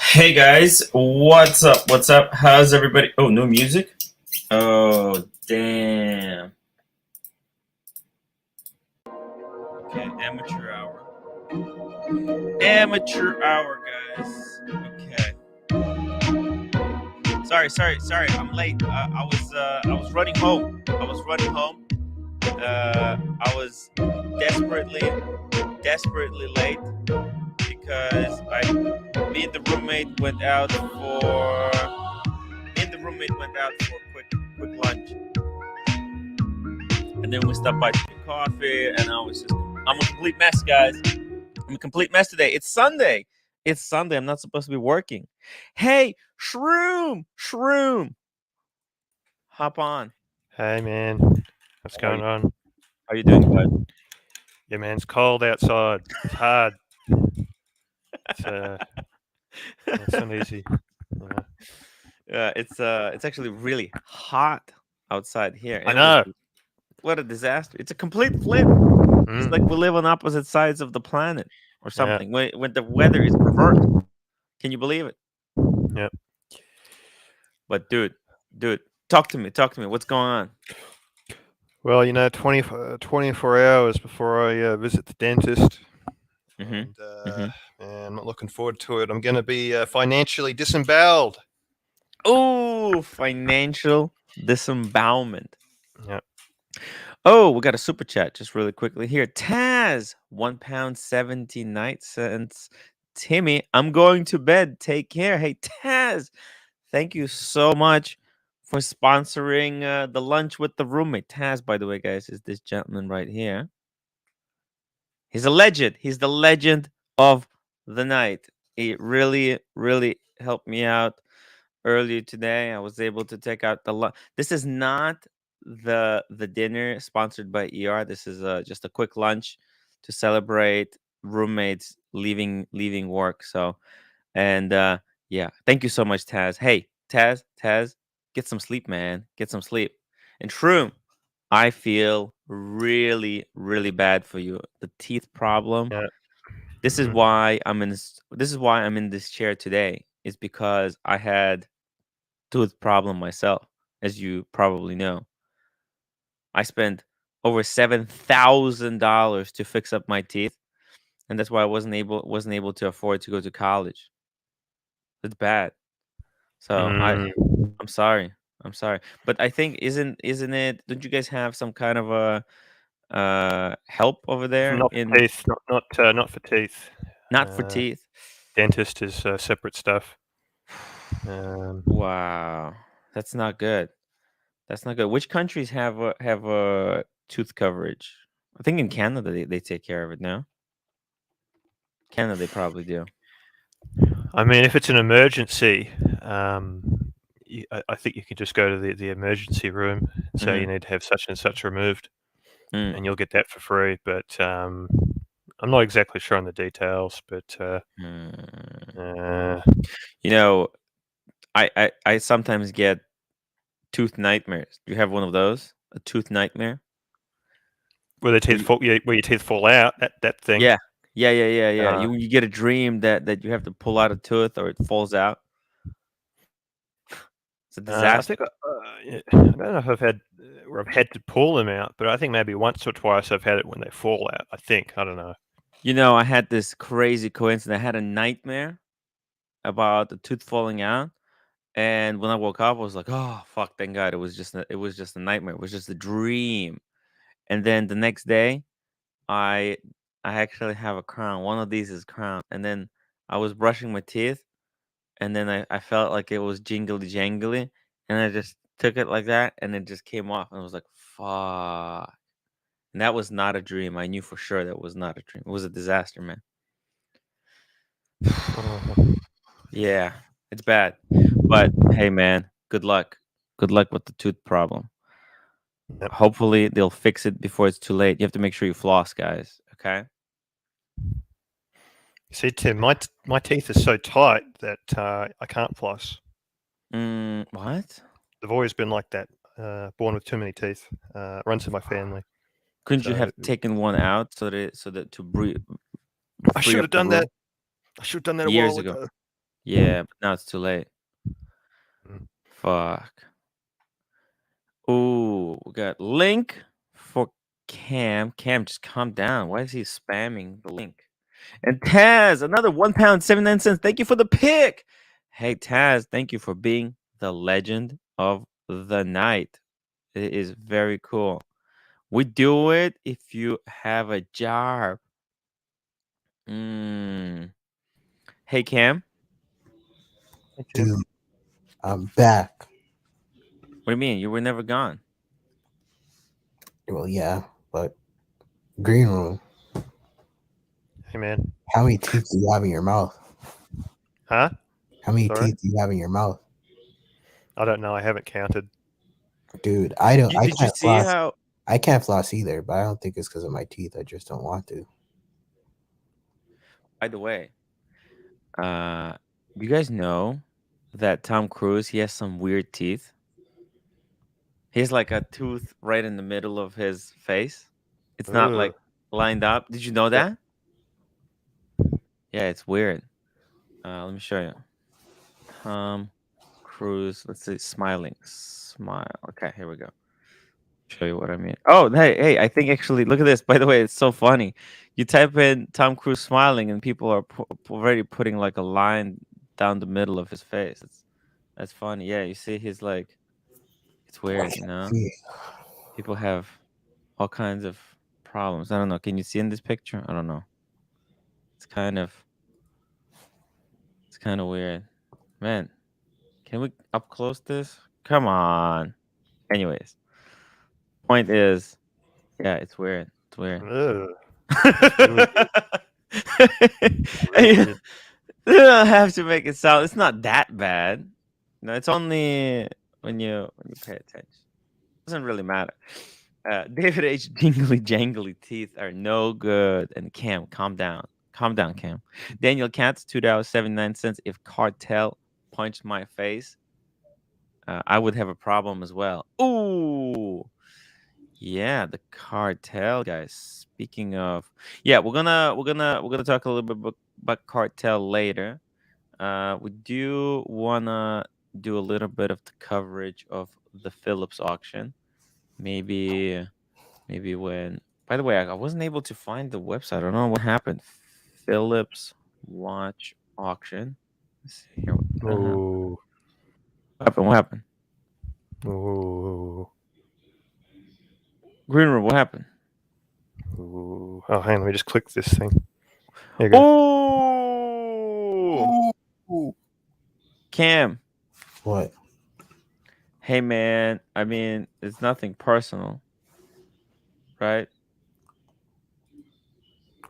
Hey guys, what's up? What's up? How's everybody? Oh, no music? Oh, damn. Okay, amateur hour. Amateur hour, guys. Okay. Sorry. I'm late. I was running home. I was desperately late because me and the roommate went out for a quick lunch. And then we stopped by to get coffee, and I'm a complete mess, guys. I'm a complete mess today. It's Sunday. I'm not supposed to be working. Hey, Shroom, hop on. Hey man, what's How going you, on? how you doing, bud? Yeah, man, it's cold outside. It's hard. It's not easy. Yeah. It's actually really hot outside here, I and know. what a disaster. It's a complete flip. It's like we Mm, live on opposite sides of the planet or yeah, something. When the weather is reversed, can you believe it? yeah. But dude, talk to me. What's going on? Well, 24 hours before I visit the dentist, Mm-hmm. and Mm-hmm. man, I'm not looking forward to it. I'm going to be financially disemboweled. Oh, financial disembowelment. Yeah. Oh, we got a super chat just really quickly here. Taz, £1 $0.79. Timmy, I'm going to bed. Take care. Hey, Taz, thank you so much for sponsoring the lunch with the roommate. Taz, by the way, guys, is this gentleman right here. He's a legend. He's the legend of the night. He really helped me out earlier today. I was able to take out the lunch. This is not the dinner sponsored by ER. This is just a quick lunch to celebrate roommates leaving work. So and yeah, thank you so much, Taz. Hey, Taz, get some sleep, man. Get some sleep. And Shroom, I feel really bad for you. The teeth problem. Yeah. This is Mm, why I'm in this chair today. Is because I had tooth problem myself, as you probably know. I spent over $7,000 to fix up my teeth, and that's why I wasn't able to afford to go to college. It's bad. So mm. I'm sorry. I'm sorry. But I think isn't it, don't you guys have some kind of a help over there Not for in, teeth. Not for teeth. not for Uh, teeth? Dentist is separate stuff. Um, Wow. That's not good. That's not good. Which countries have a tooth coverage? I think in Canada they take care of it now. Canada they probably do. I mean, if it's an emergency, I think you can just go to the emergency room and say you Mhm. need to have such and such removed, Mm. and you'll get that for free. But I'm not exactly sure on the details. But Mm. uh, You know, I sometimes get tooth nightmares. Do you have one of those? A tooth nightmare? where the Where teeth you, fall, yeah, where your teeth fall out, that thing. yeah. Yeah. Uh, You get a dream that you have to pull out a tooth or it falls out. It's a I disaster. think yeah, I don't know if I've had where I've had to pull them out, but I think maybe once or twice I've had it when they fall out. I don't know. I had this crazy coincidence. I had a nightmare about the tooth falling out. And when I woke up, I was like, "Oh fuck! Thank God, it was just a nightmare. It was just a dream." And then the next day, I I actually have a crown. One of these is crown. And then I was brushing my teeth, and then I felt like it was jingly jangly, and I just took it like that, and it just came off, and I was like, "Fuck!" And that was not a dream. I knew for sure that was not a dream. It was a disaster, man. Uh, Yeah, it's bad. But hey, man, good luck. Good luck with the tooth problem. yep. Hopefully, they'll fix it before it's too late. You have to make sure you floss, guys. Okay. See, Tim, my teeth are so tight that I can't floss. What? They've always been like that. Born with too many teeth. Runs in my family. Couldn't you So have taken one out so that to breathe, I free should up have the done that. room I should have done that a years while ago? ago. Yeah, but now it's too late. Mm. Fuck. Ooh, we got link for Cam. Cam, just calm down. Why is he spamming the link? And Taz, another £1, 79 cents. Thank you for the pick. Hey, Taz, thank you for being the legend of the night. It is very cool. We do it if you have a job. Mm. Hey, Cam, Hey, Tim. Dude, I'm back. what do you mean? You were never gone. Well, yeah, but green room. Hey, man. How many teeth do you have in your mouth? Huh? How many Sorry? teeth do you have in your mouth, I don't know. I haven't counted. dude? I don't. I Did you can't see floss. how? I can't floss either, but I don't think it's because of my teeth. I just don't want to. By the way, uh, you guys know that Tom Cruise he has some weird teeth. He has like a tooth right in the middle of his face. It's not Ugh. like lined up. Did you know Yep. that? Yeah, it's weird. Let me show you. Tom Cruise. Let's see, smiling. Smile. Okay, here we go. Show you what I mean. Oh, hey, I think actually, look at this. By the way, it's so funny. You type in Tom Cruise smiling, and people are already putting like a line down the middle of his face. That's funny. Yeah, you see, he's like, it's I weird, can't see. People have all kinds of problems. I don't know. Can you see in this picture? I don't know. It's kind of, it's kind of weird, man. Can we up close this? Come on. Anyways, point is, yeah, it's weird. It's weird. Ugh. That's really weird. Real You weird. don't have to make it sound. It's not that bad. No, it's only when you pay attention. Doesn't really matter. David H. Jingly jangly teeth are no good. And Cam, calm down, Cam. Daniel Katz, $2.79. If Cartel punched my face, I would have a problem as well. Ooh, yeah, the Cartel guys. Speaking of, yeah, we're gonna talk a little bit about Cartel later. We do wanna do a little bit of the coverage of the Phillips auction. Maybe, maybe when. By the way, I wasn't able to find the website. I don't know what happened. Phillips watch auction. Let's see here. What the hell Ooh. happened? What happened? Ooh. Green room. What happened? Ooh. Oh, hang on. Let me just click this thing. There you go. Oh, Ooh. Cam. What? Hey man. I mean, it's nothing personal, right?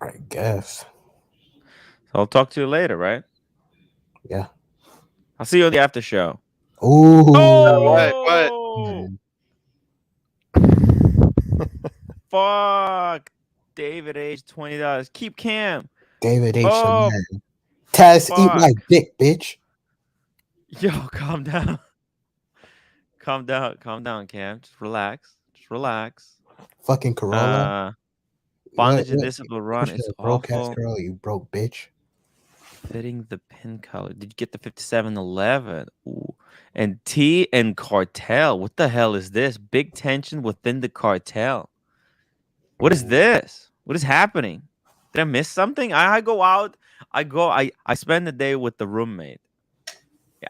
I guess. So I'll talk to you later, right? Yeah. I'll see you on the after show. Ooh. What? Oh, Man. fuck. David H. $20. Keep Cam. David H. the Oh, man. Taz, eat my fuck. dick, bitch. Yo, calm down. Calm down, Cam. Just relax. Just relax. Fucking Corolla. Uh, What? Bondage and What? Discipline Run Pushing is a broke ass awful. Corolla, you broke bitch. Fitting the pin color. Did you get the 5711? Ooh. And T and Cartel. What the hell is this? Big tension within the cartel. What is Ooh. this? What is happening? Did I miss something? I go out. I spend the day with the roommate.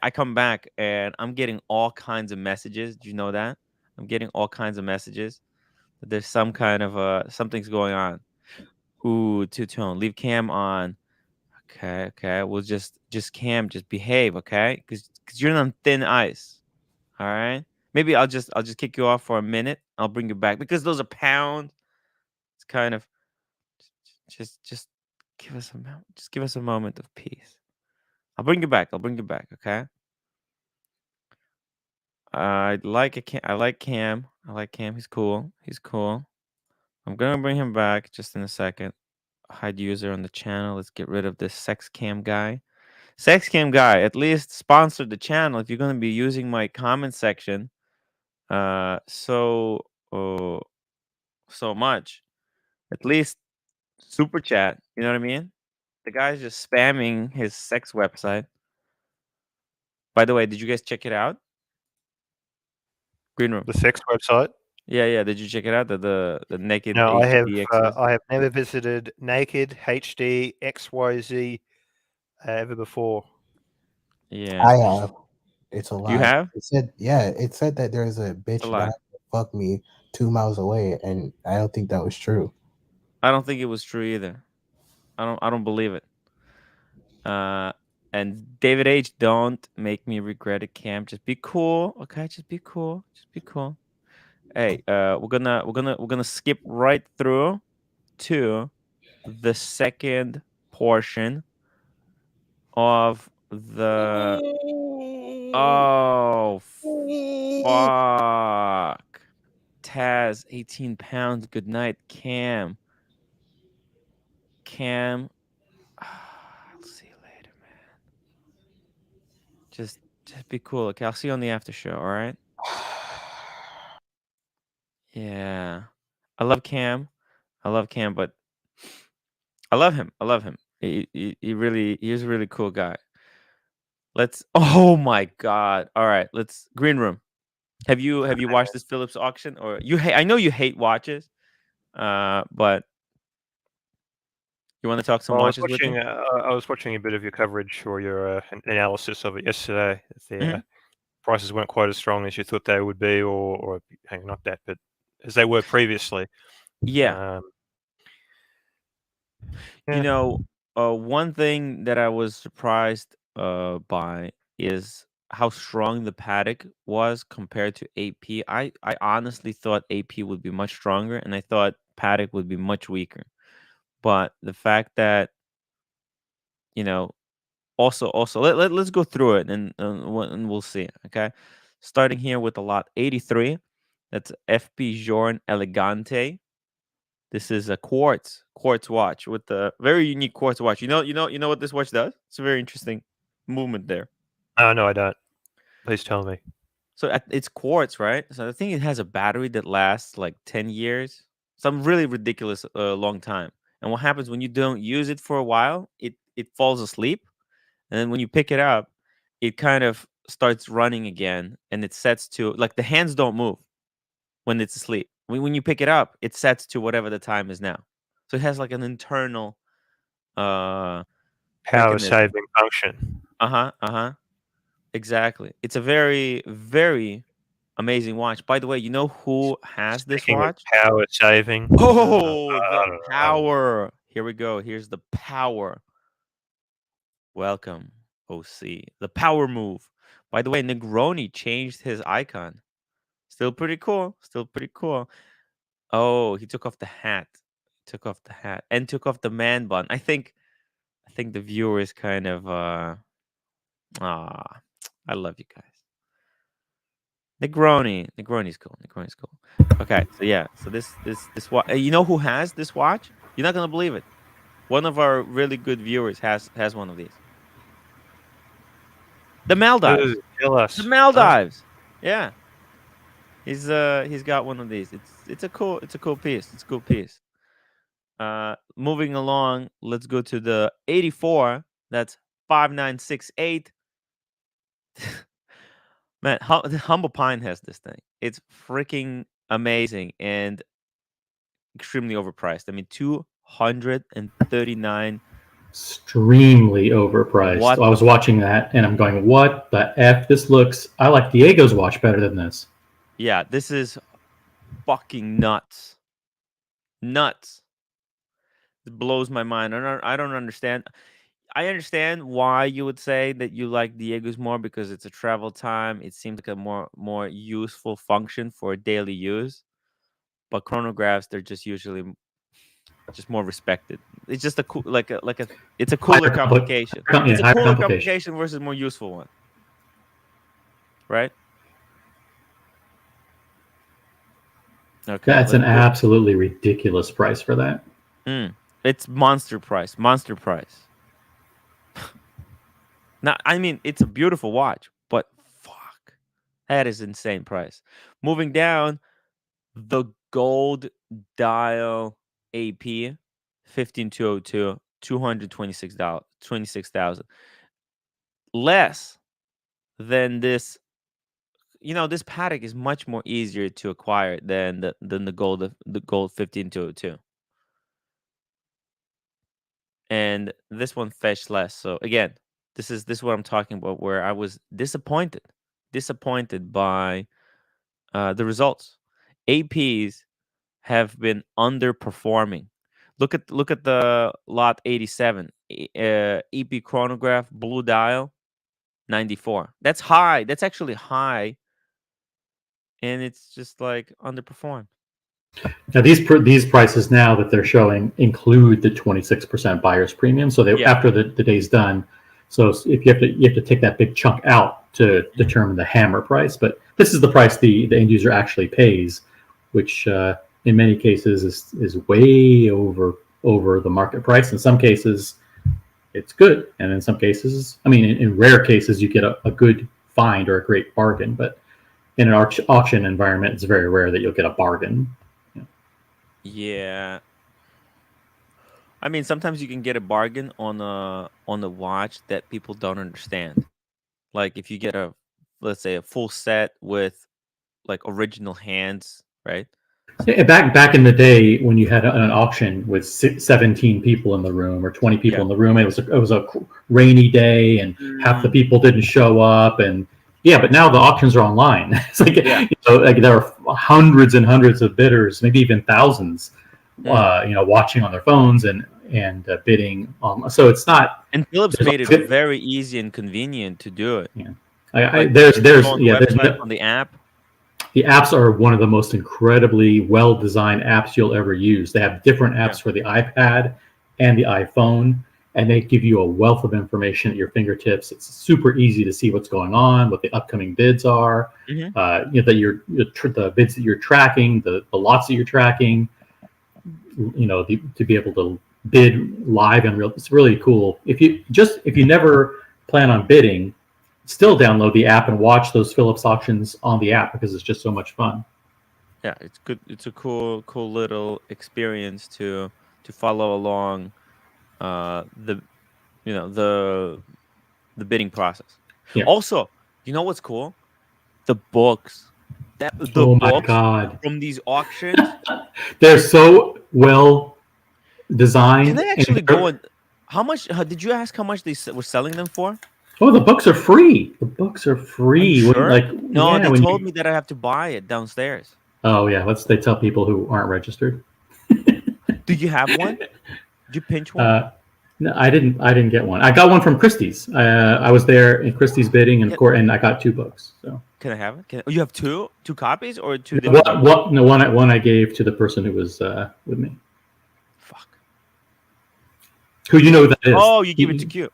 I come back and I'm getting all kinds of messages. Do you know that? I'm getting all kinds of messages that there's some kind of something's going on. Ooh, two tone. Leave cam on. Okay, okay. We'll just cam, just behave, okay? Because you're on thin ice. All right. Maybe I'll just kick you off for a minute. I'll bring you back because those are pounds. It's kind of just give us a moment. Just give us a moment of peace. I'll bring you back. I'll bring you back. Okay. I like a Cam. I like Cam. I like Cam. He's cool. He's cool. I'm gonna bring him back just in a second. Hide user on the channel. Let's get rid of this sex cam guy. Sex cam guy, at least sponsor the channel if you're gonna be using my comment section. So so much. At least super chat. You know what I mean? The guy's just spamming his sex website. By the way, did you guys check it out? Green room. The sex website. Yeah, yeah. Did you check it out? The naked No, HD XYZ? I have never visited Naked HD XYZ ever before. Yeah. I have. It's a You lie. have? It said, yeah, it said that there's a It's a bitch that lie. had to fuck me 2 miles away, and I don't think that was true. I don't think it was true either. I don't believe it. Uh and David H, don't make me regret it, Cam. Just be cool. Okay, just be cool. Just be cool. Hey, we're gonna skip right through to the second portion of the oh fuck. Taz, 18 pounds. Good night, Cam. Cam. I'll see you later, man. Just be cool. Okay, I'll see you on the after show, all right? Yeah. I love Cam. I love Cam, but I love him. I love him. He's a really cool guy. Let's oh my god. All right, let's green room. Have you watched this Phillips auction or you hate I know you hate watches. But you want to talk some Well, watches with me? I was watching a bit of your coverage or your analysis of it yesterday. The Mhm. prices weren't quite as strong as you thought they would be, or hang on, not that, but as they were previously. Yeah. Um, You yeah. know, one thing that I was surprised by is how strong the paddock was compared to AP. I honestly thought AP would be much stronger, and I thought paddock would be much weaker. But the fact that you know, also let's go through it and we'll see. Okay, starting here with the lot 83. That's FP Journe Elegante. This is a quartz watch with a very unique quartz watch. You know what this watch does? It's a very interesting movement there. Oh, no, I don't. Please tell me. So it's quartz, right? So I think it has a battery that lasts like 10 years, some really ridiculous long time. And what happens when you don't use it for a while? It falls asleep, and then when you pick it up, it kind of starts running again, and it sets to like the hands don't move when it's asleep. When you pick it up, it sets to whatever the time is now. So it has like an internal uh Power mechanism. saving function. Uh-huh, uh-huh. Exactly. It's a very, very amazing watch. By the way, you know who has this Speaking of watch? power saving, Oh, I the don't know. power. Here we go. Here's the power. Welcome, OC. The power move. By the way, Negroni changed his icon. Still pretty cool. Still pretty cool. Oh, he took off the hat. Took off the hat and took off the man bun. I think the viewer is kind of ah I love you guys. Negroni's cool. Negroni's cool. Okay, so yeah, so this watch. You know who has this watch? You're not gonna believe it. One of our really good viewers has one of these. The Ooh, Maldives. tell The us. Huh? Maldives. Yeah, he's got one of these. It's a cool piece. It's a cool piece. Moving along, let's go to the 84. That's 5968. Man, Humble Pine has this thing. It's freaking amazing and extremely overpriced. I mean, 239. Extremely overpriced. What I the was watching that and I'm going, what the F? This looks, I like Diego's watch better than this. Yeah, this is fucking nuts. Nuts. It blows my mind. I don't understand. I understand why you would say that you like Diego's more because it's a travel time. It seems like a more useful function for daily use. But chronographs, they're just usually just more respected. It's just a cool like a it's a cooler complication. It's a Higher cooler complication. complication versus more useful one, right? Okay, That's let's an go. absolutely ridiculous price for that. It's monster price. Monster price. Now, I mean, it's a beautiful watch, but fuck, that is insane price. Moving down, the gold dial AP 15202, $226, 26,000 less then this paddock is much more easier to acquire than the gold 15202. And this one fetched less. So again, this is what I'm talking about, where I was disappointed by the results. APs have been underperforming. Look at the lot 87 EP chronograph blue dial 94. That's high. That's actually high, and it's just like underperformed. Now these prices now that they're showing include the 26% buyer's premium. So they Yeah. after the day's done. So if you have to take that big chunk out to determine the hammer price, but this is the price the end user actually pays, which in many cases is way over the market price. In some cases, it's good, and in some cases, I mean, in rare cases, you get a good find or a great bargain. But in an auction environment, it's very rare that you'll get a bargain. Yeah. I mean, sometimes you can get a bargain on a watch that people don't understand. Like if you get let's say a full set with like original hands, right? Yeah, back in the day when you had an auction with 17 people in the room or 20 people Yeah. in the room, it was a rainy day and half the people didn't show up, and yeah, but now the auctions are online. It's like Yeah. like there are hundreds and hundreds of bidders, maybe even thousands, Mm. watching on their phones and bidding. So it's not. And Phillips There's made it very easy and convenient to do it. yeah. Like There's you can go on the there's website, no, on the app. the apps are one of the most incredibly well-designed apps you'll ever use. They have different apps Yeah. for the iPad and the iPhone, and they give you a wealth of information at your fingertips. It's super easy to see what's going on, what the upcoming bids are, Mhm. the bids that you're tracking, the lots that you're tracking. To be able to bid live and real. It's really cool. If you never plan on bidding, still download the app and watch those Phillips auctions on the app because it's just so much fun. Yeah, it's good. It's a cool little experience to follow along the the bidding process. Yeah. Also, you know what's cool? The books. The Oh my books God. from these auctions. They're so well designed. Can I actually go and did you ask how much were selling them for? Oh, the books are free. The books are Are you free. sure? No, they When told me that I have to buy it downstairs. Oh yeah, they tell people who aren't registered. Do you have one? Did you pinch one? No, I didn't. I didn't get one. I got one from Christie's. I was there in Christie's bidding, and and I got 2 books. So can I have it? You have two copies or 2 different? One I gave to the person who was with me. Fuck. Who you know who that is? Oh, you give it to Q.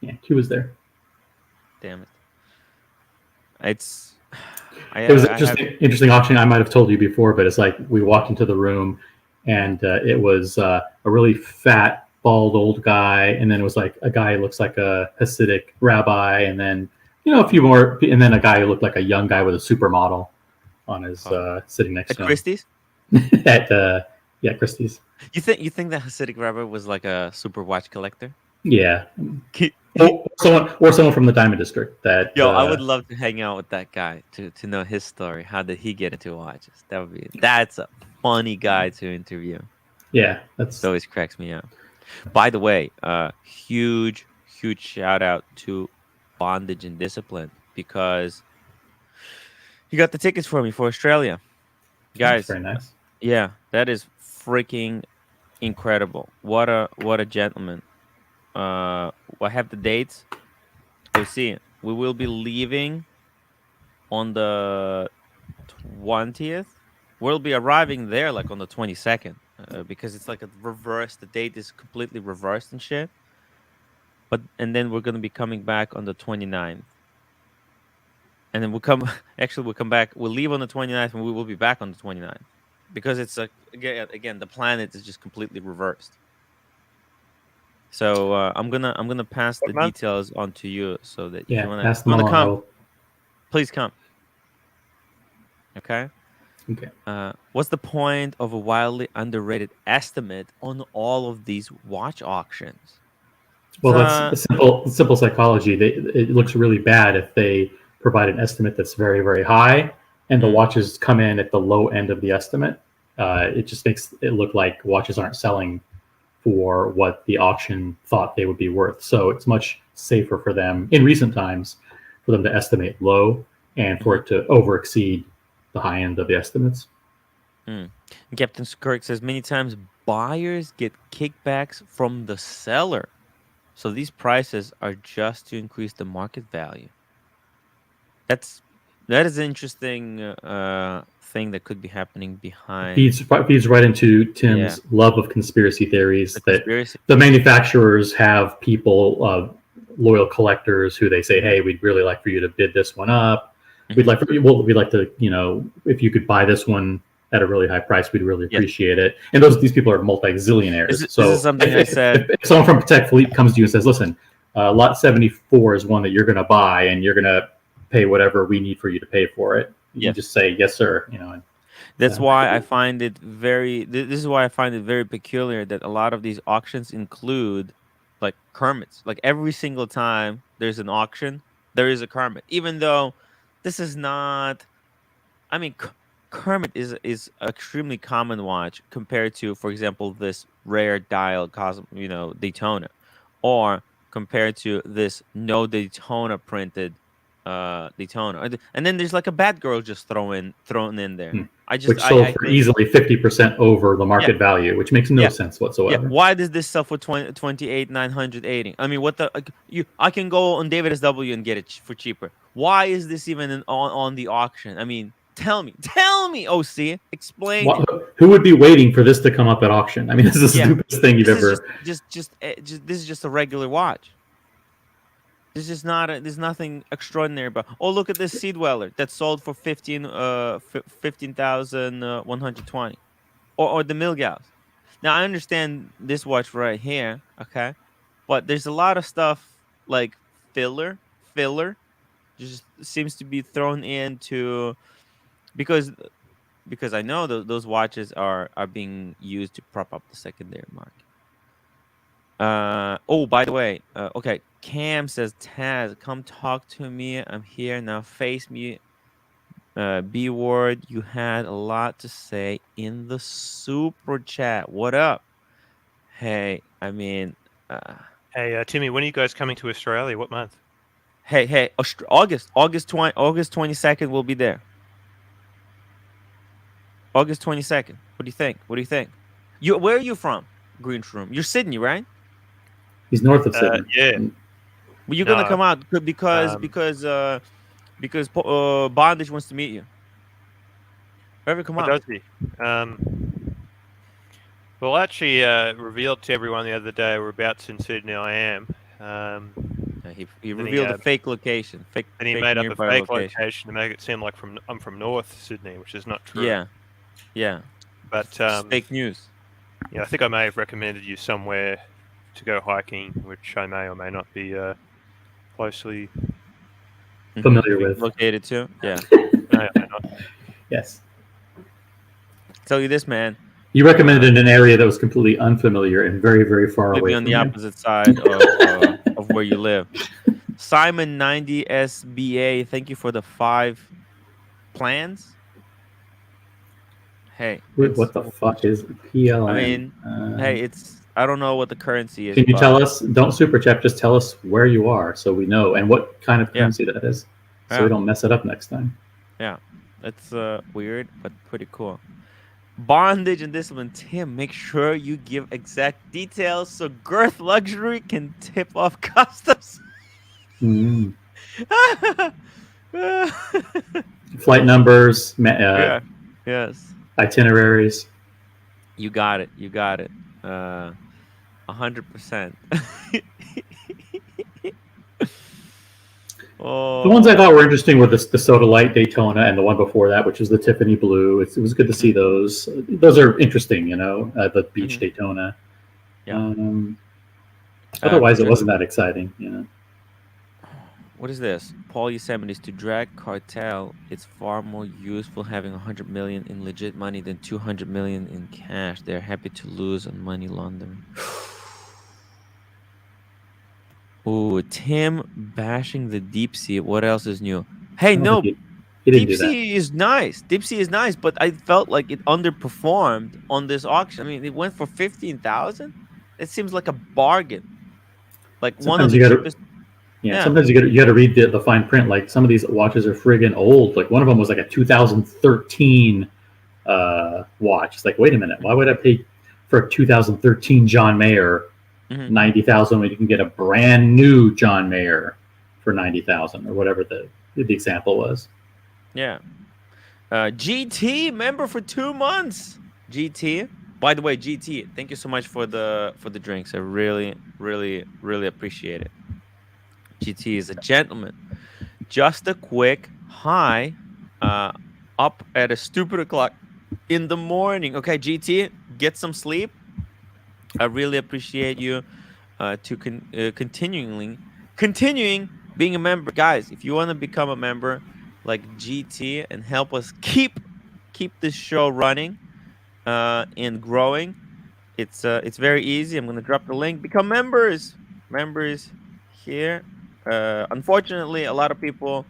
Yeah, Q was there. Damn it. It was interesting auction. I might have told you before, but it's like we walked into the room, and it was a really fat, bald old guy, and then it was like a guy who looks like a Hasidic rabbi, and then a few more, and then a guy who looked like a young guy with a supermodel on his sitting next to him. Christie's? At Christie's. You think that Hasidic rabbi was like a super watch collector? Yeah. Or someone from the Diamond District. I would love to hang out with that guy to know his story. How did he get into watches? That's a funny guy to interview. Yeah, it always cracks me up. By the way, huge shout out to Bondage and Discipline, because he got the tickets for me for Australia. Guys, that's very nice. Yeah, that is freaking incredible. What a gentleman. I have the dates. We'll see. We will be leaving on the 20th. We'll be arriving there like on the 22nd, because it's like a reverse. The date is completely reversed and shit. And then we're gonna be coming back on the 29th. And then we'll come back. We'll leave on the 29th, and we will be back on the 29th, because it's again the planet is just completely reversed. So I'm gonna pass the details on to you, so that if you wanna come, please come. Okay. Okay. What's the point of a wildly underrated estimate on all of these watch auctions? Well, that's So a simple psychology. It looks really bad if they provide an estimate that's very, very high, and the watches come in at the low end of the estimate. It just makes it look like watches aren't selling for what the auction thought they would be worth. So it's much safer for them in recent times for them to estimate low and for it to over exceed the high end of the estimates. Captain Kirk says many times buyers get kickbacks from the seller. So these prices are just to increase the market value. That is an interesting thing that could be happening behind Feeds right into yeah, Tim's love of conspiracy theories the that conspiracy. the manufacturers have people, loyal collectors, who they say, "Hey, we'd really like for you to bid this one up. We'd like we'd like to, if you could buy this one at a really high price, we'd really Yes. appreciate it." And these people are multi-zillionaires. This is something I said. If someone from Patek Philippe comes to you and says, "Listen, lot 74 is one that you're going to buy, and you're going to pay whatever we need for you to pay for it," you Yes. just say, "Yes, sir." That's why I find it very. This is why I find it very peculiar that a lot of these auctions include like Kermits. Like every single time there's an auction, there is a Kermit. Even though this is not. I mean, Kermit is extremely common watch compared to, for example, this rare dial Daytona, or compared to this no Daytona printed Daytona. And then there's like a Batgirl just thrown in there. Which sold I for think easily 50% over the yeah market value, which makes no yeah sense yeah. whatsoever. Why does this sell for 28,980? I mean, what the I can go on David SW and get it for cheaper. Why is this even on the auction? I mean, tell me, OC, explain it. Who would be waiting for this to come up at auction? I mean, this is the Yeah. stupidest thing you've This is ever. this is just a regular watch. This is not there's nothing extraordinary about. Oh, look at this Sea Dweller that sold for 15,120, or the Milgauss. Now I understand this watch right here, okay, but there's a lot of stuff like filler just seems to be thrown into because I know those watches are being used to prop up the secondary market. Oh, by the way, okay, Cam says, Taz, come talk to me. I'm here now. Face me. B word, you had a lot to say in the super chat. What up? Hey, I mean, Hey, Timmy, when are you guys coming to Australia? What month? hey, August 22nd, we'll be there. August 22nd. What do you think? Where are you from? Green Shroom. You're Sydney, right? He's north of Sydney. Yeah. Well, you're gonna No, come out because Bondage wants to meet you. Ever come what out? does he? Well, actually, revealed to everyone the other day whereabouts in Sydney I am. He revealed a fake location. And he made up a fake location to make it seem like I'm from North Sydney, which is not true. Yeah. But fake news. Yeah, I think I may have recommended you somewhere to go hiking, which I may or may not be closely familiar with. Located too. Yeah. No, I may not. Yes. Tell you this, man. You recommended in an area that was completely unfamiliar and very, very far away on from the opposite side of where you live. Simon 90 SBA, thank you for the 5 plans. Hey, what the fuck is PLN? I mean, hey, I don't know what the currency is. Can you tell us? Don't super chat. Just tell us where you are so we know and what kind of currency that is, so we don't mess it up next time. Yeah, it's weird but pretty cool. Bondage and this one, Tim. Make sure you give exact details so Girth Luxury can tip off customs. Flight numbers, yes, itineraries. You got it. 100%. The ones I thought were interesting were the Soda Light Daytona and the one before that, which was the Tiffany Blue. It was good to see those. Those are interesting, the Beach Daytona. Yeah. Otherwise, it wasn't that exciting, What is this? Paul Yosemite's to drag Cartel. It's far more useful having 100 million in legit money than 200 million in cash. They're happy to lose on money laundering. Ooh, Tim bashing the deep sea. What else is new? Hey, I don't think no, he didn't deep do that. sea is nice. Deep sea is nice, but I felt like it underperformed on this auction. I mean, it went for 15,000. It seems like a bargain. Like one of Sometimes the you got to cheapest. Yeah, Yeah. sometimes you got to read the fine print. Like some of these watches are friggin' old. Like one of them was like a 2013 watch. It's like, wait a minute, why would I pay for a 2013 John Mayer Hmm. 90,000 when you can get a brand new John Mayer for 90,000 or whatever the example was? Yeah. GT member for 2 months. GT. By the way, GT, thank you so much for the drinks. I really, really, really appreciate it. GT is a gentleman. Just a quick hi. Up at a stupid o'clock in the morning. Okay, GT, get some sleep. I really appreciate you continuing being a member, guys. If you want to become a member like GT and help us keep this show running and growing, it's very easy. I'm gonna drop the link. Become members here. Unfortunately, a lot of people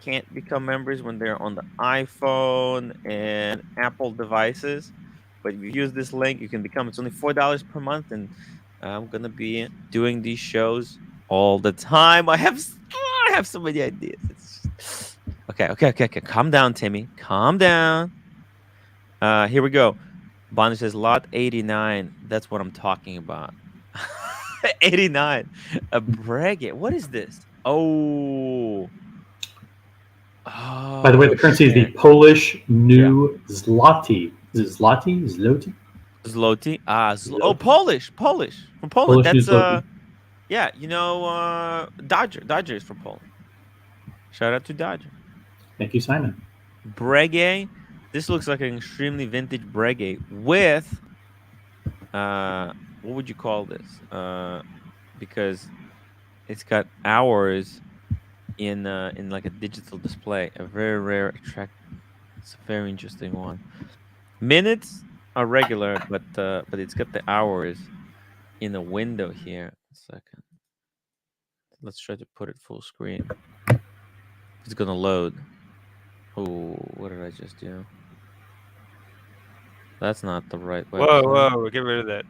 can't become members when they're on the iPhone and Apple devices. But if you use this link, you can become. It's only $4 per month, and I'm gonna be doing these shows all the time. I have so many ideas. It's just... okay. Calm down, Timmy. Calm down. Here we go. Bonnie says lot 89. That's what I'm talking about. 89. A Breguet. What is this? Oh. By the way, Oh the currency is the shit. Polish Yeah. new zloty. Is it zloty? Zloty? Zloty. Oh, Zloty. Polish. From Poland. Polish new That's zloty. yeah, Dodger is from Poland. Shout out to Dodger. Thank you, Simon. Breguet. This looks like an extremely vintage Breguet with what would you call this? Because it's got hours in like a digital display. A very rare attract. It's a very interesting one. Minutes are regular, but it's got the hours in a window here. A second. Let's try to put it full screen. It's gonna load. Oh, what did I just do? That's not the right Whoa, website. whoa, get rid of that.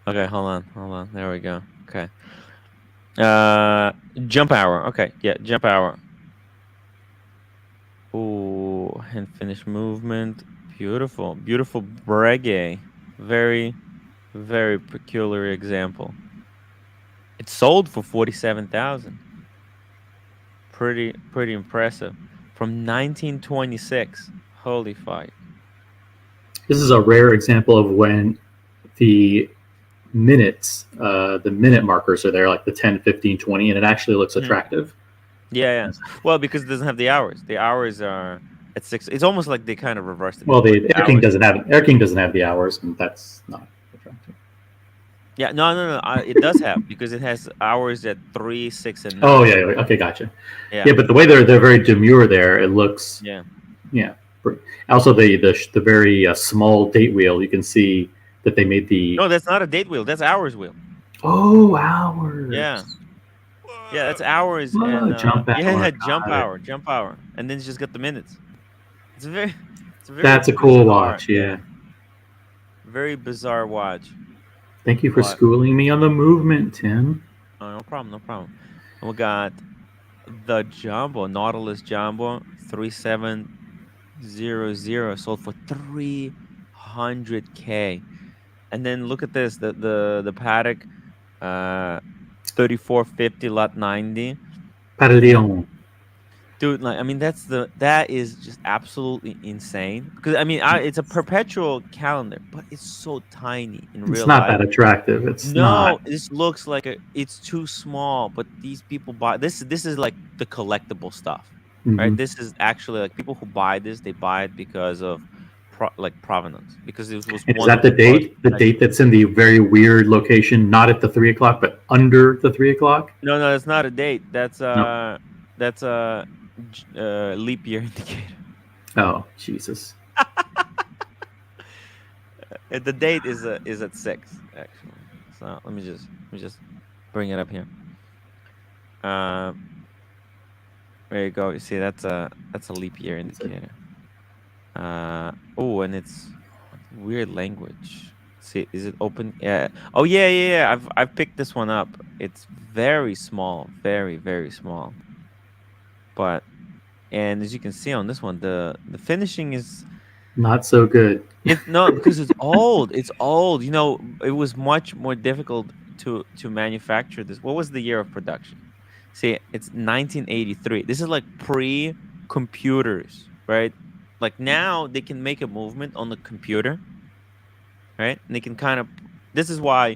Okay, hold on. There we go. Okay. Jump hour. Okay, yeah, jump hour. Ooh, and finish movement. Beautiful, beautiful Breguet. Very, very peculiar example. It sold for 47,000. Pretty impressive. From 1926. Holy fuck. This is a rare example of when the the minute markers are there, like the 10, 15, 20, and it actually looks Mhm. attractive. Yeah. Well, because it doesn't have the hours. The hours are at 6. It's almost like they kind of reversed it. They Well, put the the Air King hours. doesn't have the hours, and that's not attractive. Yeah, no. It does have because it has hours at 3, 6, and Oh 9. yeah, okay, gotcha. Yeah. Yeah, but the way they're very demure there, it looks Yeah. yeah. Also, the very small date wheel, you can see that they made the No, that's not a date wheel. That's hours wheel. hours. Yeah. Yeah, that's hours Whoa, and jump hour. jump Got it. hour, jump hour, and then it's just got the minutes. It's a very, it's a very That's a cool bizarre, watch. yeah, Yeah. very bizarre watch. Thank you for But schooling me on the movement, Tim. no problem, no problem. And we got the Jumbo Nautilus Jumbo 3700 sold for 300K. And then look at this, the paddock, 3450 lot 90. Pardon. Dude, like I mean, that is just absolutely insane. Because I mean, it's a perpetual calendar, but it's so tiny in It's real not life. that attractive. It's No, not. this looks like it's too small. But these people buy this. This is like the collectible stuff, right? Mhm. This is actually like people who buy this. They buy it because of provenance. Because it was And is one that of the the most date? The date that's in the very weird location, not at the 3 o'clock, but under the 3 o'clock? No, it's not a date. That's No. that's a leap year indicator. Oh, Jesus. The date is at 6 actually. So let me just bring it up here. Uh, there you go. You see, that's a leap year indicator. Oh, and it's weird language. See, is it open? Yeah. Oh, yeah, yeah, yeah. I've picked this one up. It's very small, very, very small. But and as you can see on this one, the finishing is Not so good. it's no because it's old. It's old. You know, it was much more difficult to manufacture this. What was the year of production? See, it's 1983. This is like pre-computers, right? Like now they can make a movement on the computer, right? And they can kind of. This is why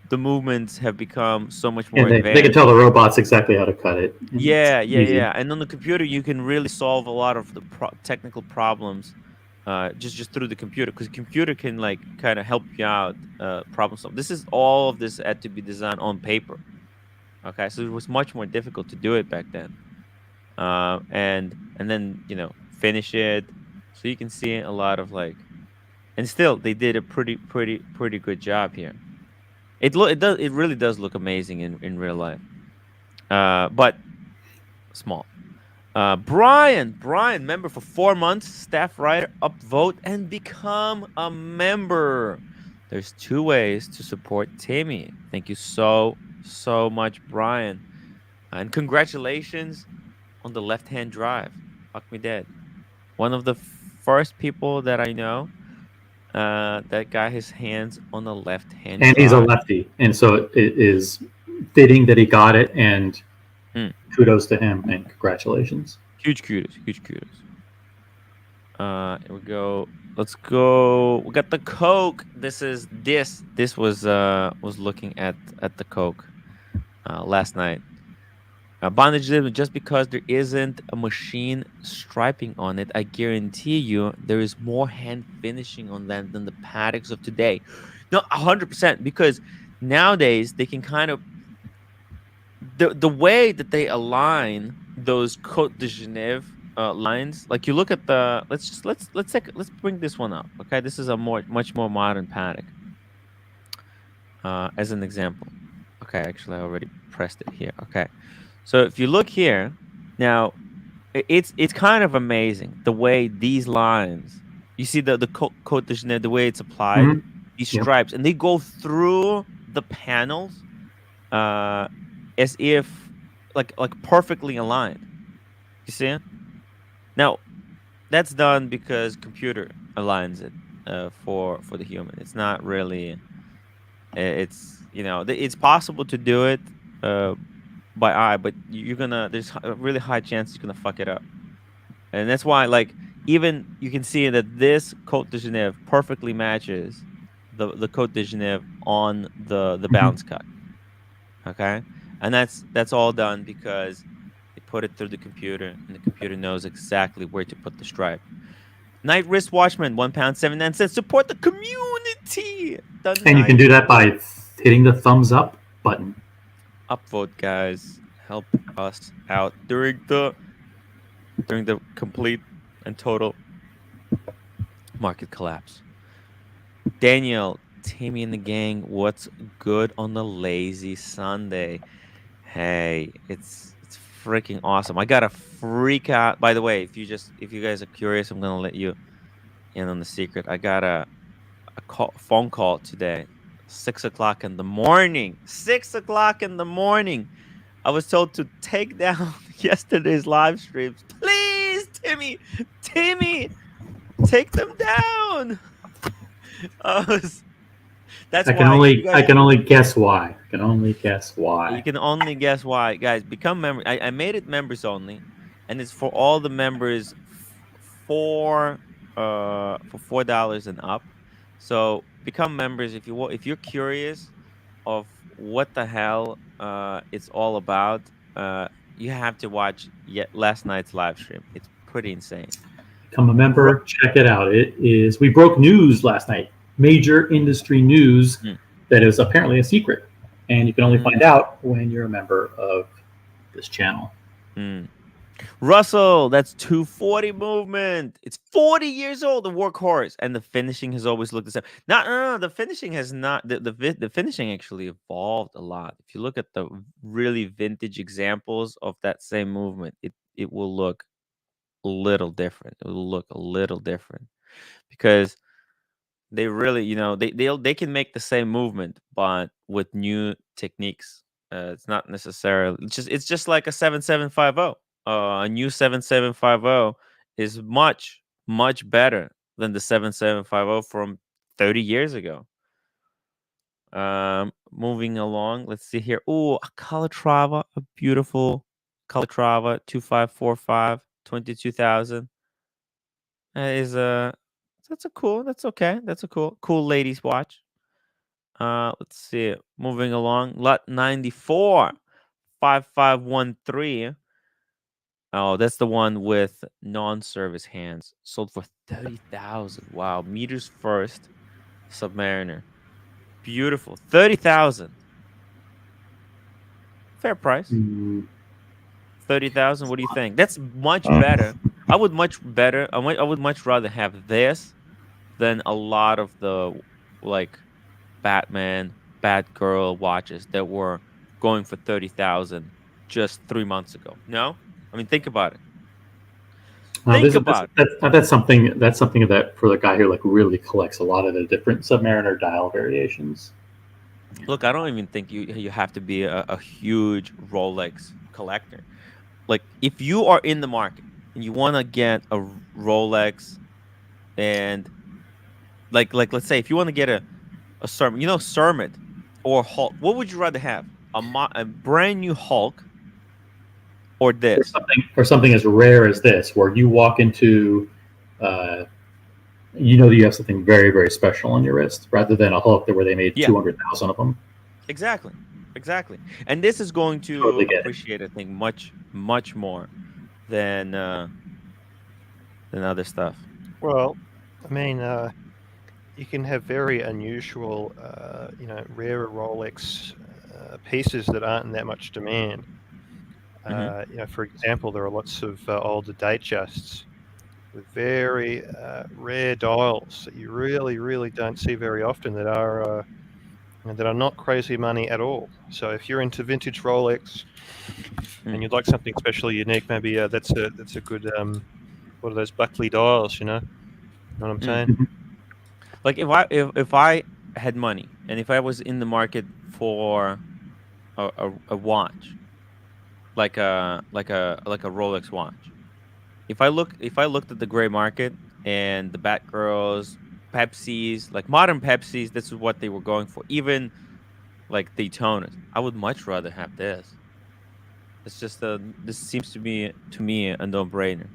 the movements have become so much more And they can advanced. tell the robots exactly how to cut it. And it's Yeah, yeah, easy. yeah. And on the computer, you can really solve a lot of the technical problems, just through the computer, because computer can like kind of help you out, problem solve. This is all of this had to be designed on paper. Okay, so it was much more difficult to do it back then. And then finish it, so you can see a lot of like, and still they did a pretty good job here. It really does look amazing in real life. But small. Brian, member for 4 months, staff writer, upvote and become a member. There's 2 ways to support Timmy. Thank you so much, Brian, and congratulations on the left-hand drive. Fuck me dead. One of the first people that I know that got his hands on the left-hand And he's a drive. lefty, and so it is fitting that he got it. And Mm. kudos to him and congratulations. Huge kudos, huge kudos. Here we go. Let's go. We got the Coke. This was looking at the Coke last night. Bondage limit, just because there isn't a machine striping on it, I guarantee you there is more hand finishing on them than the paddocks of today. No, 100%, because nowadays they can kind of the way that they align those Côte de Genève lines. Like you look at the let's bring this one up. Okay, this is a much more modern paddock. As an example. Okay, actually I already pressed it here. Okay. So if you look here, now it's kind of amazing the way these lines, you see the Côte de Genève, the way it's applied, Mhm. these Yep. stripes, and they go through the panels as if like perfectly aligned. You see it? Now that's done because computer aligns it for the human. It's not really. It's it's possible to do it by eye, but you're gonna there's a really high chance you're gonna fuck it up, and that's why like even you can see that this Côte de Genève perfectly matches the Côte de Genève on the bounce cut. Okay, and that's all done because they put it through the computer, and the computer knows exactly where to put the stripe. Night Wrist Watchman, £1.79. Support the community. The And you can Night do that by hitting the thumbs up button. upvote, guys. Help us out during the complete and total market collapse. Daniel, Timmy and the gang, what's good on the lazy Sunday? Hey, it's freaking awesome. I got a freak out. By the way, if you guys are curious, I'm gonna let you in on the secret. I got a phone call today, 6 o'clock in the morning. 6 o'clock in the morning. I was told to take down yesterday's live streams. Please, Timmy, take them down. That's I can why only you guys. guess why. I can only guess why. You can only guess why, guys. Become member. I made it members only, and it's for all the members for $4 and up. So become members if you want. If you're curious of what the hell it's all about, you have to watch last night's live stream. It's pretty insane. Become a member. Check it out. We broke news last night. Major industry news that is apparently a secret, and you can only find out when you're a member of this channel. Russell, that's 240 movement. It's 40 years old, the workhorse, and the finishing has always looked the same. No, the finishing has not. The finishing actually evolved a lot. If you look at the really vintage examples of that same movement, it will look a little different. It will look a little different because they really, they can make the same movement, but with new techniques. It's not necessarily. It's just like a 7750. A new 7750 is much better than the 7750 from 30 years ago. Moving along, let's see here. Oh, a Calatrava, a beautiful Calatrava 2545 22,000. That is that's okay. That's a cool ladies watch. Let's see. Moving along, lot 94 5513. Oh, that's the one with non-service hands. Sold for 30,000. Wow, meters first Submariner. Beautiful. 30,000. Fair price. Mm, 30,000. What do you think? That's much better. I would much rather have this than a lot of the like Batman, Batgirl watches that were going for 30,000 just 3 months ago. No? I mean, think about it. Think about it. that's something that for the guy who like really collects a lot of the different Submariner dial variations. Look, I don't even think you have to be a huge Rolex collector. Like, if you are in the market and you want to get a Rolex, and like let's say if you want to get a Cermet or Hulk, what would you rather have? A brand new Hulk or this? Or something as rare as this, where you walk into, that you have something very, very special on your wrist, rather than a Hulk where they made 200,000 of them. Exactly. And this is going to Totally get it. appreciate, I think, much more than other stuff. Well, I mean, you can have very unusual, rarer Rolex pieces that aren't in that much demand. For example, there are lots of older Datejusts with very rare dials that you really, really don't see very often that are not crazy money at all. So if you're into vintage Rolex and you'd like something especially unique, maybe that's a good what are those Buckley dials? You know what I'm saying? Like if I had money and if I was in the market for a watch, like a Rolex watch, if I looked at the gray market and the Batgirls, Pepsis, like modern Pepsis, this is what they were going for. Even like Daytonas, I would much rather have this. It's just this seems to me a no-brainer.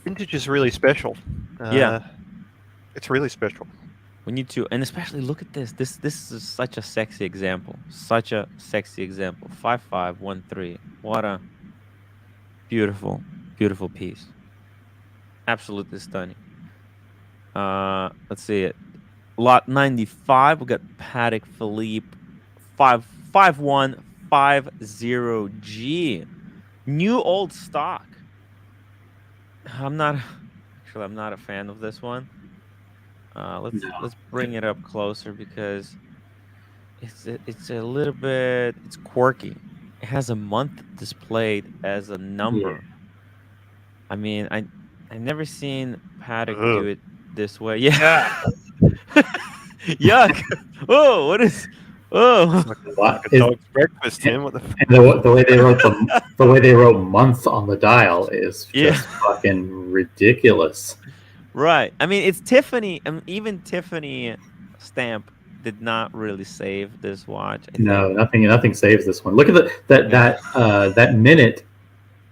Vintage is really special. Yeah. It's really special. We need to, and especially look at this. This is such a sexy example. Such a sexy example. 5513. What a beautiful piece. Absolutely stunning. Let's see it. Lot 95. We got Patek Philippe 5150G. New old stock. I'm not a fan of this one. Let's bring it up closer because it's a little bit, it's quirky. It has a month displayed as a number. I mean, I never seen Patek do it this way. Yeah. Yuck. Oh, what is? Oh, like a dog's breakfast, Tim. What the? And the way they wrote month on the dial is just fucking ridiculous. Right. I mean, it's Tiffany, and even Tiffany stamp did not really save this watch. I think. Nothing saves this one. Look at that minute.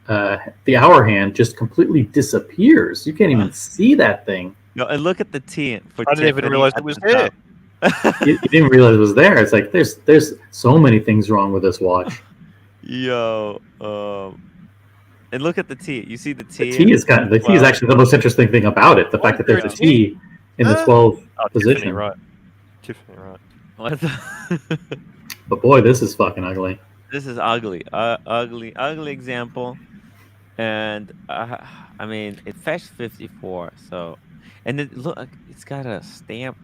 The hour hand just completely disappears. You can't even see that thing. No, and look at the T. I didn't even realize it was there. You didn't realize it was there. It's like there's so many things wrong with this watch. Yo, and look at the T. You see the T? The T is actually the most interesting thing about it. The fact that there's a T in the 12 position. Tiffany, right. What But boy, this is fucking ugly. This is ugly. Ugly example. And I mean, it fetched 54. So, and it look like it's got a stamp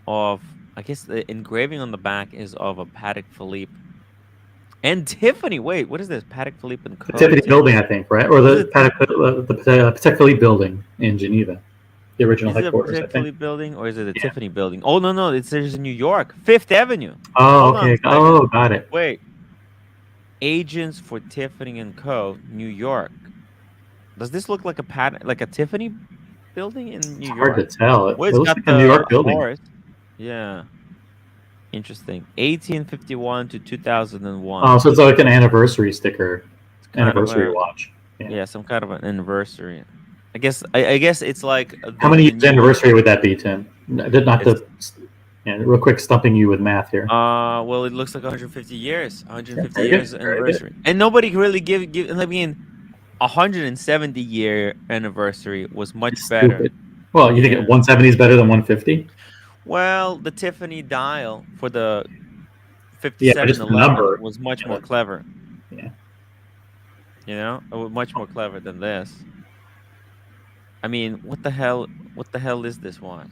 of, I guess the engraving on the back is of a Patek Philippe and Tiffany. Wait, what is this? Patek Philippe and The Co. Tiffany building, I think, right? Or Is the it Patek Philippe building in Geneva, the original is it a headquarters, I Patek think. Philippe building or is it a Yeah. Tiffany building? Oh no, no, it's there's in New York, Fifth Avenue. Oh, Hold on okay. a second. Oh, got it. Wait, agents for Tiffany and Co. New York. Does this look like a like a Tiffany building in New It's hard to York? tell. It Well, it's looks got like a New the York building. horse. Yeah, interesting. 1851 to 2001. Oh, so it's like an anniversary sticker, It's kind of anniversary a watch. Yeah. yeah, some kind of an anniversary. I guess it's like How many the years new anniversary would that be, Tim? Not it's to, yeah, real quick, stumping you with math here. well it looks like 150 years. Yeah, 150 very good. years Very good. anniversary. And nobody really give I mean 170-year anniversary was much better. Stupid. Well, you think Yeah. 170 is better than 150? Well, the Tiffany dial for the Yeah, but just the 5711 number. was much Yeah, more clever, yeah. you know? It was much more clever than this. I mean, what the hell is this watch?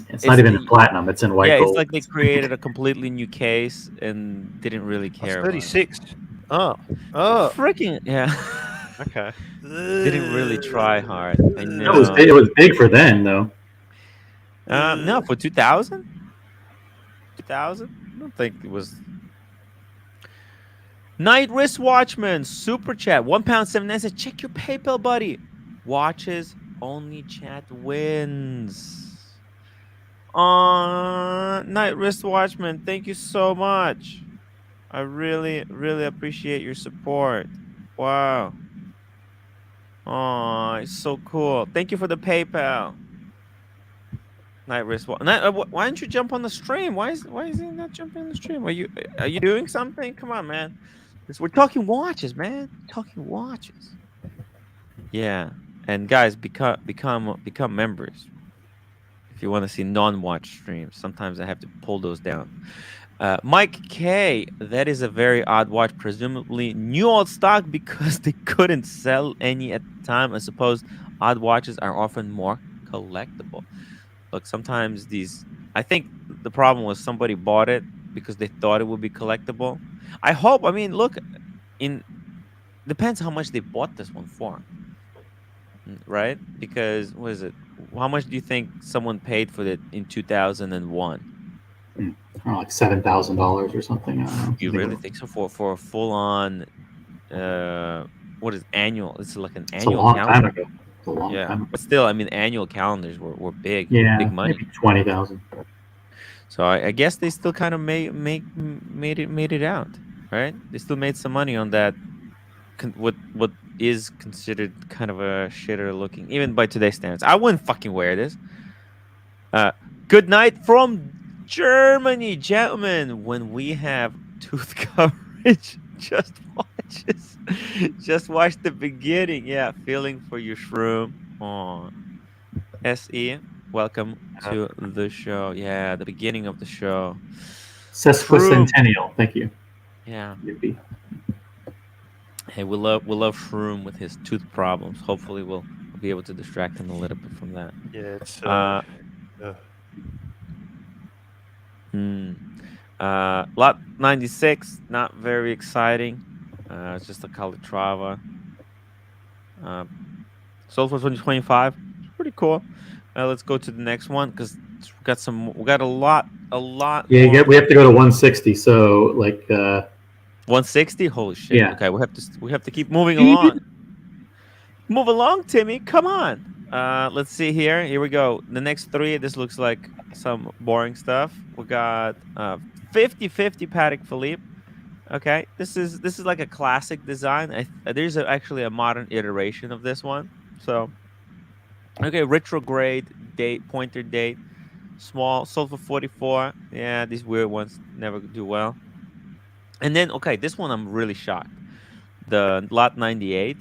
It's not It's even in platinum. It's in yeah, white it's gold. like they created a completely new case and didn't really That's care about it. 36. Oh. Oh. Freaking yeah. Okay. Didn't really try hard. I It was know. it was big for then, though. No, for 2000? 2000? I don't think it was. Night Wristwatchman, super chat, £1.79 says, check your PayPal, buddy. Watches only chat wins. Night Wristwatchman, thank you so much. I really, really appreciate your support. Wow. Oh, it's so cool. Thank you for the PayPal. Night Wristwatch. Why don't you jump on the stream? Why is he not jumping on the stream? Are you doing something? Come on, man. We're talking watches, man. Talking watches. Yeah, and guys, become members if you want to see non-watch streams. Sometimes I have to pull those down. Mike K, that is a very odd watch, presumably new old stock because they couldn't sell any at the time. I suppose odd watches are often more collectible. Look, sometimes I think the problem was somebody bought it because they thought it would be collectible. I hope. I mean, look, in depends how much they bought this one for, right? Because what is it? How much do you think someone paid for it in 2001? I don't know, like $7,000 or something. I don't know. You really think so for a full on what is annual? It's like an It's a annual long time calendar. ago. It's a long Yeah, time ago. but still, I mean, annual calendars were big, Yeah, big money. maybe 20,000. So I guess they still kind of made it out, right? They still made some money on that. What is considered kind of a shitter looking, even by today's standards. I wouldn't fucking wear this. Good night from Germany, gentlemen. When we have tooth coverage, just watch the beginning. Yeah, feeling for your shroom. Oh, Se, welcome to the show. Yeah, the beginning of the show. Shroom. Sesquicentennial. Thank you. Yeah. Yippee. Hey, we love Shroom with his tooth problems. Hopefully, we'll be able to distract him a little bit from that. Yeah, it's Lot 96, not very exciting. It's just a Calatrava. Sold for 2025. It's pretty cool. Let's go to the next one because we got a lot. Yeah, more. we have to go to 160. So like 160. Holy shit. Yeah. Okay, we have to keep moving along. Move along, Timmy. Come on. Let's see here. Here we go. The next three. This looks like some boring stuff. We got 50/50 Patek Philippe. Okay, this is like a classic design. There's actually a modern iteration of this one. So, okay, retrograde date, pointer date, small, sold for 44. Yeah, these weird ones never do well. And then, okay, this one I'm really shocked. The Lot 98,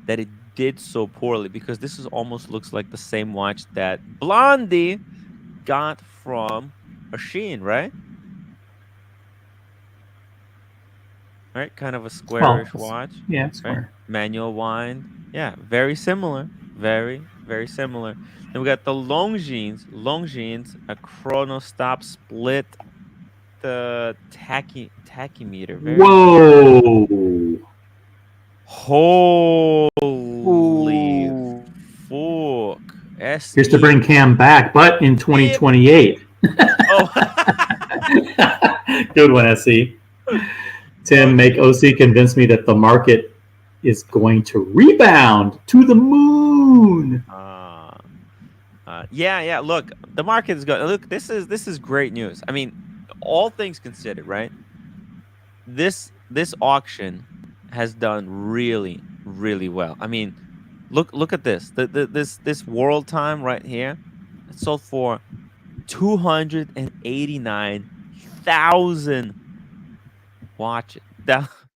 that it did so poorly because this is almost looks like the same watch that Blondie got from a Sheen, right? right? Kind of a Well, squarish watch, yeah, it's right? square. Manual wind. Yeah, very similar. Very, very similar. Then we got the Longines, a chrono stop split the tachymeter. Very interesting. Whoa! Holy Ooh. fuck. Here's to SE. bring Cam back, but in Tim. 2028. Oh. Good one, SE. Oh Tim, make shit. OC convince me that the market is going to rebound to the moon. Yeah, yeah. Look, the market is good. Look, this is great news. I mean, all things considered, right? This auction has done really, really well. I mean, look at this. This world time right here, it sold for 289,000 watches.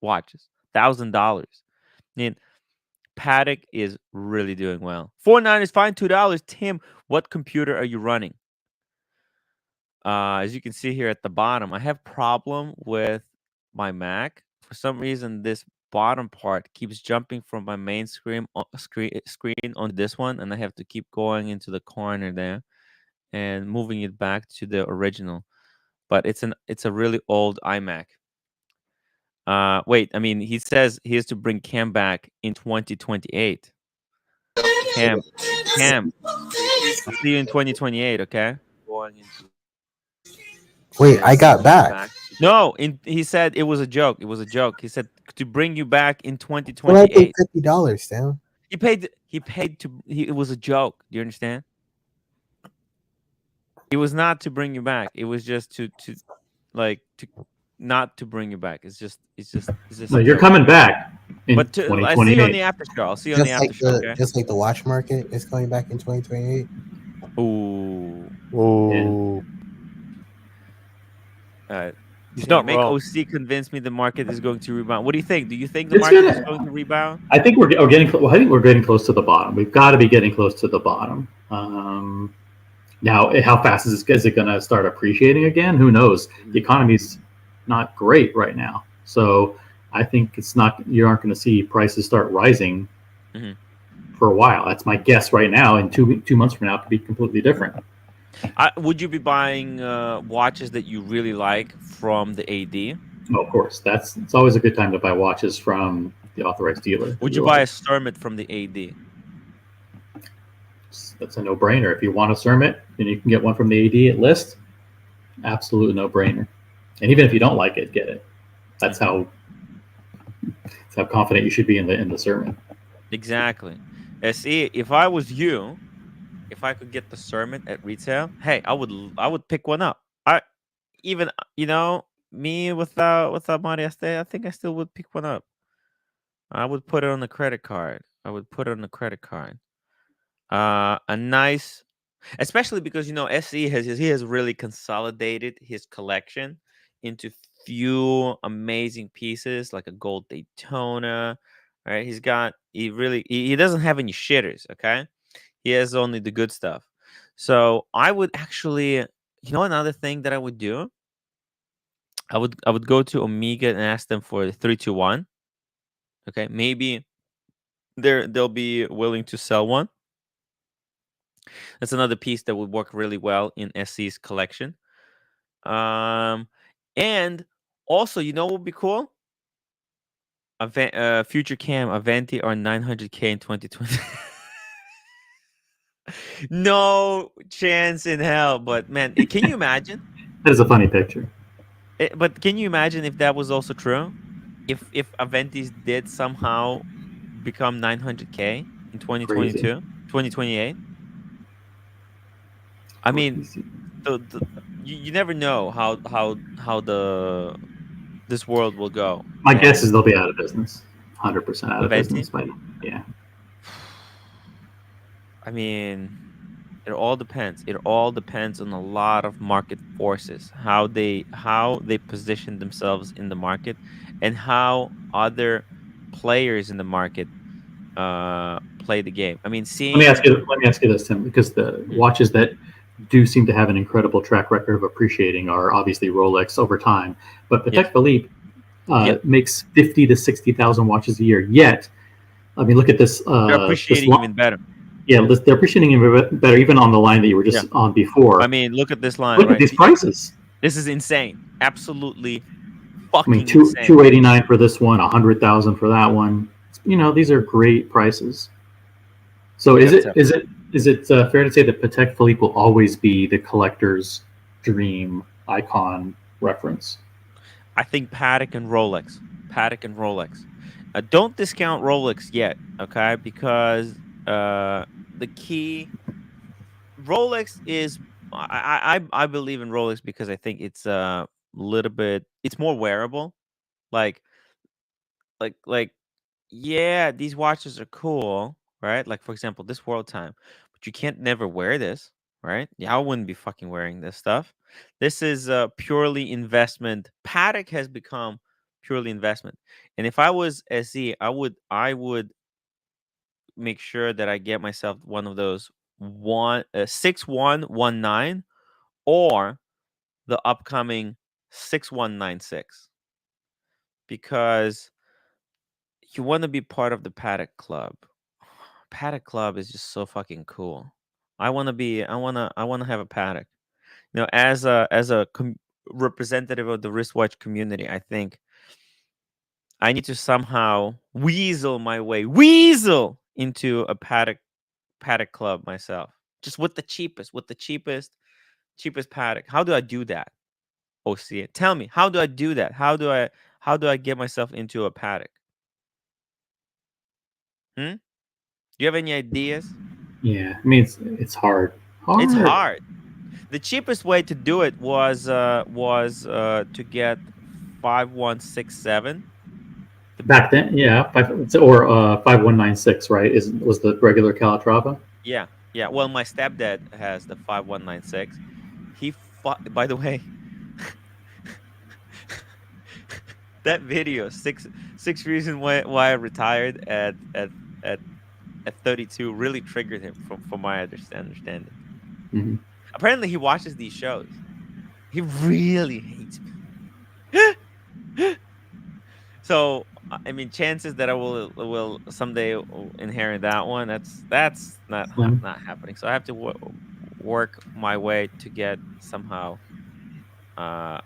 Watches. $1,000. I mean, Paddock is really doing well. 4.9 is fine. $2. Tim, what computer are you running? As you can see here at the bottom, I have problem with my Mac. For some reason, this bottom part keeps jumping from my main screen on this one, and I have to keep going into the corner there and moving it back to the original. But it's a really old iMac. Wait, I mean, he says he has to bring Cam back in 2028. Cam, Cam, I'll see you in 2028. Okay. Going into Wait, I and got moving it back. back. No, he said it was a joke. It was a joke. He said to bring you back in Well, I paid 2028. $50, Sam. It was a joke. Do you understand? It was not to bring you back. It was just to like to not to bring you back. It's just No, a you're joke. coming back in But I see you on 2028. the after show. I'll see you on the after show, okay? Just like the watch market is coming back in 2028. Ooh. And Ooh. He's Tim, not make wrong. OC convince me the market is going to rebound. What do you think? Do you think the it's market is gonna. going to rebound? I think we're getting. Well, I think we're getting close to the bottom. We've got to be getting close to the bottom. Now, how fast is it going to start appreciating again? Who knows? The economy's not great right now, so I think it's not. You aren't going to see prices start rising Mhm. for a while. That's my guess right now. In 2 months from now, it could be completely different. Would you be buying watches that you really like from the AD? Oh, of course, it's always a good time to buy watches from the authorized dealer that Would you you buy a like. Sermit from the AD? That's a no-brainer. If you want a Cermet and you can get one from the AD at list, absolute no-brainer. And even if you don't like it, get it. That's how confident you should be in the Cermet. Exactly. See, if I was you, if I could get the Sermon at retail, hey, I would pick one up. I even me without money, I think I still would pick one up. I would put it on the credit card. I would put it on the credit card. A nice, especially because SE he has really consolidated his collection into few amazing pieces like a gold Daytona. Right, he doesn't have any shitters. Okay, he has only the good stuff. So I would actually, another thing that I would do, I would go to Omega and ask them for the 321. Okay, maybe they'll be willing to sell one. That's another piece that would work really well in SC's collection. Um, and also, what would be cool? Future Cam Avanti or 900K in 2020. No chance in hell. But man, can you imagine? That is a funny picture. But can you imagine if that was also true? If Aventis did somehow become 900K in Crazy. 2022, 2028? I mean, the you never know how this world will go. My guess And is they'll be out of business. 100% out of Aventi, business by now. Yeah. I mean, it all depends. It all depends on a lot of market forces, how they position themselves in the market, and how other players in the market play the game. I mean, seeing. Let me ask you this, Tim, because the Mhm, watches that do seem to have an incredible track record of appreciating are obviously Rolex over time, but yes. Patek Philippe Yep. makes 50 to 60,000 watches a year. Yet, I mean, look at this. They're This appreciating even better. yeah, they're appreciating it better, even on the line that you were Yeah. just on I before. mean, look at this line, Look at right? these prices. This is insane. Absolutely I mean, fucking insane. 289 for this one, 100,000 for that one. You know, these are great prices. So I gotta tell. is it fair to say that Patek Philippe will always be the collector's dream icon reference? I think Patek and Rolex. Patek and Rolex. Don't discount Rolex yet, okay? Because the key Rolex is I believe in Rolex because I think it's a little bit it's more wearable. Like like yeah, these watches are cool, right? Like for example, this World Time, but you can't never wear this, right? Yeah, I wouldn't be fucking wearing this stuff. This is purely investment. Patek has become purely investment. And if I was SE, I would make sure that I get myself one of those 6119 or the upcoming 6196 because you want to be part of the Paddock Club. Paddock Club is just so fucking cool. I want to have a paddock. As a representative of the wristwatch community, I think I need to somehow weasel into a paddock club myself. Just with the cheapest paddock. How do I do that? Oh, see it. Tell me, how do I do that? How do I get myself into a paddock? Hmm? Do you have any ideas? Yeah, I mean it's hard. It's Hard. hard. The cheapest way to do it was to get 5167. The Back then, yeah, or 5196, right? Is was the regular Calatrava? Yeah, yeah. Well, my stepdad has the 5196. By the way, that video six reasons why I retired at at 32 really triggered him from my understanding. Mm-hmm. Apparently, he watches these shows. He really hates me. So I mean, chances that I will someday inherit that one. That's Slim. not happening. So I have to work my way to get somehow uh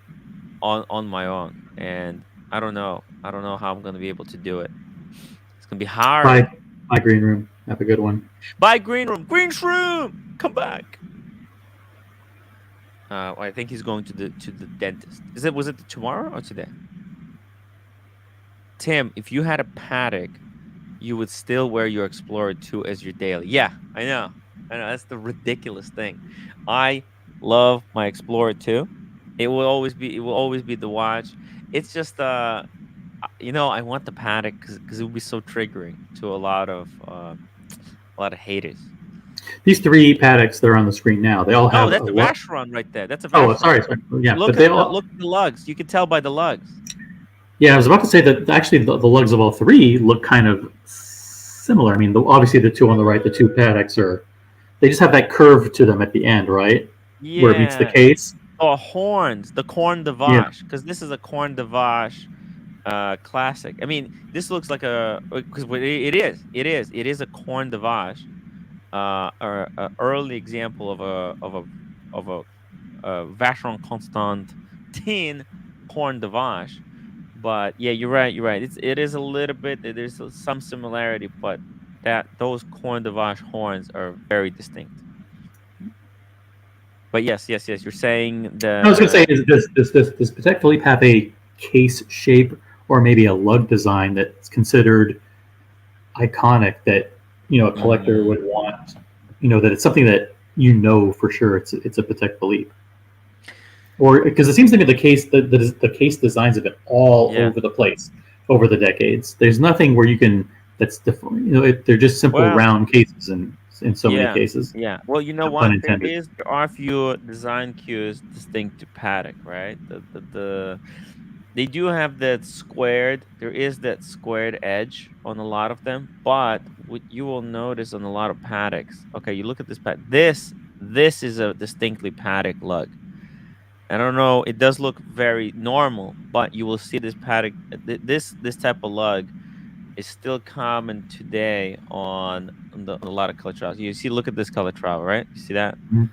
on my own, and I don't know how I'm gonna be able to do it. It's gonna be hard. Bye, bye, Green Room. Have a good one. Buy green shroom, come back. I think he's going to the dentist. Was it tomorrow or today? Tim, if you had a paddock, you would still wear your Explorer 2 as your daily. Yeah, I know. I know. That's the ridiculous thing. I love my Explorer 2. It will always be the watch. It's just I want the paddock because it would be so triggering to a lot of haters. These three paddocks that are on the screen now, they all No, have that's a a lot. Vacheron right there. That's a Oh, Vacheron. sorry. Yeah, but Look they at the all. look at the lugs. You can tell by the lugs. Yeah, I was about to say that actually the lugs of all three look kind of similar. I mean, obviously the two on the right, the two paddocks are. They just have that curve to them at the end, right, where it meets the Yeah. case. Oh, horns, the Corn de Yeah. Vache, because this is a Corn de Vache classic. I mean, this looks like because it is a Corn de Vache, or a early example of a Vacheron Constantin Corn de Vache. But yeah, you're right. You're right. It is a little bit. There's some similarity, but those Corn de Vache horns are very distinct. But yes, yes, yes. You're saying I was going to say, the does Patek Philippe have a case shape or maybe a lug design that's considered iconic that a collector Mhm. would want? That it's something that for sure it's a Patek Philippe. Or because it seems to me the case designs have been all Yeah. over the place over the decades. There's nothing where you can that's different. They're just simple Well, round cases in so many yeah, cases. yeah. Well, you know No pun what? intended. There are a few design cues distinct to Paddock, right? They do have that squared. There is that squared edge on a lot of them, but what you will notice on a lot of Paddocks. Okay, you look at this pad. This is a distinctly Paddock lug. I don't know. It does look very normal, but you will see this paddock. This type of lug is still common today on a lot of Calatrava. You see, look at this Calatrava, right? You see that? Mhm.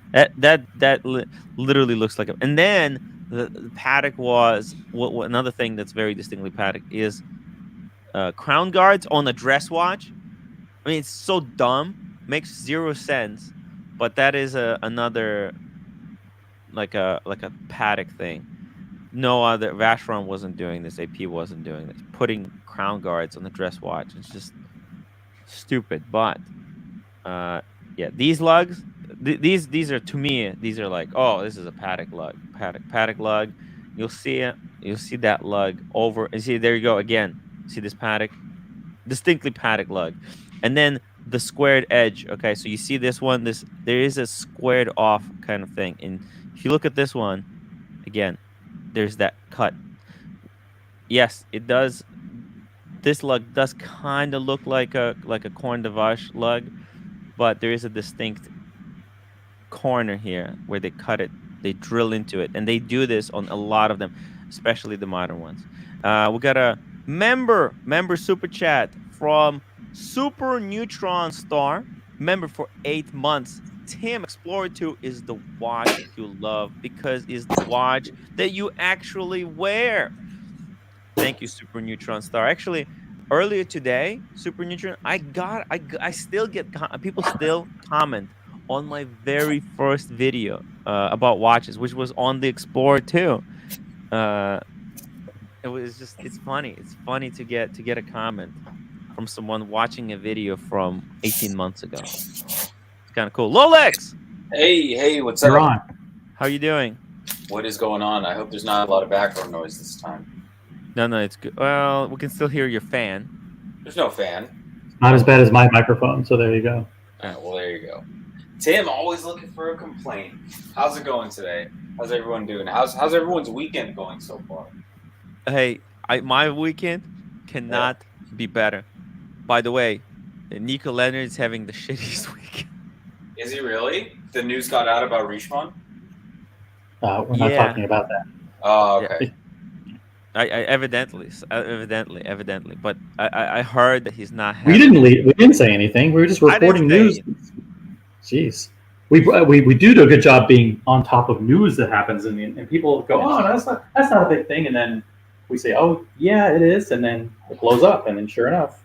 Literally looks like it. And then the paddock was what another thing that's very distinctly paddock is crown guards on a dress watch. I mean, it's so dumb, makes zero sense, but that is another like a paddock thing. No other Vacheron wasn't doing this. AP wasn't doing this. Putting crown guards on the dress watch. It's just stupid. But uh, yeah, these lugs, these are to me. These are like, oh, this is a paddock lug, paddock lug. You'll see it. You'll see that lug over and see. There you go again. See this paddock, distinctly paddock lug, and then the squared edge. Okay, so you see this one. This there is a squared off kind of thing, and if you look at this one again, there's that cut. Yes, it does. This lug does kind of look like a corn de vache lug, but there is a distinct corner here where they cut it, they drill into it, and they do this on a lot of them, especially the modern ones. We got a member super chat from Super Neutron Star, member for 8 months. Tim, Explorer 2 is the watch you love because it's the watch that you actually wear. Thank you, Super Neutron Star. Actually, earlier today, Super Neutron, I still get people still comment on my very first video about watches, which was on the Explorer 2. Uh, it was just it's funny. It's funny to get a comment from someone watching a video from 18 months ago. It's kind of cool. Lolex, Hey, what's You're up? on. how you doing? What is going on? I hope there's not a lot of background noise this time. No, it's good. Well, we can still hear your fan. There's no fan. Not as bad as my microphone, so there you go. All right, well, there you go. Tim, always looking for a complaint. How's it going today? How's everyone doing? How's everyone's weekend going so far? Hey, my weekend cannot be better. By the way, Nico Leonard's having the shittiest week. Is he really? The news got out about Richmond? We're not Yeah. talking about that. Oh, Yeah. okay. I evidently, but I heard that he's not We having. didn't say anything. We were just I didn't reporting say news. Jeez. We do a good job being on top of news that happens, and people go, oh, that's not a big thing, and then we say, oh yeah, it is, and then it blows up, and then sure enough,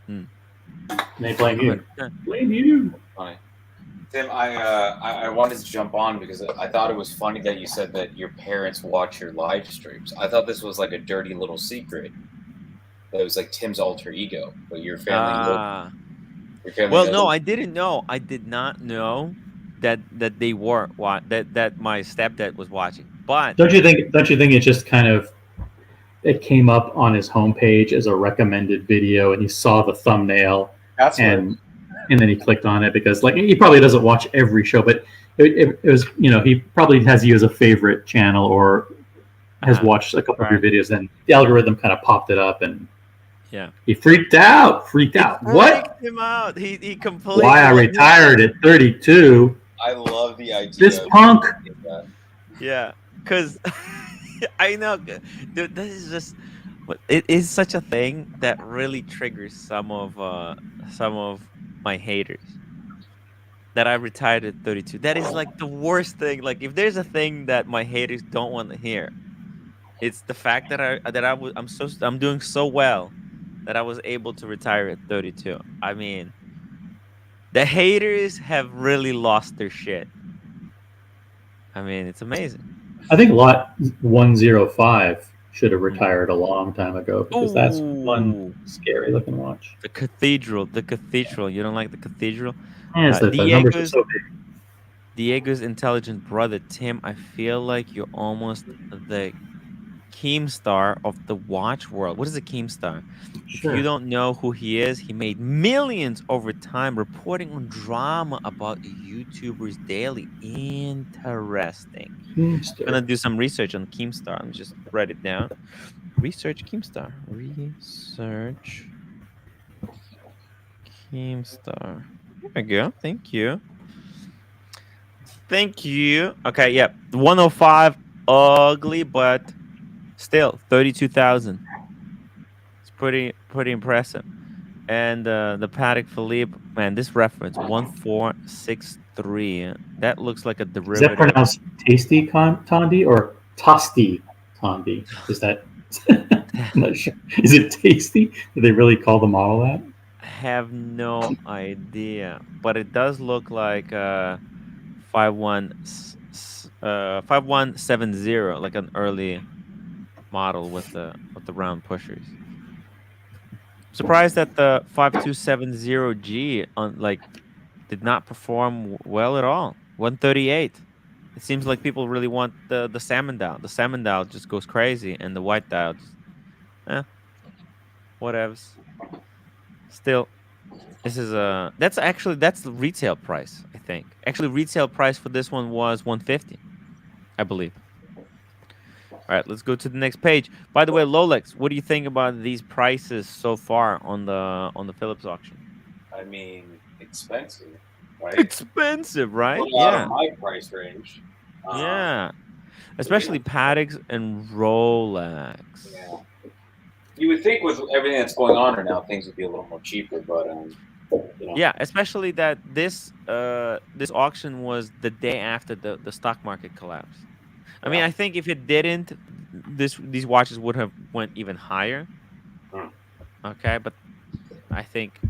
and they blame you. 100%. Blame you. Funny. Tim, I wanted to jump on because I thought it was funny that you said that your parents watch your live streams. I thought this was like a dirty little secret. That it was like Tim's alter ego, but your family. Your family Well, doesn't. no, I didn't know. I did not know that they were that my stepdad was watching. But Don't you think it just kind of it came up on his homepage as a recommended video, and he saw the thumbnail, That's and then he clicked on it because like he probably doesn't watch every show, but it was he probably has you as a favorite channel or has watched a couple of your videos, and the algorithm kind of popped it up, and yeah, he freaked out. What? Freaked him out. He completely. Why I retired at 32? I love the idea. This punk. Yeah, because I know, dude. This is just. It is such a thing that really triggers some of my haters. That I retired at 32. That is like the worst thing. Like if there's a thing that my haters don't want to hear, it's the fact that I'm doing so well that I was able to retire at 32. I mean, the haters have really lost their shit. I mean, it's amazing. I think Lot 105 should have retired a long time ago because that's one scary looking watch. The cathedral. You don't like the cathedral? Yeah, the numbers are so big. Diego's intelligent brother, Tim, I feel like you're almost the Keemstar of the watch world. What is a Keemstar? Sure. If you don't know who he is, he made millions over time reporting on drama about YouTubers daily. Interesting. I'm going to do some research on Keemstar. Let me just write it down. Research Keemstar. Research Keemstar. There we go. Thank you. Okay, yeah. 105 ugly, but still 32,000. It's pretty impressive. And the Patek Philippe, man, this reference 1463. That looks like a Is that derivative. pronounced tasty Tondi or tosti Tondi? Is that? I'm not sure. Is it tasty? Do they really call the model that? Have no idea, but it does look like 5170, like an early model with the round pushers. Surprised that the 5270G on like did not perform well at all. 138. It seems like people really want the salmon dial. The salmon dial just goes crazy, and the white dial just eh, whatevs. Still, this is that's the retail price. I think actually retail price for this one was 150, I believe. All right, let's go to the next page. By the way, Lolex, what do you think about these prices so far on the Phillips auction? I mean, expensive, right? Expensive, right? Out Yeah, of my price range. yeah. Especially Patek's and Rolex. Yeah. You would think with everything that's going on right now, things would be a little more cheaper, but Yeah, especially that this auction was the day after the stock market collapse. I mean, I think if it didn't, these watches would have went even higher. Hmm. Okay, but I think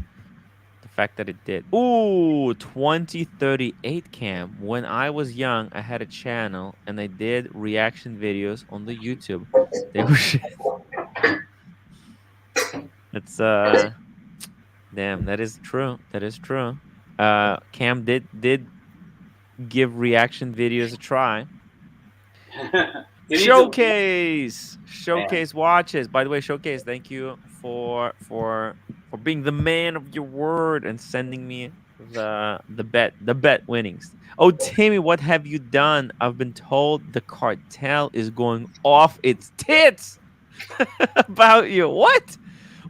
the fact that it did. Ooh, 2038 cam. When I was young, I had a channel and I did reaction videos on the YouTube. They were shit. It's damn, that is true. That is true. Cam did give reaction videos a try. Showcase watches. By the way, Showcase, thank you for being the man of your word and sending me the bet winnings. Oh, Timmy, what have you done? I've been told the cartel is going off its tits about you.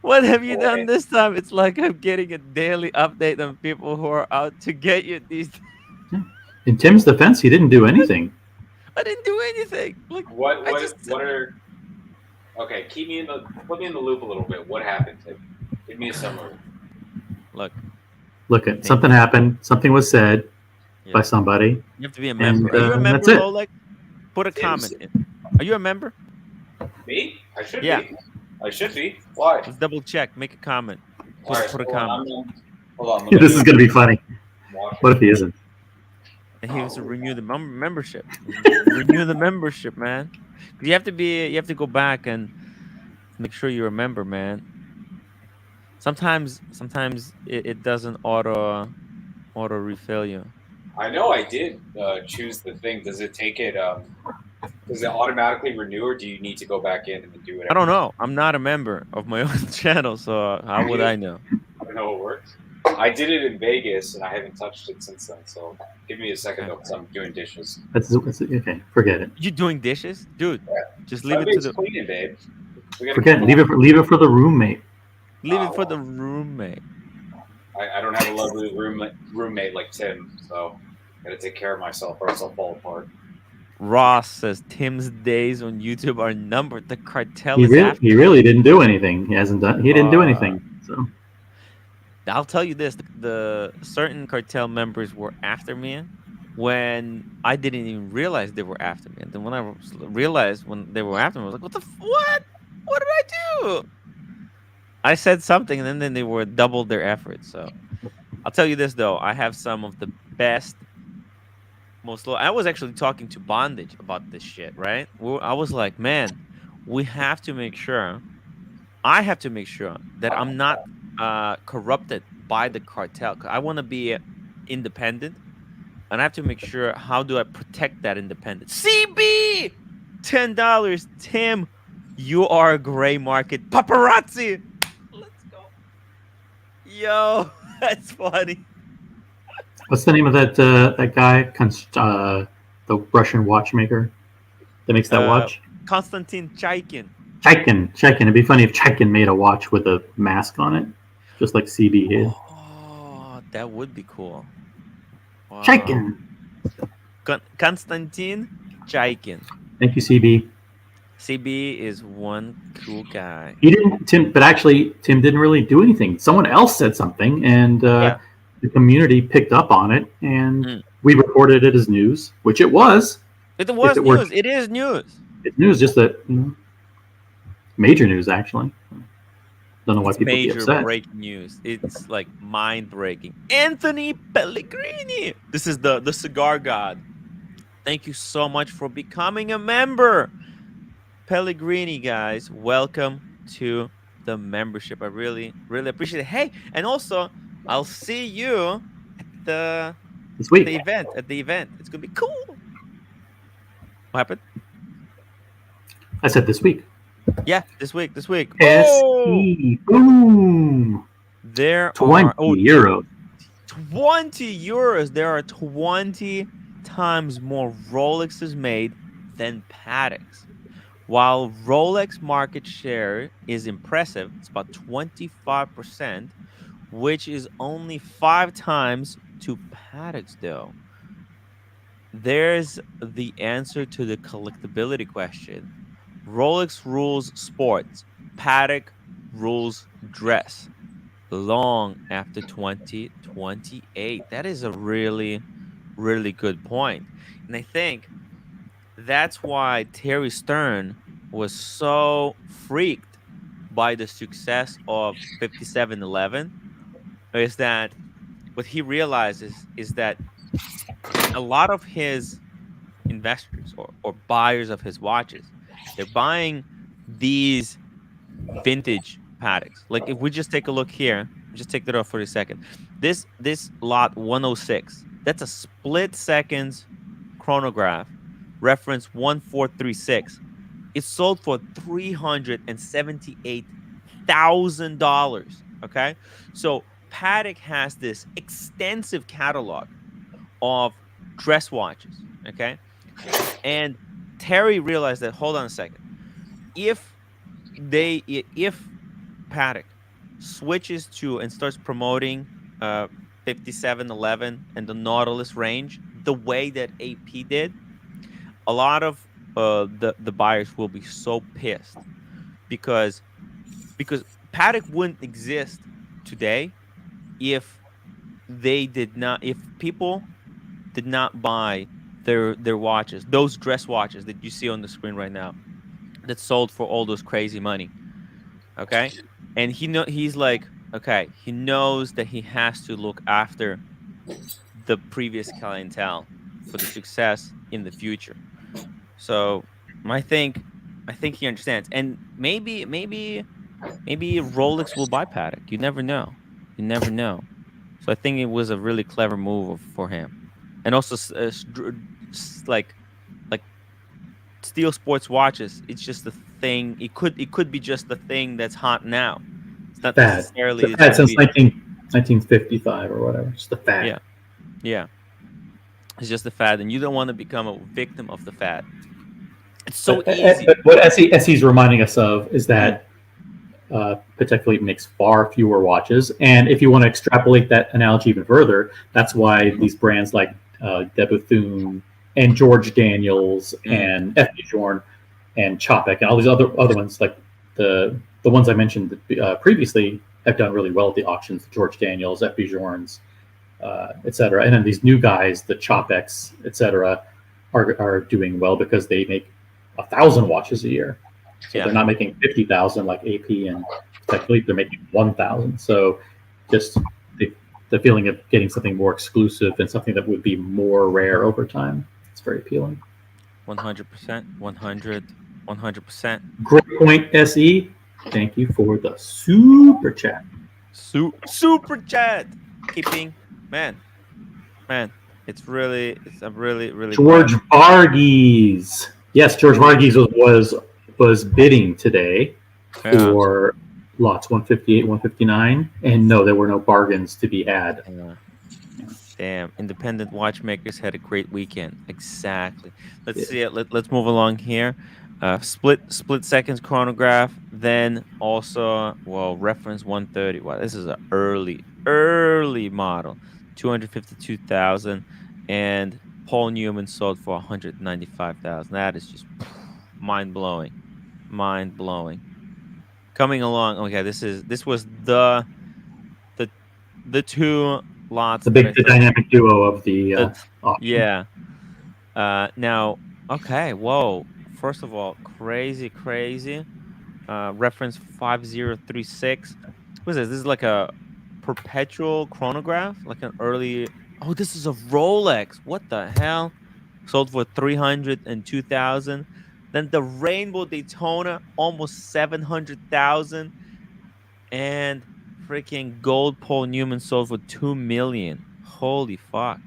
What have you done this time? It's like I'm getting a daily update on people who are out to get you these. In Tim's defense, he didn't do anything. I didn't do anything. Like what I just are okay? Put me in the loop a little bit. What happened, Tim? Give me a summary. Look at something happened. Something was said by somebody. You have to be a member. And, Are you a member, that's it. Lolek? Put a comment in. Are you a member? Me? I should Yeah. be. I should be. Why? Let's double check. Make a comment. Put, All right, put a hold on, comment. Hold on. This is going to be funny. What if he isn't? And he has to renew the membership. Renew the membership, man. You have to go back and make sure you're a member, man. Sometimes it doesn't auto refill you. I know I did choose the thing. Does it take it? Does it automatically renew, or do you need to go back in and do it? I don't know. I'm not a member of my own channel, so how would I know? I don't know how it works. I did it in Vegas, and I haven't touched it since then. So give me a second, though, because I'm doing dishes. That's okay. Forget it. You doing dishes, dude? Yeah. Just leave it to the. Cleaning, babe. Forget. Leave it for the roommate. Leave it for the roommate. I don't have a lovely roommate like Tim, so I gotta take care of myself, or else I'll fall apart. Ross says Tim's days on YouTube are numbered. The cartel He is really, after. he really didn't do anything. He hasn't done. He didn't do anything. So I'll tell you this: the certain cartel members were after me when I didn't even realize they were after me. And then when I realized when they were after me, I was like, "What the what? What did I do?" I said something, and then they were doubled their efforts. So I'll tell you this though: I have some of the best. I was actually talking to Bondage about this shit, right? I was like, man, we have to make sure. I have to make sure that I'm not corrupted by the cartel. 'Cause I want to be independent, and I have to make sure. How do I protect that independence? CB, $10. Tim, you are a gray market paparazzi. Let's go. Yo, that's funny. what's the name of that guy? The Russian watchmaker that makes that watch. Konstantin Chaikin. Chaikin. It'd be funny if Chaikin made a watch with a mask on it, just like CB did. Oh, that would be cool. Wow. Chaikin. Konstantin Chaikin. Thank you, CB. CB is one cool guy. He didn't, Tim, but actually, Tim didn't really do anything. Someone else said something, and Yeah. the community picked up on it, and Mm. we reported it as news, which it was. It If was it were news. It is news. it's news, just that major news, actually. Don't know why It's people be major upset. breaking news. It's like mind breaking. Anthony Pellegrini. This is the cigar god. Thank you so much for becoming a member. Pellegrini, guys, welcome to the membership. I really, really appreciate it. Hey, and also, I'll see you at the This week, event. At the event, it's gonna be cool. What happened? I said this week. Yeah, this week. This week. Oh, SE, boom, there 20 are euros. 20 euros. There are 20 times more Rolexes made than Pateks. While Rolex market share is impressive, it's about 25%, which is only 5 times to Pateks, though. There's the answer to the collectability question. Rolex rules sports, Patek rules dress. Long after 2028. That is a really, really good point. And I think that's why Terry Stern was so freaked by the success of 5711 is that what he realizes is that a lot of his investors or buyers of his watches, they're buying these vintage Pateks. Like if we just take a look here, just take that off for a second. This lot 106, that's a split seconds chronograph, reference 1436. It sold for $378,000. Okay, so Patek has this extensive catalog of dress watches. Okay, and Terry realized that. Hold on a second. If if Patek switches to and starts promoting 5711 and the Nautilus range the way that AP did, a lot of the buyers will be so pissed because Patek wouldn't exist today if if people did not buy their watches, those dress watches that you see on the screen right now that sold for all those crazy money. Okay, and he's like, okay, he knows that he has to look after the previous clientele for the success in the future. So I think he understands, and maybe Rolex will buy Paddock. You never know. You never know. So I think it was a really clever move for him, and also like steel sports watches. It's just the thing. It could be just the thing that's hot now. It's not Fad. necessarily It's a it's fad going to since be. 1955 or whatever. Just a fad. Yeah, yeah. It's just the fad, and you don't want to become a victim of the fad. It's so easy. But what SE's reminding us of is Mm. that particularly makes far fewer watches. And if you want to extrapolate that analogy even further, that's why these brands like De Bethune and George Daniels and F. Journe and Chopek and all these other ones, like the ones I mentioned previously, have done really well at the auctions. The George Daniels, F. Journes, etc. And then these new guys, the Chopeks, etc., are doing well because they make 1,000 watches a year. So they're not making 50,000 like AP and technically they're making 1,000. So just the feeling of getting something more exclusive and something that would be more rare over time. It's very appealing. 100%, 100%. Great point, SE. Thank you for the super chat. Super chat. Keeping man. It's a really George Varghese. Yes, George Varghese was bidding today for lots 158, 159, and no, there were no bargains to be had. Damn, independent watchmakers had a great weekend. Exactly. Let's see it. Let's move along here. Split seconds chronograph. Then also, reference 130. Wow, this is an early model, 252,000, and Paul Newman sold for 195,000. That is just mind blowing, mind blowing. Coming along. Okay, this was the the two lots that I the thought dynamic duo of the that auction. yeah. Now, okay, whoa. First of all, crazy, crazy. Reference 5036. What is this? This is like a perpetual chronograph, like an early. Oh, this is a Rolex. What the hell? Sold for 302,000. Then the Rainbow Daytona, almost 700,000, and freaking gold Paul Newman sold for 2 million. Holy fuck!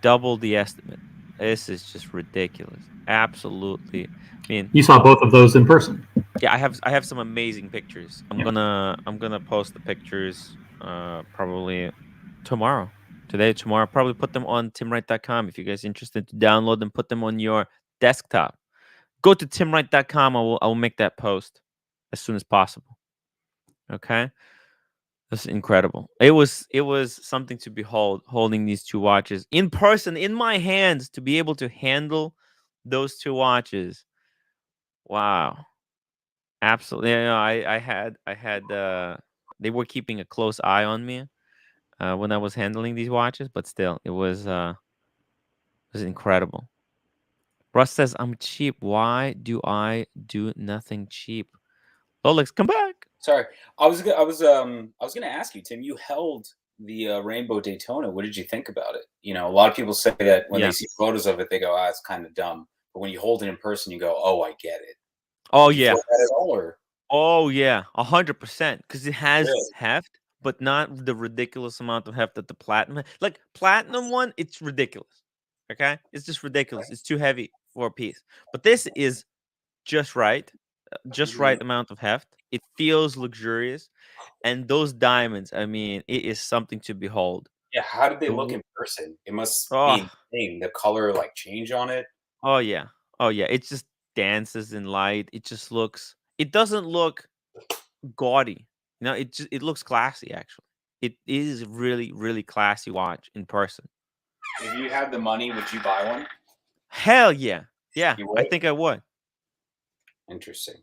Double the estimate. This is just ridiculous. Absolutely. I mean, You saw both of those in person. yeah, I have some amazing pictures. I'm Yeah. gonna I'm gonna post the pictures probably tomorrow. Today, tomorrow. Probably put them on timwright.com if you guys interested to download them, put them on your desktop. Go to timwright.com. I will make that post as soon as possible. Okay? That's incredible. It was something to behold, holding these two watches in person in my hands, to be able to handle those two watches. Wow. Absolutely. Yeah, I had they were keeping a close eye on me when I was handling these watches, but still it was incredible. Russ says I'm cheap. Why do I do nothing cheap? Rolex, come back. Sorry, I was gonna ask you, Tim. You held the Rainbow Daytona. What did you think about it? You know, a lot of people say that when Yeah. they see photos of it, they go, "Ah, it's kind of dumb." But when you hold it in person, you go, "Oh, I get it." Oh Did you yeah. feel that at all, or Oh yeah. 100%. Because it has really? heft, but not the ridiculous amount of heft that the platinum. Like platinum one, it's ridiculous. Okay, it's just ridiculous. It's too heavy for a piece. But this is just right, just Mhm. right amount of heft. It feels luxurious, and those diamonds. I mean, it is something to behold. Yeah. How did they The look w- in person? It must oh, be insane. The color like change on it. oh yeah, oh yeah. It just dances in light. It just looks. It doesn't look gaudy. It looks classy. Actually, it is really really classy watch in person. If you had the money, would you buy one? Hell yeah, yeah. You I would. think I would Interesting.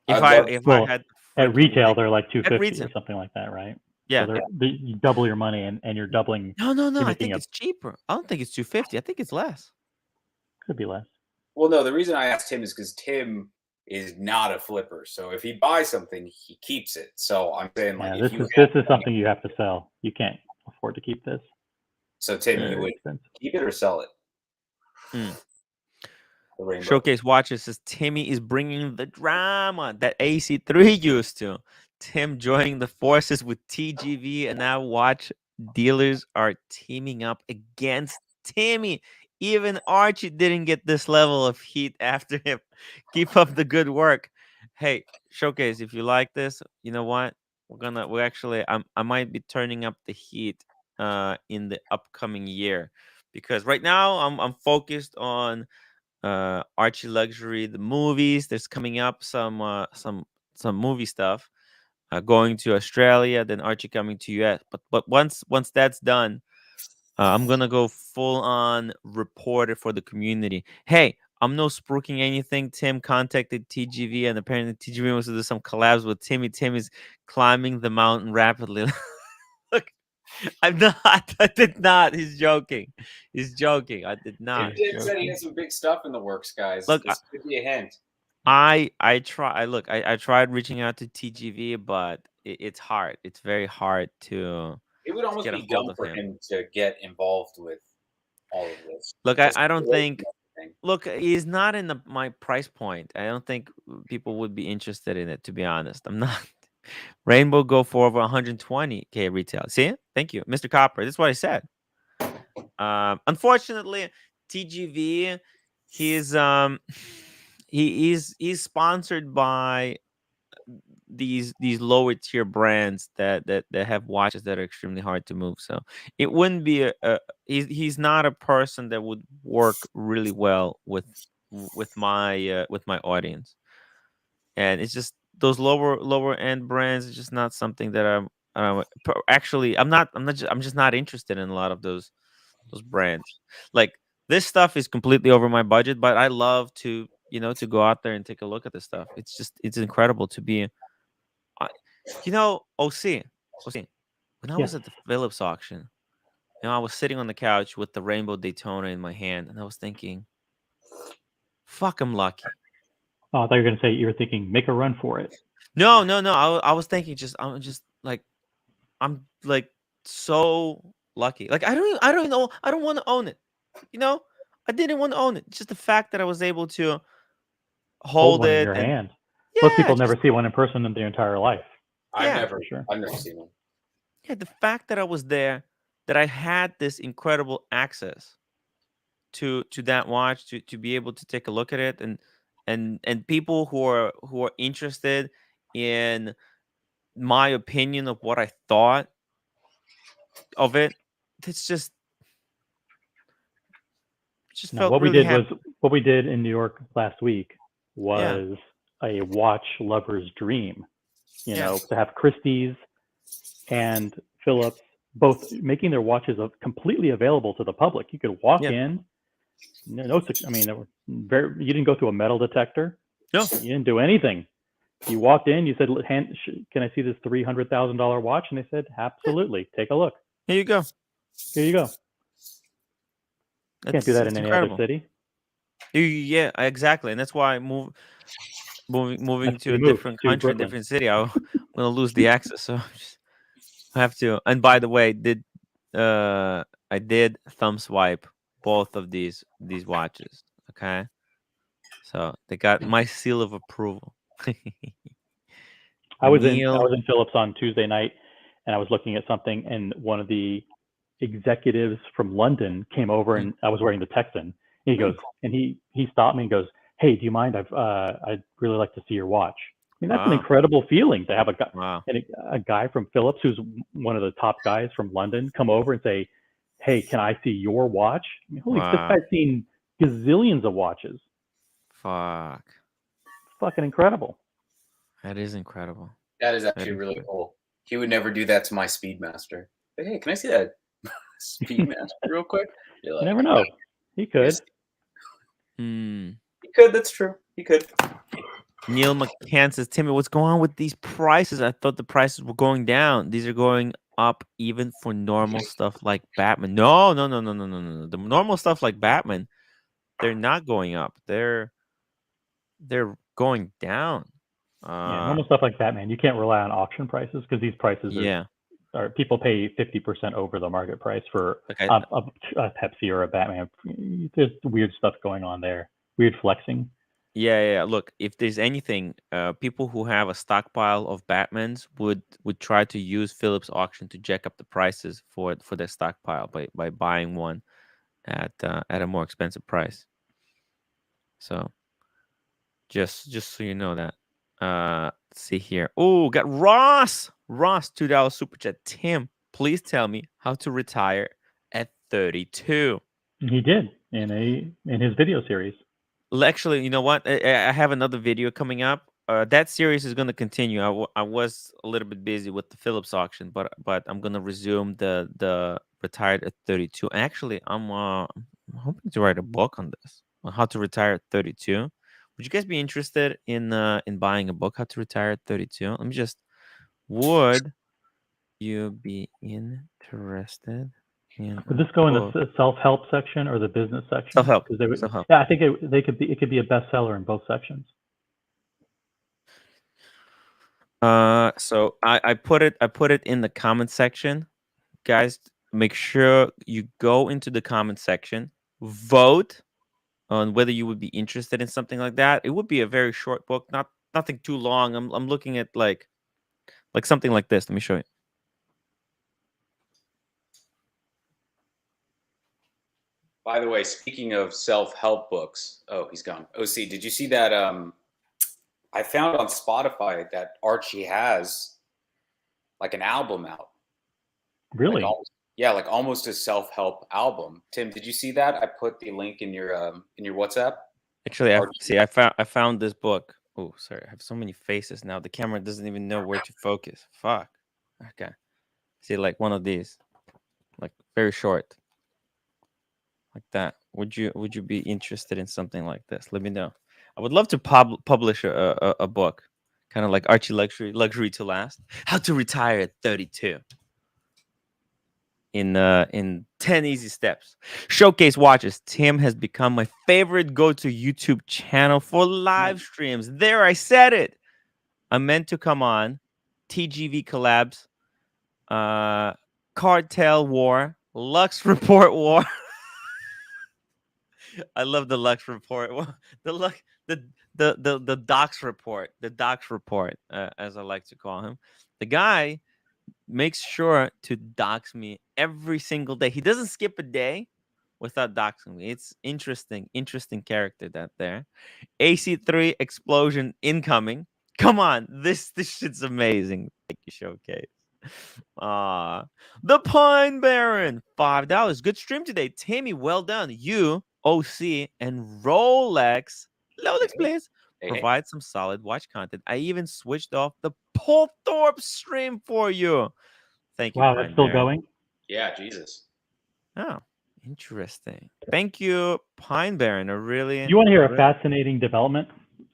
if I'd I love. if I Well, had at freaking retail like they're like at 250 retail. or something like that, right? So Yeah. you double your money and you're doubling. No, no, no. You're I making think a it's cheaper. I don't think it's 250. I think it's less. could be less. Well, no, the reason I asked Tim is because Tim is not a flipper. So if he buys something, he keeps it. So I'm saying, like, Yeah, if this you is had this is money, something you have to sell. You can't afford to keep this. so Tim, you Very would expensive. keep it or sell it, Mm. the Rainbow. Showcase Watches says Timmy is bringing the drama that AC3 used to. Tim joining the forces with TGV, and now watch dealers are teaming up against Timmy. Even Archie didn't get this level of heat after him. Keep up the good work. Hey, Showcase, if you like this, you know what? We're actually I might be turning up the heat in the upcoming year, because right now I'm focused on Archie Luxury, the movies. There's coming up some movie stuff. Going to Australia, then Archie coming to US. But once that's done, I'm gonna go full on reporter for the community. Hey, I'm no spooking anything. Tim contacted TGV, and apparently TGV wants to do some collabs with Timmy. Tim is climbing the mountain rapidly. Look, I'm not. I did not. He's joking. He's joking. I did not. He's Tim said he joking. has some big stuff in the works, guys. Look, This could be a hint. I tried reaching out to TGV, but it's hard. It's very hard It would to almost get a be hold dumb of for him. him to get involved with all of this. Look, Just I don't away think. from everything. Look, he's not in my price point. I don't think people would be interested in it. To be honest, I'm not. Rainbow go for over 120K retail. See, thank you, Mr. Copper. That's what I said. Unfortunately, TGV, he's he's sponsored by these lower tier brands that have watches that are extremely hard to move. So it wouldn't be he's not a person that would work really well with my audience. And it's just those lower end brands is just not something that actually I'm just not interested in a lot of those those brands. Like this stuff is completely over my budget, but I love to to go out there and take a look at this stuff. It's incredible to be, I, OC. When I Yeah. was at the Phillips auction, I was sitting on the couch with the Rainbow Daytona in my hand, and I was thinking, "Fuck, I'm lucky." Oh, I thought you were going to say you were thinking make a run for it. No, no, no. I was thinking, I'm just like, I'm like so lucky. Like I don't know. I don't want to own it. You know, I didn't want to own it. Just the fact that I was able to Hold hold one in it your and hand. Most yeah, people never see one in person in their entire life. yeah, For sure. I've never seen one. yeah. The fact that I was there, that I had this incredible access to that watch, to be able to take a look at it, and people who are interested in my opinion of what I thought of it. It's just No, felt what we really did was happy. what we did in New York last week Yeah, was a watch lover's dream. yeah, To have Christie's and Phillips both making their watches completely available to the public. You could walk yeah. in. I mean, you didn't go through a metal detector. No, You didn't do anything. You walked in. You said, "Can I see this $300,000 watch?" And they said, yeah. "Absolutely. Take a look. Here you go. Here you go." Can't do that It's in any other incredible. city. Yeah, exactly, and that's why moving That's to why a you moved different to country, Brooklyn. different city. I'm gonna lose the access, so I have to. And by the way, I did thumb swipe both of these watches. Okay, so they got my seal of approval. I was in Neil, Phillips on Tuesday night, and I was looking at something, and one of the executives from London came over, mm, and I was wearing the Texan. And he mm, goes, and he stopped me and goes, "Hey, do you mind? I'd really like to see your watch." I mean, that's an wow, incredible feeling to have wow, a guy from Phillips, who's one of the top guys from London, come over and say, "Hey, can I see your watch?" I mean, holy, this wow, guy's seen gazillions of watches. fuck, It's fucking incredible. that is incredible. That is That actually is really cool. He would never do that to my Speedmaster. Like, hey, can I see that Speedmaster real quick? You're You like, never know. He could. yes, Hmm. he could. That's true. He could. Neil McCann says, Timmy, what's going on with these prices? I thought the prices were going down. These are going up even for normal stuff like Batman. No, no, no, no, no, no, no. The normal stuff like Batman, they're not going up. They're going down. Yeah, Uh normal stuff like Batman, you can't rely on auction prices because these prices yeah. are people pay 50% over the market price for Like I a Pepsi or a Batman. There's weird stuff going on there, weird flexing. yeah. Look, if there's anything, people who have a stockpile of Batmans would try to use Phillips auction to jack up the prices for their stockpile by buying one at a more expensive price. So just so you know that. Let's see here. Oh, got Ross. Ross, $2 super chat. Tim, please tell me how to retire at 32. He did in his video series. Actually, you know what? I have another video coming up. That series is going to continue. I was a little bit busy with the Phillips auction, but I'm going to resume the retired at 32. Actually, I'm hoping to write a book on this, on how to retire at 32. Would you guys be interested in buying a book, How to Retire at 32? Let me just. Would you be interested in Would a this go in book? the self-help section or the business section? Self-help. Because they would, Self-help. yeah, I think it could be a bestseller in both sections. So I put it in the comment section. Guys, make sure you go into the comment section, vote on whether you would be interested in something like that. It would be a very short book, nothing too long. I'm looking at like something like this. Let me show you. By the way, speaking of self-help books, oh, he's gone. OC, did you see that? I found on Spotify that Archie has like an album out. Like Really? almost, yeah, like almost a self-help album. Tim, did you see that? I put the link in your WhatsApp. Actually, Archie. I found this book. Oh, sorry, I have so many faces now. The camera doesn't even know where to focus. Fuck. Okay. See, like one of these, like very short. like that. Would you be interested in something like this? Let me know. I would love to publish a book, kind of like Archie Luxury to Last. How to retire at 32 in 10 easy steps. Showcase watches. Tim has become my favorite go-to YouTube channel for live streams. There, I said it. I'm meant to come on. TGV collabs. Cartel war. Lux report war. I love the Lux report. The Lux, the Docs report. The Docs report, as I like to call him. The guy makes sure to dox me every single day. He doesn't skip a day without doxing me. It's interesting character that there. AC3 explosion incoming. Come on, this shit's amazing. Thank you, Showcase. The Pine Baron, $5. Good stream today, Timmy. Well done. You, OC, and Rolex. Rolex, please. Provide some solid watch content. I even switched off the Paul Thorpe stream for you. Thank you. Wow, Pine that's still Baron. going. Yeah, Jesus. Oh, interesting. Thank you, Pine Baron. A really. You want to hear a fascinating development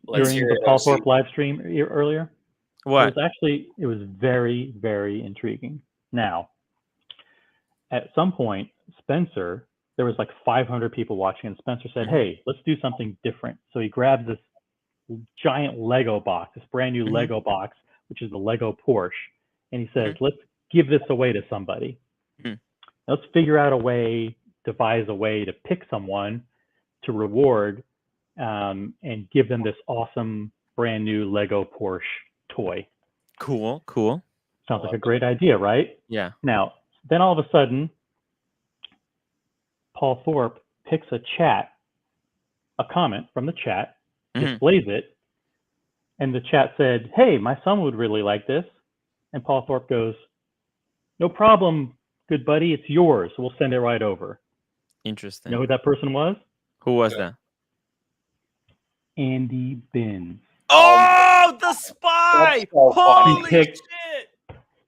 Let's during hear the it, Paul OC. Thorpe live stream earlier? What? It was very, very intriguing. Now, at some point, Spencer, there was like 500 people watching, and Spencer said, "Hey, let's do something different." So he grabs this giant Lego box, this brand new Lego box, which is the Lego Porsche, and he says, "Let's give this away to somebody. Let's figure out a way, devise a way to pick someone to reward and give them this awesome brand new Lego Porsche toy." Cool. Sounds like a great idea, right? Yeah. Now, then all of a sudden, Paul Thorpe picks a comment from the chat, displays it, and the chat said, "Hey, my son would really like this." And Paul Thorpe goes, "No problem, good buddy, it's yours. We'll send it right over." Interesting. You know who that person was? Who was that? Andy Binns. Oh, the spy! So Holy funny. shit!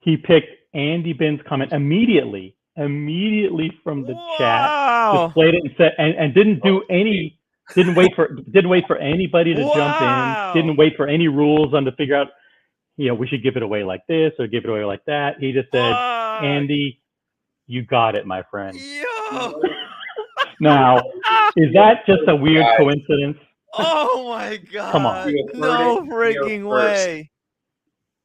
He picked Andy Binns' comment immediately from the chat, displayed it and said, and didn't do any, didn't wait for anybody to jump in, didn't wait for any rules on to figure out, we should give it away like this or give it away like that. He just said, "Andy, you got it, my friend." Yo! Now, is that just a weird coincidence? Oh my god! Come on. No freaking way!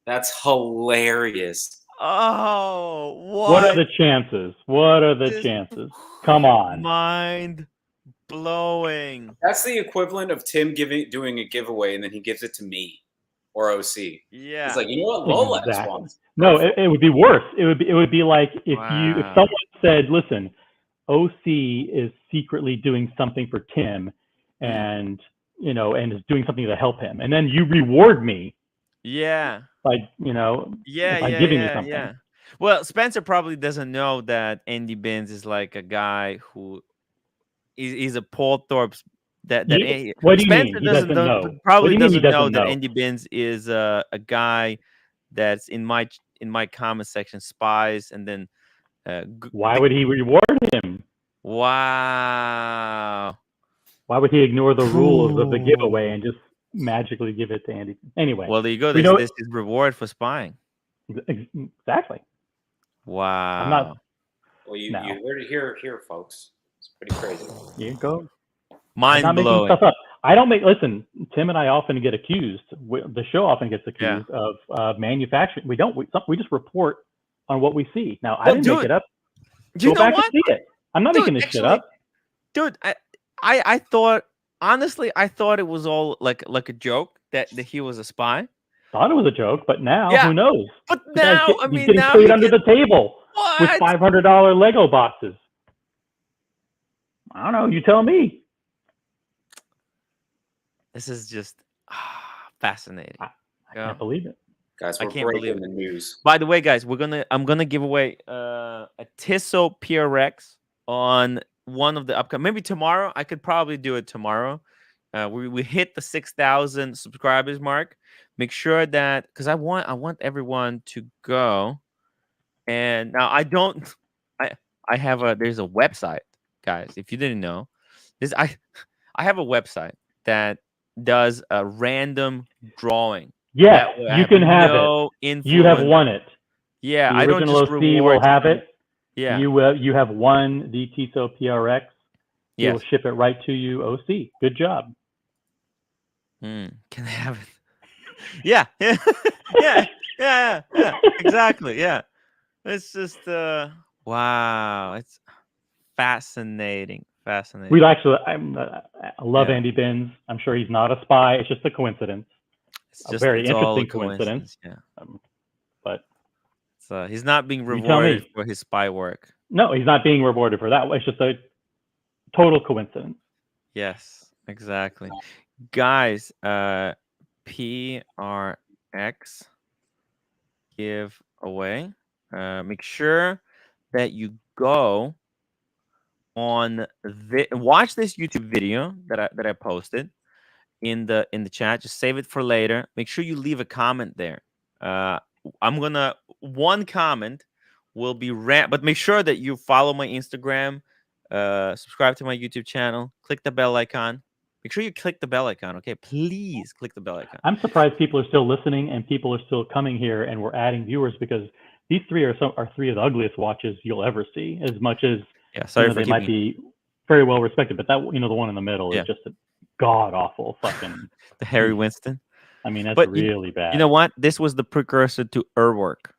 That's hilarious. Oh, What are the chances? Come on. Mind blowing. That's the equivalent of Tim doing a giveaway and then he gives it to me or OC. Yeah. He's like, you know what, Lolex Exactly. wants. No, it would be worse. It would be like if someone said, "Listen, OC is secretly doing something for Tim, and and is doing something to help him, and then you reward me." Yeah. By giving me something. Yeah. Well, Spencer probably doesn't know that Andy Binns is like a guy who he's a Paul Thorpe's what do you mean? He doesn't know. Probably doesn't know that Andy Binns is a guy that's in my comment section spies and then why would he reward him? Wow. Why would he ignore the rules of the giveaway and just magically give it to Andy? Anyway. Well, there you go. This is reward for spying. Exactly. Wow. Well, you heard it here, folks. It's pretty crazy. You go. Mind blowing. Stuff up. Listen, Tim and I often get accused. The show often gets accused of manufacturing. We don't. We just report on what we see. Now, I didn't make it up. Go back and see it. I'm not making this shit up. Dude, I thought, honestly, it was all like a joke that he was a spy. Thought it was a joke, but now who knows? But now, he's getting paid under the table with $500 Lego boxes. I don't know. You tell me. This is just fascinating. I can't believe it. Guys, we're breaking the news. By the way, guys, I'm gonna give away a Tissot PRX on one of the upcoming. Maybe tomorrow. I could probably do it tomorrow. We hit the 6,000 subscribers mark. Make sure that because I want everyone to go. And now I have there's a website guys, if you didn't know, this I have a website that does a random drawing. Yes, That way, I you have can have it. no You have influence. won it. Yeah, The I don't original just OC will reward. have it. Yeah. You have won the TISO PRX. We will Yes. ship it right to you, OC. Good job. Can I have it? Yeah. Yeah. Yeah. Yeah. Yeah. Exactly. Yeah. It's just wow. It's fascinating. We Fascinating. actually, I love Yeah. Andy Binns. I'm sure he's not a spy. It's just a coincidence, a very It's all a interesting coincidence. coincidence. Yeah. But So he's not being you tell rewarded me. for his spy work. No, he's not being rewarded for that. It's just a total coincidence. Yes, exactly. Guys, PRX giveaway. Make sure that you go on watch this YouTube video that I posted in the chat. Just save it for later. Make sure you leave a comment there. Uh, I'm gonna one comment will be but make sure that you follow my Instagram, subscribe to my YouTube channel, click the bell icon. Make sure you click the bell icon, okay? Please click the bell icon. I'm surprised people are still listening and people are still coming here and we're adding viewers because these three are three of the ugliest watches you'll ever see. As much as Yeah, sorry for they might be very well respected, but that the one in the middle is just a god awful fucking the Harry Winston. I mean, that's But really bad. You know what? This was the precursor to Urwork.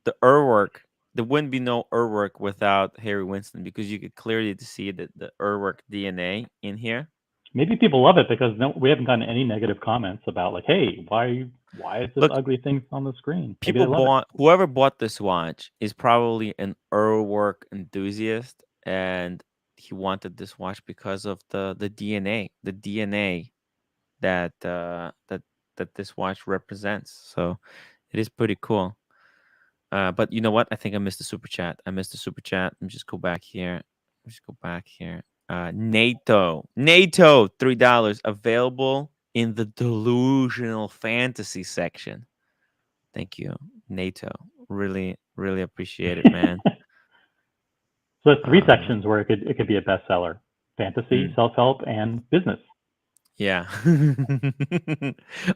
The Urwork. There wouldn't be no Urwork without Harry Winston because you could clearly see the Urwork DNA in here. Maybe people love it because we haven't gotten any negative comments about like, hey, why is this ugly thing on the screen? Maybe Whoever bought this watch is probably an Urwork enthusiast, and he wanted this watch because of the DNA that that this watch represents. So it is pretty cool. But you know what? I think I missed the super chat. Let me just go back here. NATO, $3 available in the delusional fantasy section. Thank you, NATO. Really, really appreciate it, man. So there's three sections where it could be a bestseller: fantasy, self-help, and business. Yeah.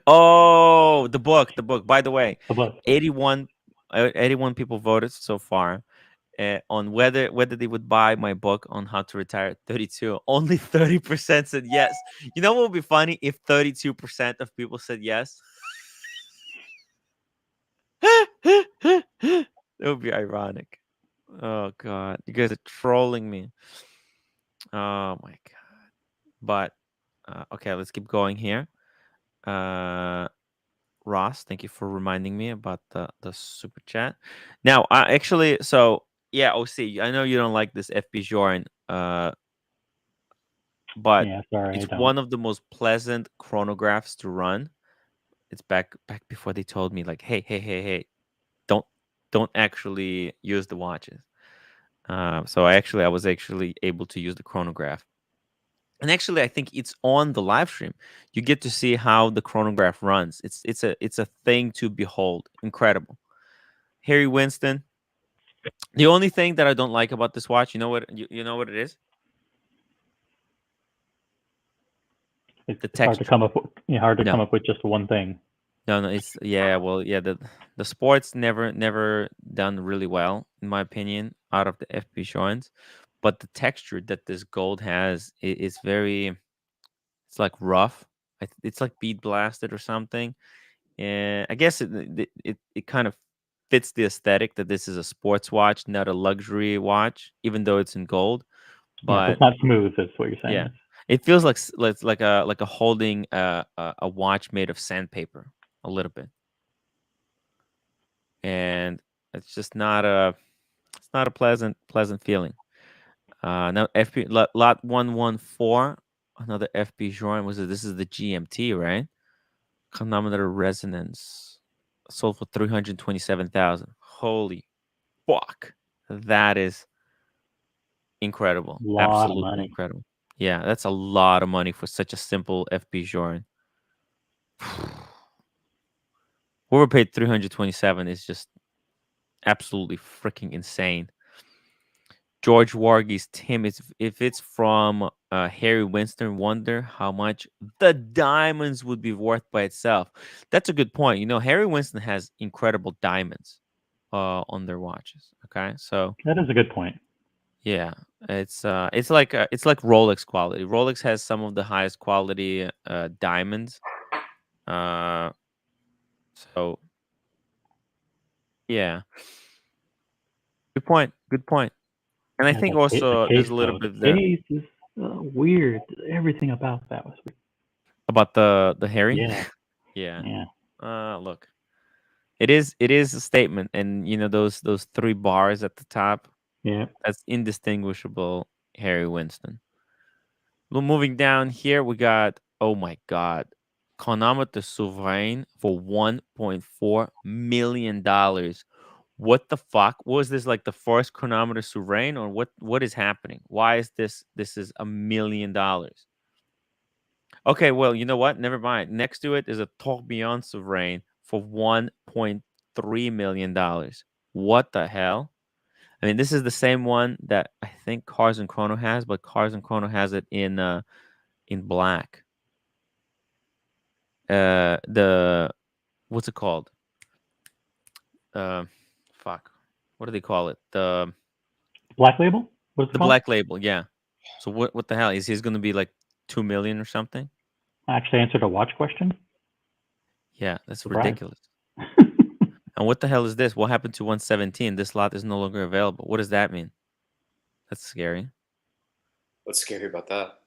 Oh, the book. By the way, The book. 81 people voted so far on whether they would buy my book on how to retire at 32. Only 30% said yes. You know what would be funny if 32% of people said yes? It would be ironic. Oh god, you guys are trolling me. Oh my god. But okay, let's keep going here. Ross, thank you for reminding me about the super chat. Now, actually, so yeah, OC, I know you don't like this FP Jorin, but yeah, sorry, it's one of the most pleasant chronographs to run. It's back before they told me like, hey, don't actually use the watches. So I was actually able to use the chronograph. And actually, I think it's on the live stream. You get to see how the chronograph runs. It's a thing to behold. Incredible. Harry Winston. The only thing that I don't like about this watch, you know what you know what it is? It's texture. hard to come up. Hard to come up with just one thing. No, it's the sports never done really well in my opinion out of the FP Shorns, but the texture that this gold has is very, it's like rough. It's like bead blasted or something, and I guess it kind of fits the aesthetic that this is a sports watch, not a luxury watch, even though it's in gold. But it's not smooth. Is what you're saying. Yeah, it feels like a holding a watch made of sandpaper a little bit, and it's just not a pleasant feeling. Now FP lot 114, another FP Join was it? This is the GMT, right? Chronometer resonance sold for 327,000. Holy fuck, that is incredible. Absolutely incredible. Yeah, that's a lot of money for such a simple FP Join. Whoever paid 327 is just absolutely freaking insane. George Wargis, Tim, if it's from Harry Winston, wonder how much the diamonds would be worth by itself. That's a good point. Harry Winston has incredible diamonds on their watches. Okay, so That is a good point. yeah, it's like Rolex quality. Rolex has some of the highest quality diamonds. Uh, so yeah, good point. Good point. And I Yeah, think the also there's case a little though. bit of The the case is weird. Everything about that was weird. about the Harry. Yeah, Yeah. yeah, Look, it is a statement, and those three bars at the top. yeah. That's indistinguishable Harry Winston. Well, moving down here, we got, oh my God, Chronometer Souverain for $1.4 million. What the fuck? Was this like the first Chronometer Souverain, or what is happening? Why is this is $1 million? Okay, well, you know what? Never mind. Next to it is a Tourbillon Souverain for $1.3 million. What the hell? I mean, this is the same one that I think Cars and Chrono has, but Cars and Chrono has it in black. The What's it called? Uh, fuck. What do they call it? The Black Label. What's it the called? black label. Yeah. So what the hell is he's going to be like 2 million or something? I actually answered a watch question. Yeah, that's Surprise. ridiculous. And what the hell is this? What happened to 117? This lot is no longer available. What does that mean? That's scary. What's scary about that?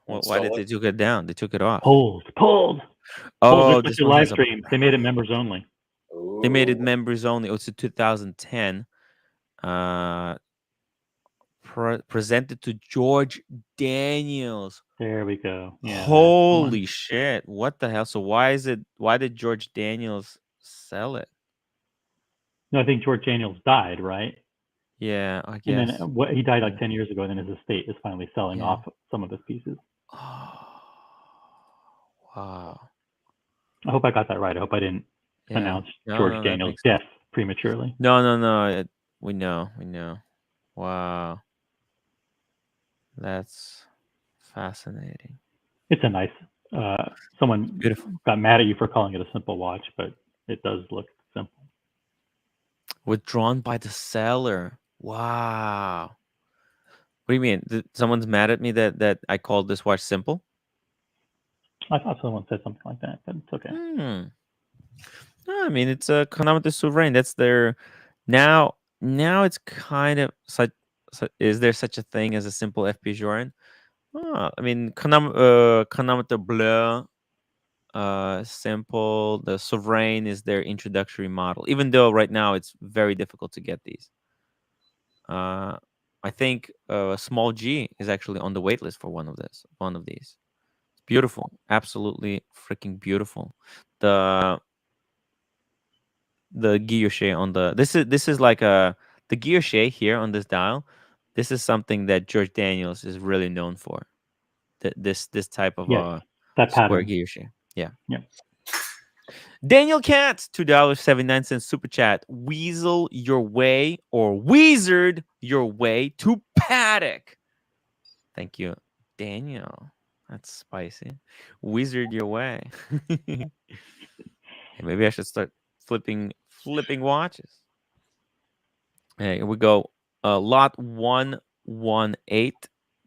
Why did they took it down? They took it off. Pulled. Oh, This this your one live has a. stream. They made it members only. They made it Ooh. members only. Oh, it's a 2010. Uh, presented to George Daniels. There we go. Yeah, that's the one. Holy shit! What the hell? So why is it? Why did George Daniels sell it? No, I think George Daniels died, right? Yeah, I And then guess. he died Yeah. like 10 years ago, and then his estate is finally selling Yeah. off some of his pieces. Oh, wow. I hope I got that right. I hope I didn't Yeah. announce No, George no, that Daniels' makes sense. death prematurely. No. We know. We know. Wow. That's fascinating. It's a nice. Someone Beautiful. got mad at you for calling it a simple watch, but it does look simple. Withdrawn by the seller. Wow. What do you mean? Someone's mad at me that I called this watch simple? I thought someone said something like that, but it's okay. No, I mean it's a chronometer souverain. That's their now. Now it's kind of such. Is there such a thing as a simple FP Joran? I mean chronometer bleu. Simple. The souverain is their introductory model. Even though right now it's very difficult to get these. I think small G is actually on the wait list for one of these. It's beautiful, absolutely freaking beautiful. The guilloche on the this is like the guilloche here on this dial. This is something that George Daniels is really known for. This type of Yes, that square pattern. guilloche. Yeah. Yeah. Daniel Katz, $2.79 super chat. Weasel your way or wizard your way to Paddock. Thank you, Daniel. That's spicy. Wizard your way. Hey, maybe I should start flipping watches. Hey, here we go. Lot 118.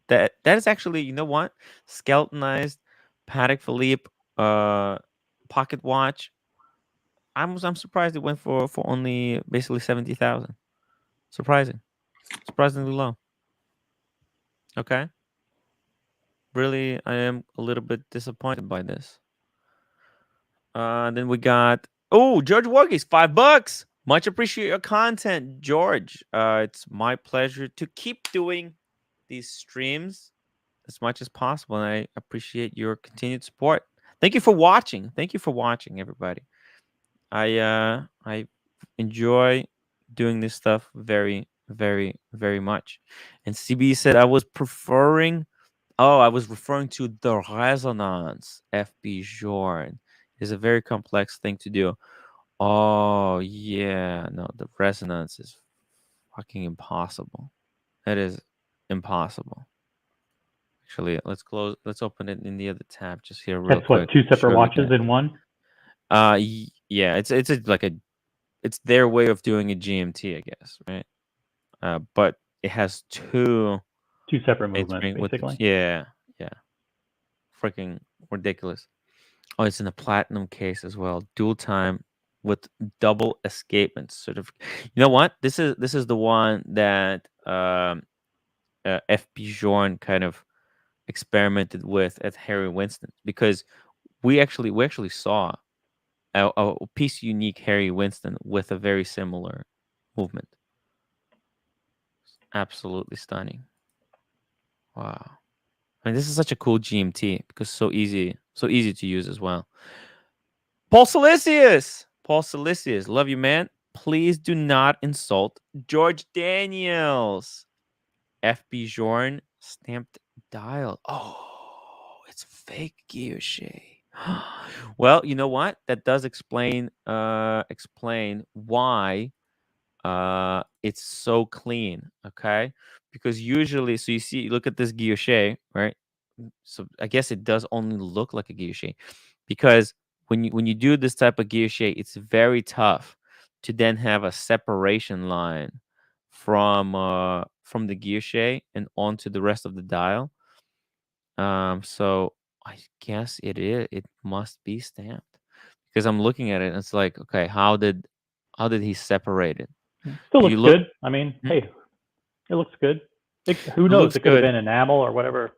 That is actually, you know what? Skeletonized Patek Philippe pocket watch. I'm surprised it went for only basically 70,000. Surprisingly low. Okay. Really, I am a little bit disappointed by this. Then we got George Wargis, $5. Much appreciate your content, George. It's my pleasure to keep doing these streams as much as possible, and I appreciate your continued support. Thank you for watching. Thank you for watching, everybody. I enjoy doing this stuff very, very, very much. And CB said I was preferring. Oh, I was referring to the resonance FB Jorn. It's a very complex thing to do. Oh yeah, no, the resonance is fucking impossible. That is impossible. Actually, let's open it in the other tab just here real That's what, quick. two separate Show you watches that. in one? Yeah, it's their way of doing a GMT, I guess, right? But it has two. Two separate It's movements, with basically. yeah, yeah, freaking ridiculous. Oh, it's in a platinum case as well, dual time with double escapement certificate. You know what? This is the one that FP Jorn kind of experimented with at Harry Winston, because we actually saw a piece unique Harry Winston with a very similar movement. Absolutely stunning. Wow. I mean, this is such a cool GMT because so easy to use as well. Paul Silicius, love you, man. Please do not insult George Daniels. FB Jorn stamped dial. Oh, it's fake guilloche. Well, you know what? That does explain why it's so clean, okay? Because usually, so you see, look at this guilloche, right? So I guess it does only look like a guilloche, because when you do this type of guilloche, it's very tough to then have a separation line from the guilloche and onto the rest of the dial. So I guess it must be stamped, because I'm looking at it and it's like, okay, how did he separate it? Still Do looks you look? good. I mean, Hmm? hey, it looks good. Who It knows? looks It could have good. been enamel or whatever.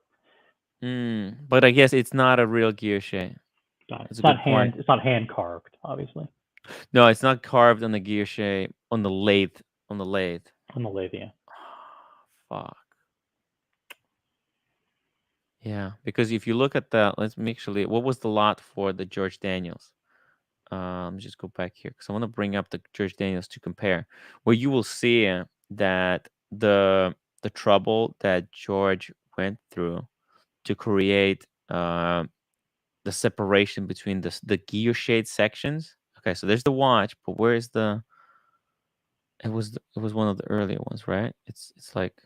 But I guess it's not a real guilloche. That's a good point. It's not hand carved, obviously, No, it's not carved on the guilloche on the lathe. On the lathe. on the lathe. Yeah. Fuck. Yeah, because if you look at the, let's me actually, what was the lot for the George Daniels? Just go back here because I want to bring up the George Daniels to compare, where you will see that the trouble that George went through to create the separation between the guilloche sections. Okay, so there's the watch, but where is the? It was one of the earlier ones, right? It's like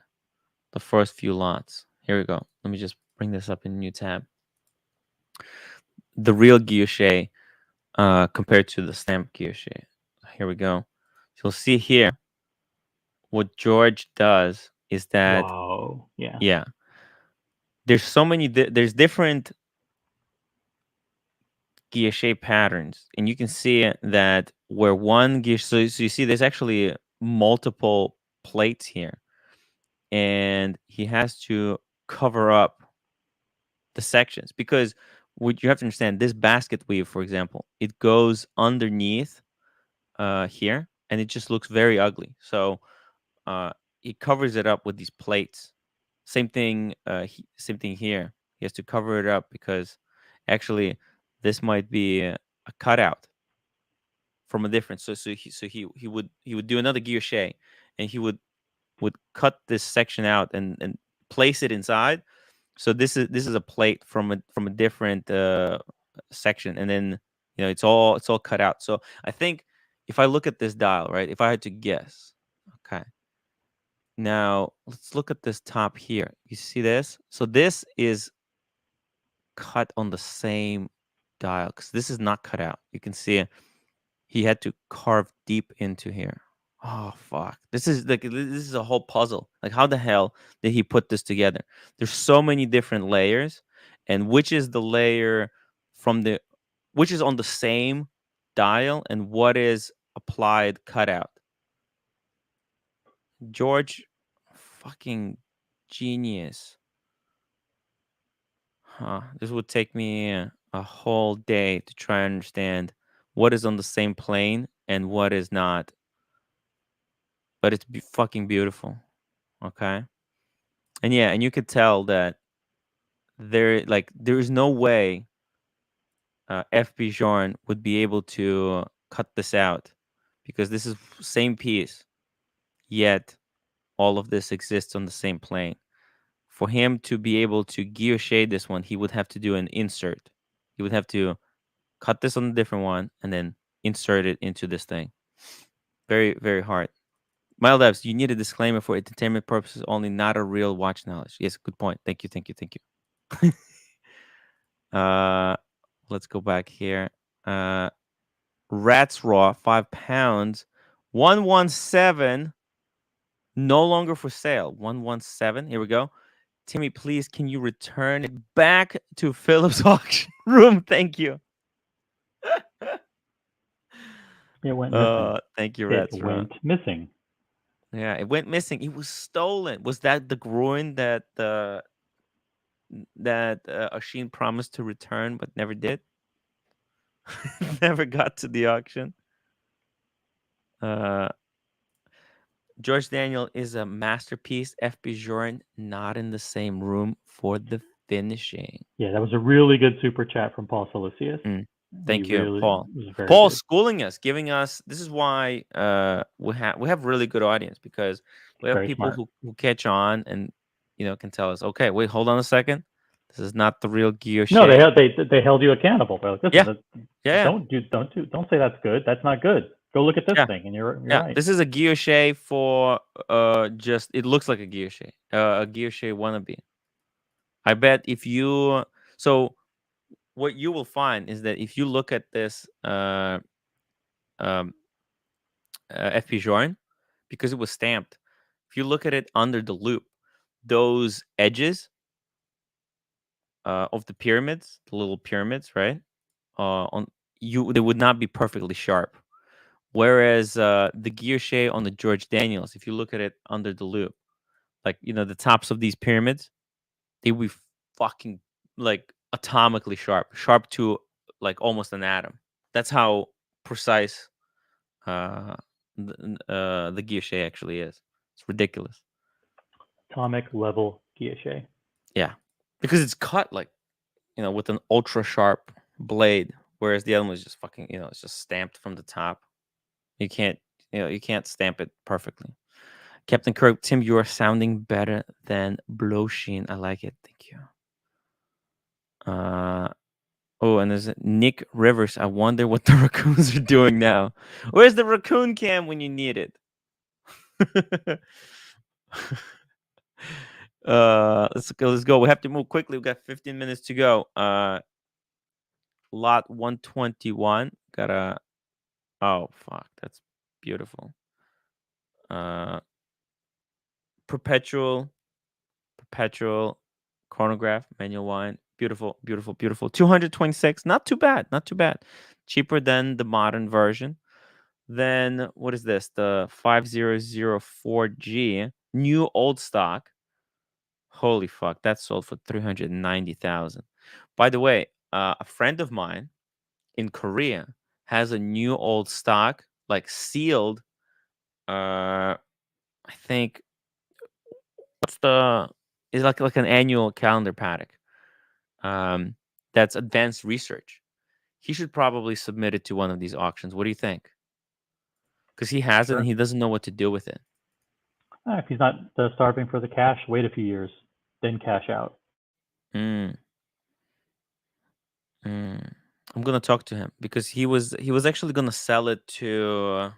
the first few lots. Here we go. Let me just bring this up in a new tab. The real guilloche compared to the stamp guilloche. Here we go. You'll see here what George does is that, Wow. Yeah. yeah, there's so many there's different guilloche patterns, and you can see that where one guilloche, so you see there's actually multiple plates here, and he has to cover up the sections, because what you have to understand, this basket weave, for example, it goes underneath here, and it just looks very ugly. So he covers it up with these plates. Same thing. Same thing here. He has to cover it up because actually this might be a cutout from a different. So he would do another guilloche, and he would cut this section out and place it inside. So this is a plate from a different section, and then it's all cut out. So I think if I look at this dial, right, if I had to guess, okay, now let's look at this top here. You see this? So this is cut on the same dial because this is not cut out. You can see he had to carve deep into here. Oh fuck. This is a whole puzzle. Like how the hell did he put this together? There's so many different layers, and which is the layer from the which is on the same dial and what is applied cutout. George, fucking genius. Huh. This would take me a whole day to try and understand what is on the same plane and what is not. But it's fucking beautiful. Okay. And yeah, and you could tell that there is no way FP Jorn would be able to cut this out because this is same piece, yet all of this exists on the same plane. For him to be able to guilloche this one, he would have to do an insert. He would have to cut this on a different one and then insert it into this thing. Very, very hard. Mild Devs, you need a disclaimer for entertainment purposes only, not a real watch knowledge. Yes, good point. Thank you, thank you, thank you. Let's go back here. Rats Raw, 5 pounds, 117, no longer for sale. 117. Here we go. Timmy, please, can you return it back to Phillips auction room? Thank you. It went missing. Thank you, It Rats Raw. went missing. Yeah, it went missing. It was stolen. Was that the groin that Ashin promised to return but never did? Never got to the auction. George Daniel is a masterpiece. FB Joran not in the same room for the finishing. Yeah, that was a really good super chat from Paul Salicius. Thank you, Paul. Was very Paul good. schooling us, giving us. This is why we have really good audience, because we have Very people smart. who catch on and can tell us, okay, wait, hold on a second, this is not the real guilloche. No, they held you accountable. They're like, listen, Yeah. Don't say that's good. That's not good. Go look at this Yeah. thing, and you're Yeah, right. this is a guilloche for just it looks like a guilloche wannabe. I bet if you what you will find is that if you look at this FP Join, because it was stamped, if you look at it under the loop, those edges of the pyramids, the little pyramids, right? They would not be perfectly sharp. Whereas the guilloche on the George Daniels, if you look at it under the loop, like the tops of these pyramids, they would be fucking like atomically sharp to like almost an atom. That's how precise the guilloche actually is. It's ridiculous. Atomic level guilloche. Yeah, because it's cut like with an ultra sharp blade, whereas the other one is just fucking it's just stamped from the top. You can't stamp it perfectly. Captain Kirk, Tim, you are sounding better than Blowsheen. I like it. Thank you. Oh, and there's Nick Rivers. I wonder what the raccoons are doing now. Where's the raccoon cam when you need it? Let's go. We have to move quickly. We got 15 minutes to go. Lot 121. Oh fuck, that's beautiful. Perpetual chronograph, manual wine. Beautiful, beautiful, beautiful. 226. Not too bad. Not too bad. Cheaper than the modern version. Then what is this? The 5004G. New old stock. Holy fuck. That sold for 390,000. By the way, a friend of mine in Korea has a new old stock, like sealed. I think is like an annual calendar paddock. That's advanced research. He should probably submit it to one of these auctions. What do you think? Because he has it and he doesn't know what to do with it. If he's not starving for the cash, wait a few years, then cash out. I'm gonna talk to him because he was actually gonna sell it to.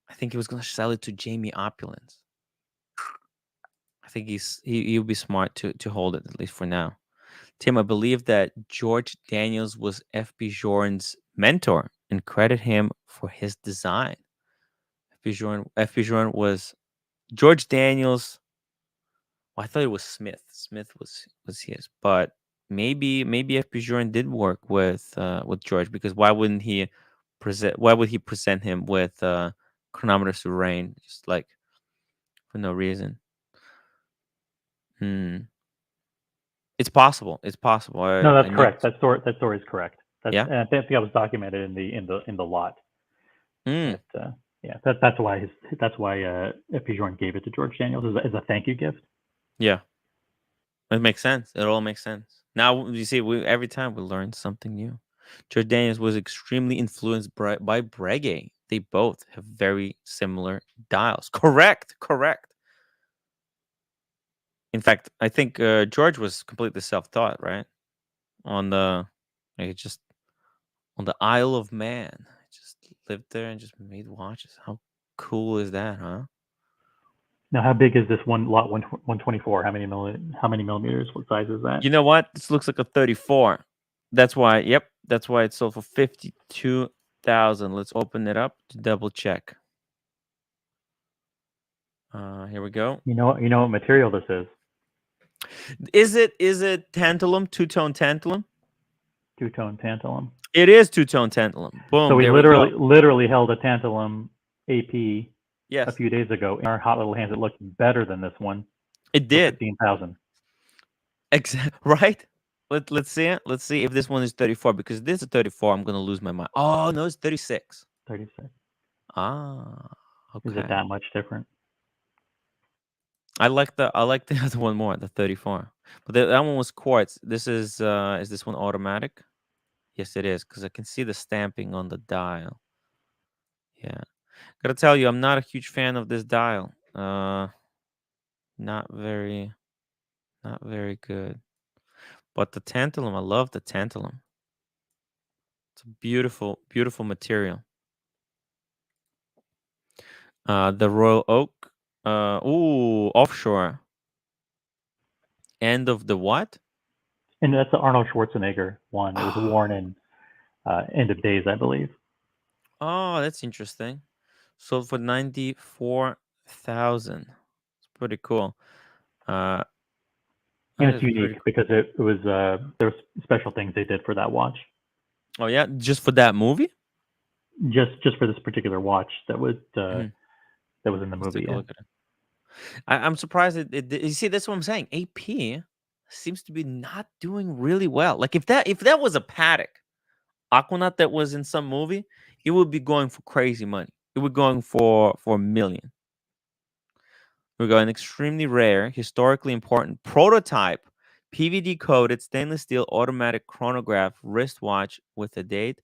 I think he was gonna sell it to Jamie Opulence. I think he'll be smart to hold it, at least for now. Tim, I believe that George Daniels was FB Joran's mentor and credit him for his design. FB Joran was George Daniels. Well, I thought it was Smith. Smith was his, but maybe FB Joran did work with George, because why would he present him with chronometers to rain, just like for no reason? It's possible. It's possible. No, that's correct. That story is correct. Yeah, and I think that was documented in the lot. That's why FP Joran gave it to George Daniels as a thank you gift. Yeah, it makes sense. It all makes sense. Now you see, every time we learn something new. George Daniels was extremely influenced by Breguet. They both have very similar dials. Correct. In fact, I think George was completely self-taught, right? On the Isle of Man. Just lived there and just made watches. How cool is that, huh? Now, how big is this one lot 124? How many millimeters? What size is that? You know what? This looks like a 34. That's why. Yep, that's why it sold for 52,000. Let's open it up to double check. Here we go. You know what material this is? Is it tantalum? Two-tone tantalum? Two-tone tantalum. It is two-tone tantalum. Boom. So we there literally held a tantalum AP yes. a few days ago in our hot little hands. It looked better than this one. It did. 15,000. Exactly. Right. Let's see it. Let's see if this one is 34, because this is 34. I'm gonna lose my mind. Oh no, it's 36. 36. Ah. Okay. Is it that much different? I like the other one more, the 34. But that one was quartz. This is this one automatic? Yes, it is, because I can see the stamping on the dial. Yeah. Gotta tell you, I'm not a huge fan of this dial. Not very good. But the tantalum, I love the tantalum. It's a beautiful, beautiful material. The Royal Oak. Offshore. End of the what? And that's the Arnold Schwarzenegger one. It was worn in End of Days, I believe. Oh, that's interesting. Sold for 94,000. It's pretty cool. And it's unique because it was there's special things they did for that watch. Oh yeah, just for that movie? Just for this particular watch that was that was in the movie. Take a look at it. I'm surprised you see, that's what I'm saying. AP seems to be not doing really well. Like if that was a Patek Aquanaut that was in some movie, it would be going for crazy money. It would going for $1 million. We got an extremely rare, historically important prototype, PVD coated stainless steel automatic chronograph wristwatch with a date,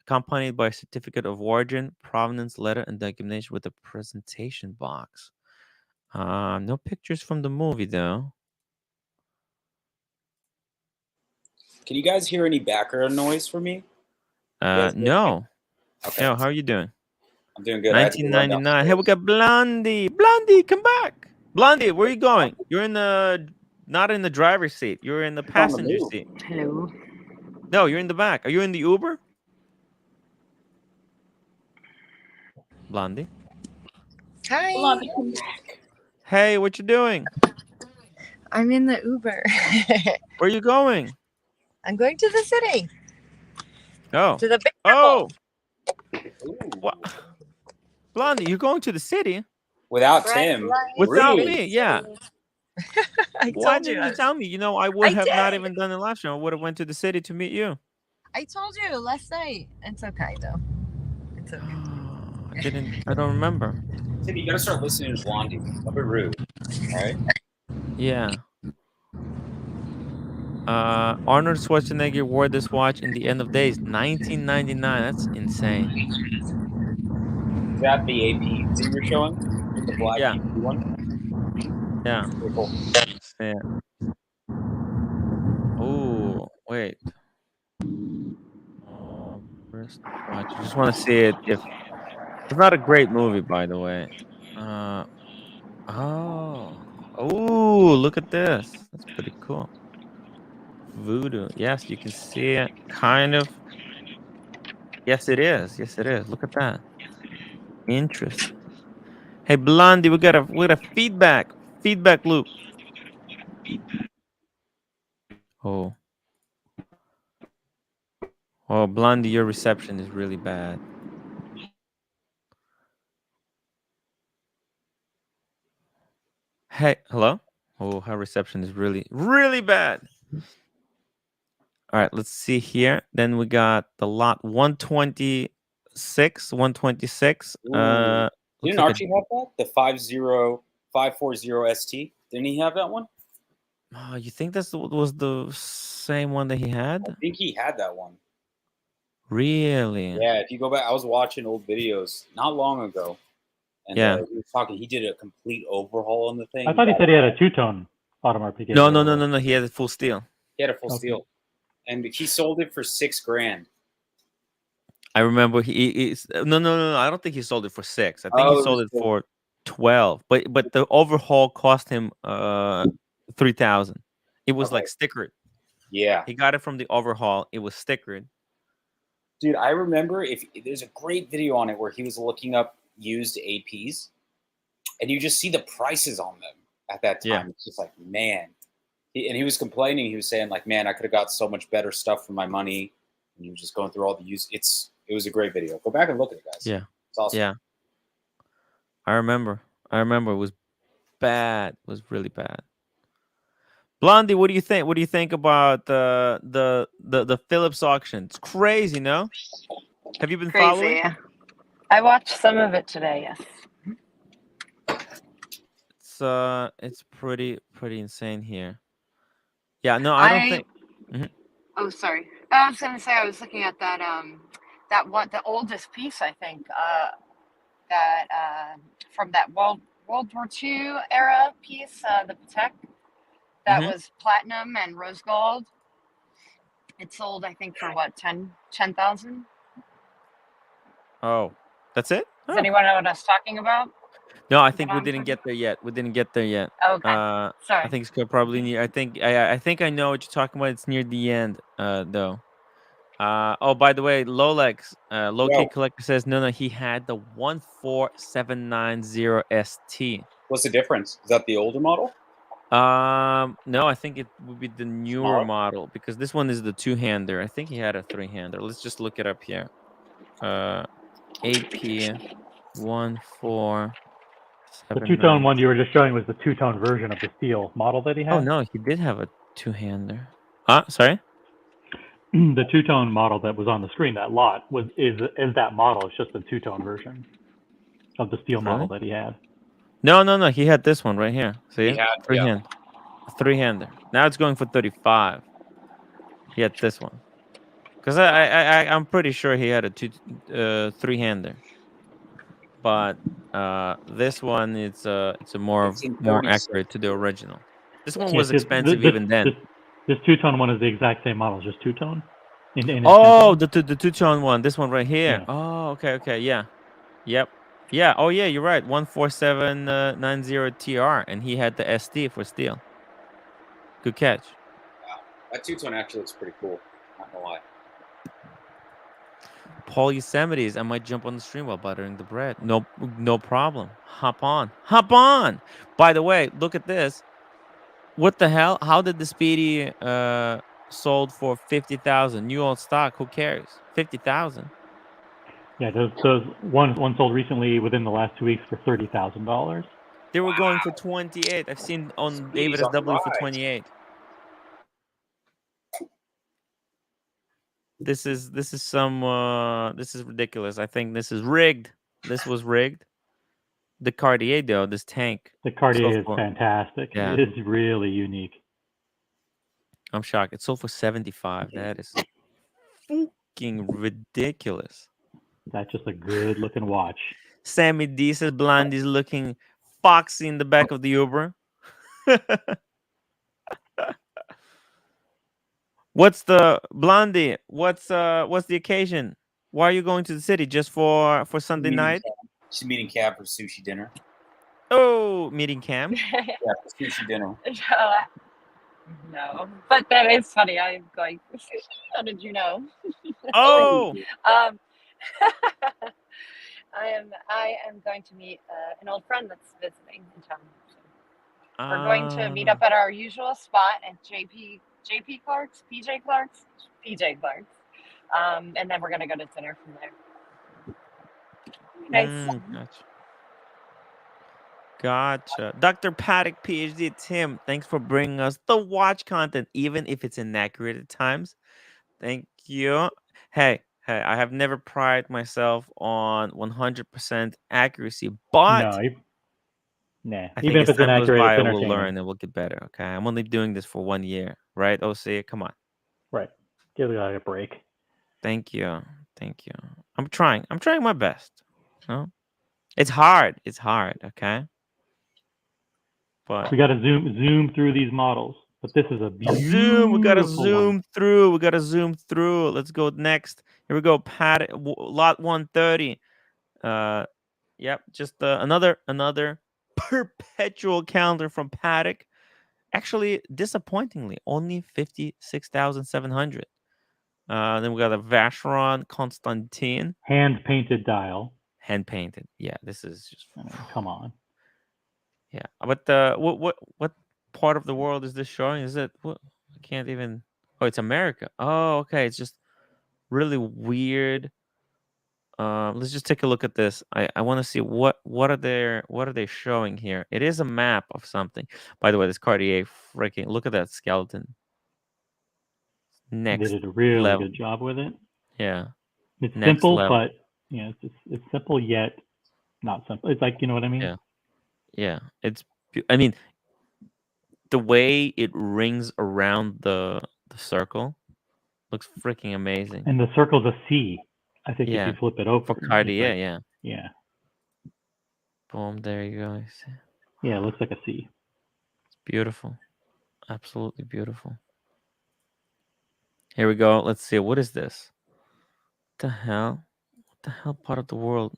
accompanied by a certificate of origin, provenance letter, and documentation with a presentation box. No pictures from the movie though. Can you guys hear any background noise from me? No. Okay. No, how are you doing? I'm doing good. 1999. Hey, we got Blondie. Blondie, come back. Blondie, where are you going? You're not in the driver's seat. You're in the passenger seat. Hello. No, you're in the back. Are you in the Uber? Blondie. Hi. Blondie, come back. Hey, what you doing? I'm in the Uber. Where are you going? I'm going to the city. Oh. To the Big Oh. Ooh. What? Blondie, you're going to the city? Without Bright Tim. lights. Without Really? me, yeah. I Why told you. didn't you tell me? I would I have not did. even done the live stream. I would have went to the city to meet you. I told you last night. It's okay though. It's okay. I don't remember. Tim, you gotta start listening to Blondie. Don't be rude. All right? Yeah. Arnold Schwarzenegger wore this watch in The End of Days, 1999. That's insane. Is that the AP that you were showing? The black Yeah. AP one? Yeah. Pretty cool. Yeah. Oh, wait. Wristwatch. I just want to see it. If it's not a great movie, by the way. Oh, look at this. That's pretty cool. Voodoo. Yes, you can see it. Kind of. Yes, it is. Yes, it is. Look at that. Interesting. Hey, Blondie, we got a feedback loop. Oh, Blondie, your reception is really bad. Hey, hello. Oh, her reception is really, really bad. All right, let's see here. Then we got the lot 126. 126. Didn't Archie have that? The 540 ST? Didn't he have that one? Oh, you think was the same one that he had? I think he had that one. Really? Yeah, if you go back, I was watching old videos not long ago. And he was talking, he did a complete overhaul on the thing. I thought he said he had a two-tone Audemars Piguet. No. He had a full steel. He had a full steel. And he sold it for $6,000. I remember he no. I don't think he sold it for $6,000. I think he sold it for 12, but the overhaul cost him 3,000. It was like Okay. stickered. Yeah, He got it from the overhaul. It was stickered. dude, I remember if there's a great video on it where he was looking up used APs, and you just see the prices on them at that time. Yeah. It's just like, man. He was complaining. He was saying like, man, I could have got so much better stuff for my money. And he was just going through all the use. It was a great video. Go back and look at it, guys. Yeah. It's awesome. Yeah. I remember it was bad. It was really bad. Blondie, what do you think? What do you think about the Phillips auction? It's crazy, no? Have you been following? Crazy. I watched some of it today. Yes. It's pretty insane here. Yeah, no, I don't think. Oh, sorry. I was gonna say I was looking at that the oldest piece I think that from that World War II era piece, the Patek that was platinum and rose gold. It sold I think for what 10,000. Oh, that's it? Does anyone know what I was talking about? No, I think we didn't get there yet. Okay. Sorry. I think it's probably near. I think I know what you're talking about. It's near the end, though. Oh, by the way, Lolex, Low Key Collector says no. He had the 14790 ST. What's the difference? Is that the older model? No, I think it would be the newer Smaller? model because this one is the two-hander. I think he had a three-hander. Let's just look it up here. AP 147. The two-tone one you were just showing was the two-tone version of the steel model that he had. Oh no, he did have a two-hander. Sorry. The two-tone model that was on the screen, that lot is that model. It's just the two-tone version of the steel model that he had. No. He had this one right here. See, He had three-hander. Now it's going for 35. He had this one because I'm pretty sure he had a three-hander. But this one it's a more accurate to the original. This one was expensive even then. This two-tone one is the exact same model, just two-tone. The two-tone one. This one right here. Yeah. Oh, okay. Yeah. Yep. Yeah. Oh, yeah. You're right. 14790 TR, and he had the ST for steel. Good catch. Wow, that two-tone actually looks pretty cool. Not gonna lie. Paul Yosemites, I might jump on the stream while buttering the bread. No problem. Hop on. By the way, look at this. What the hell? How did the Speedy sold for 50,000? New old stock. Who cares? 50,000. Yeah, those one sold recently within the last 2 weeks for $30,000. They were going for 28. I've seen on David SW for 28. This is ridiculous. I think this is rigged. This was rigged. The Cartier though, this tank. The Cartier is fantastic. Yeah. It is really unique. I'm shocked. It sold for 75. That is fucking ridiculous. That's just a good looking watch. Sammy D says Blondie's looking foxy in the back of the Uber. What's the Blondie? What's the occasion? Why are you going to the city? Just for Sunday night? She's meeting Cam for sushi dinner. Oh, meeting Cam? Yeah, for sushi dinner. No, but that is funny. I'm going for sushi. How did you know? Oh. I am going to meet an old friend that's visiting in town. So we're going to meet up at our usual spot at PJ Clark's, and then we're gonna go to dinner from there. Nice. Gotcha. Dr. Paddock, PhD, Tim, thanks for bringing us the watch content, even if it's inaccurate at times. Thank you. Hey, I have never prided myself on 100% accuracy, but I think even if it's inaccurate, it's entertaining. We'll learn and we'll get better. Okay, I'm only doing this for 1 year, right? OC, come on. Right, give the guy a break. Thank you. I'm trying my best. No, it's hard. Okay, but we got to zoom through these models. But this is a zoom. We got to zoom through. Let's go next. Here we go. Lot 130. Yep. Just another perpetual calendar from Paddock. Actually, disappointingly, only 56,700. Then we got a Vacheron Constantine, Hand painted dial. hand painted. Yeah, this is just I mean, come on. yeah. But what part of the world is this showing? Is it what? I can't even. Oh, it's America. Oh, okay. It's just really weird. Let's just take a look at this. I want to see what are they showing here. It is a map of something. By the way, this Cartier freaking look at that skeleton. They Next did a really level. good job with it. Yeah. It's Next simple, level. but it's simple yet not simple. It's like, you know what I mean? Yeah. Yeah. I mean, the way it rings around the circle looks freaking amazing. And the circle's a C. I think if Yeah. you flip it over, For it's Cartier, like, yeah. yeah. Boom, there you go. You see? Yeah, it looks like a C. It's beautiful. Absolutely beautiful. Here we go. Let's see. What is this? What the hell? What the hell part of the world?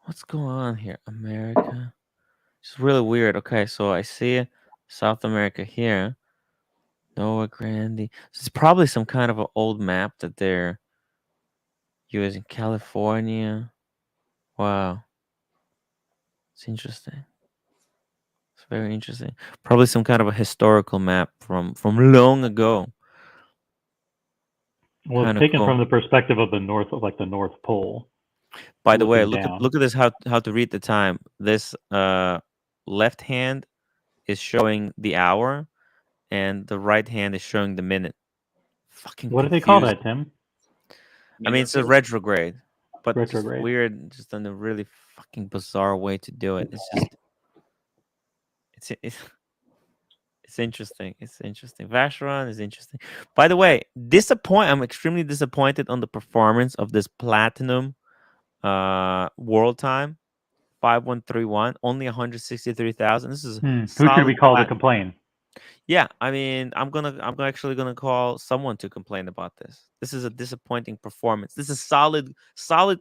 What's going on here? America. It's really weird. Okay, so I see South America here. Noah Grande. So it's probably some kind of an old map that they're using. California. Wow. It's interesting. It's very interesting. Probably some kind of a historical map from long ago. Well, Kind it's of taken cool. from the perspective of the North, of like the North Pole, By the way, looking down. look at this how to read the time. This left hand is showing the hour and the right hand is showing the minute. Fucking What do they call confused. that, Tim? I mean, it's a retrograde, but just Retrograde. weird, just in a really fucking bizarre way to do it. It's just, it's interesting. It's interesting. Vacheron is interesting. By the way, I'm extremely disappointed on the performance of this platinum world time 5131. Only 163,000. This is Who should solid we call to plat. complain? Yeah, I mean, actually gonna call someone to complain about this. This is a disappointing performance. This is solid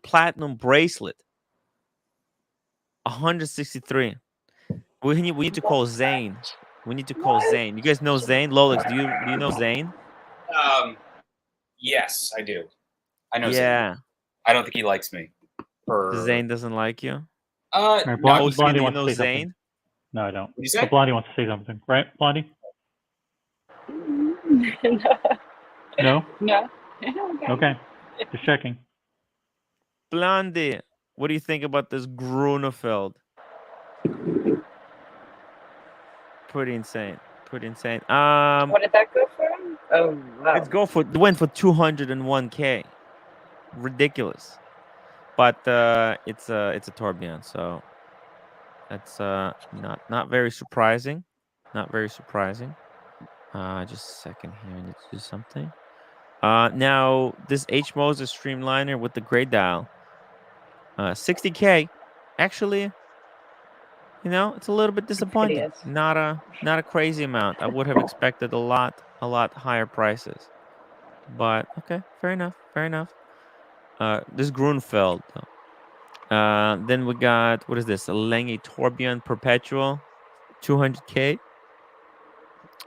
platinum bracelet. 163. We need to call Zane. We need to call Zane. You guys know Zane? Lolix, do you know Zane? Yes, I do. I know Zane. Yeah. I don't think he likes me. Zane doesn't like you. All right, No, OC, Blondie do you wants to know say something. Zane? No, I don't. What'd you say? But Blondie wants to say something, right, Blondie? No? No. Okay. Just checking. Blondie, what do you think about this Grunefeld? Pretty insane. Pretty insane. What did that go for? Oh, wow. It went for 201K. Ridiculous. But it's a tourbillon, so that's not very surprising. Not very surprising. Just a second here. I need to do something. Now this H Moses streamliner with the gray dial. 60K. Actually, it's a little bit disappointing. hideous. Not a crazy amount. I would have expected a lot higher prices. But okay, fair enough. Fair enough. This Grunfeld. Then we got, what is this? A Lange Tourbillon Perpetual, 200K.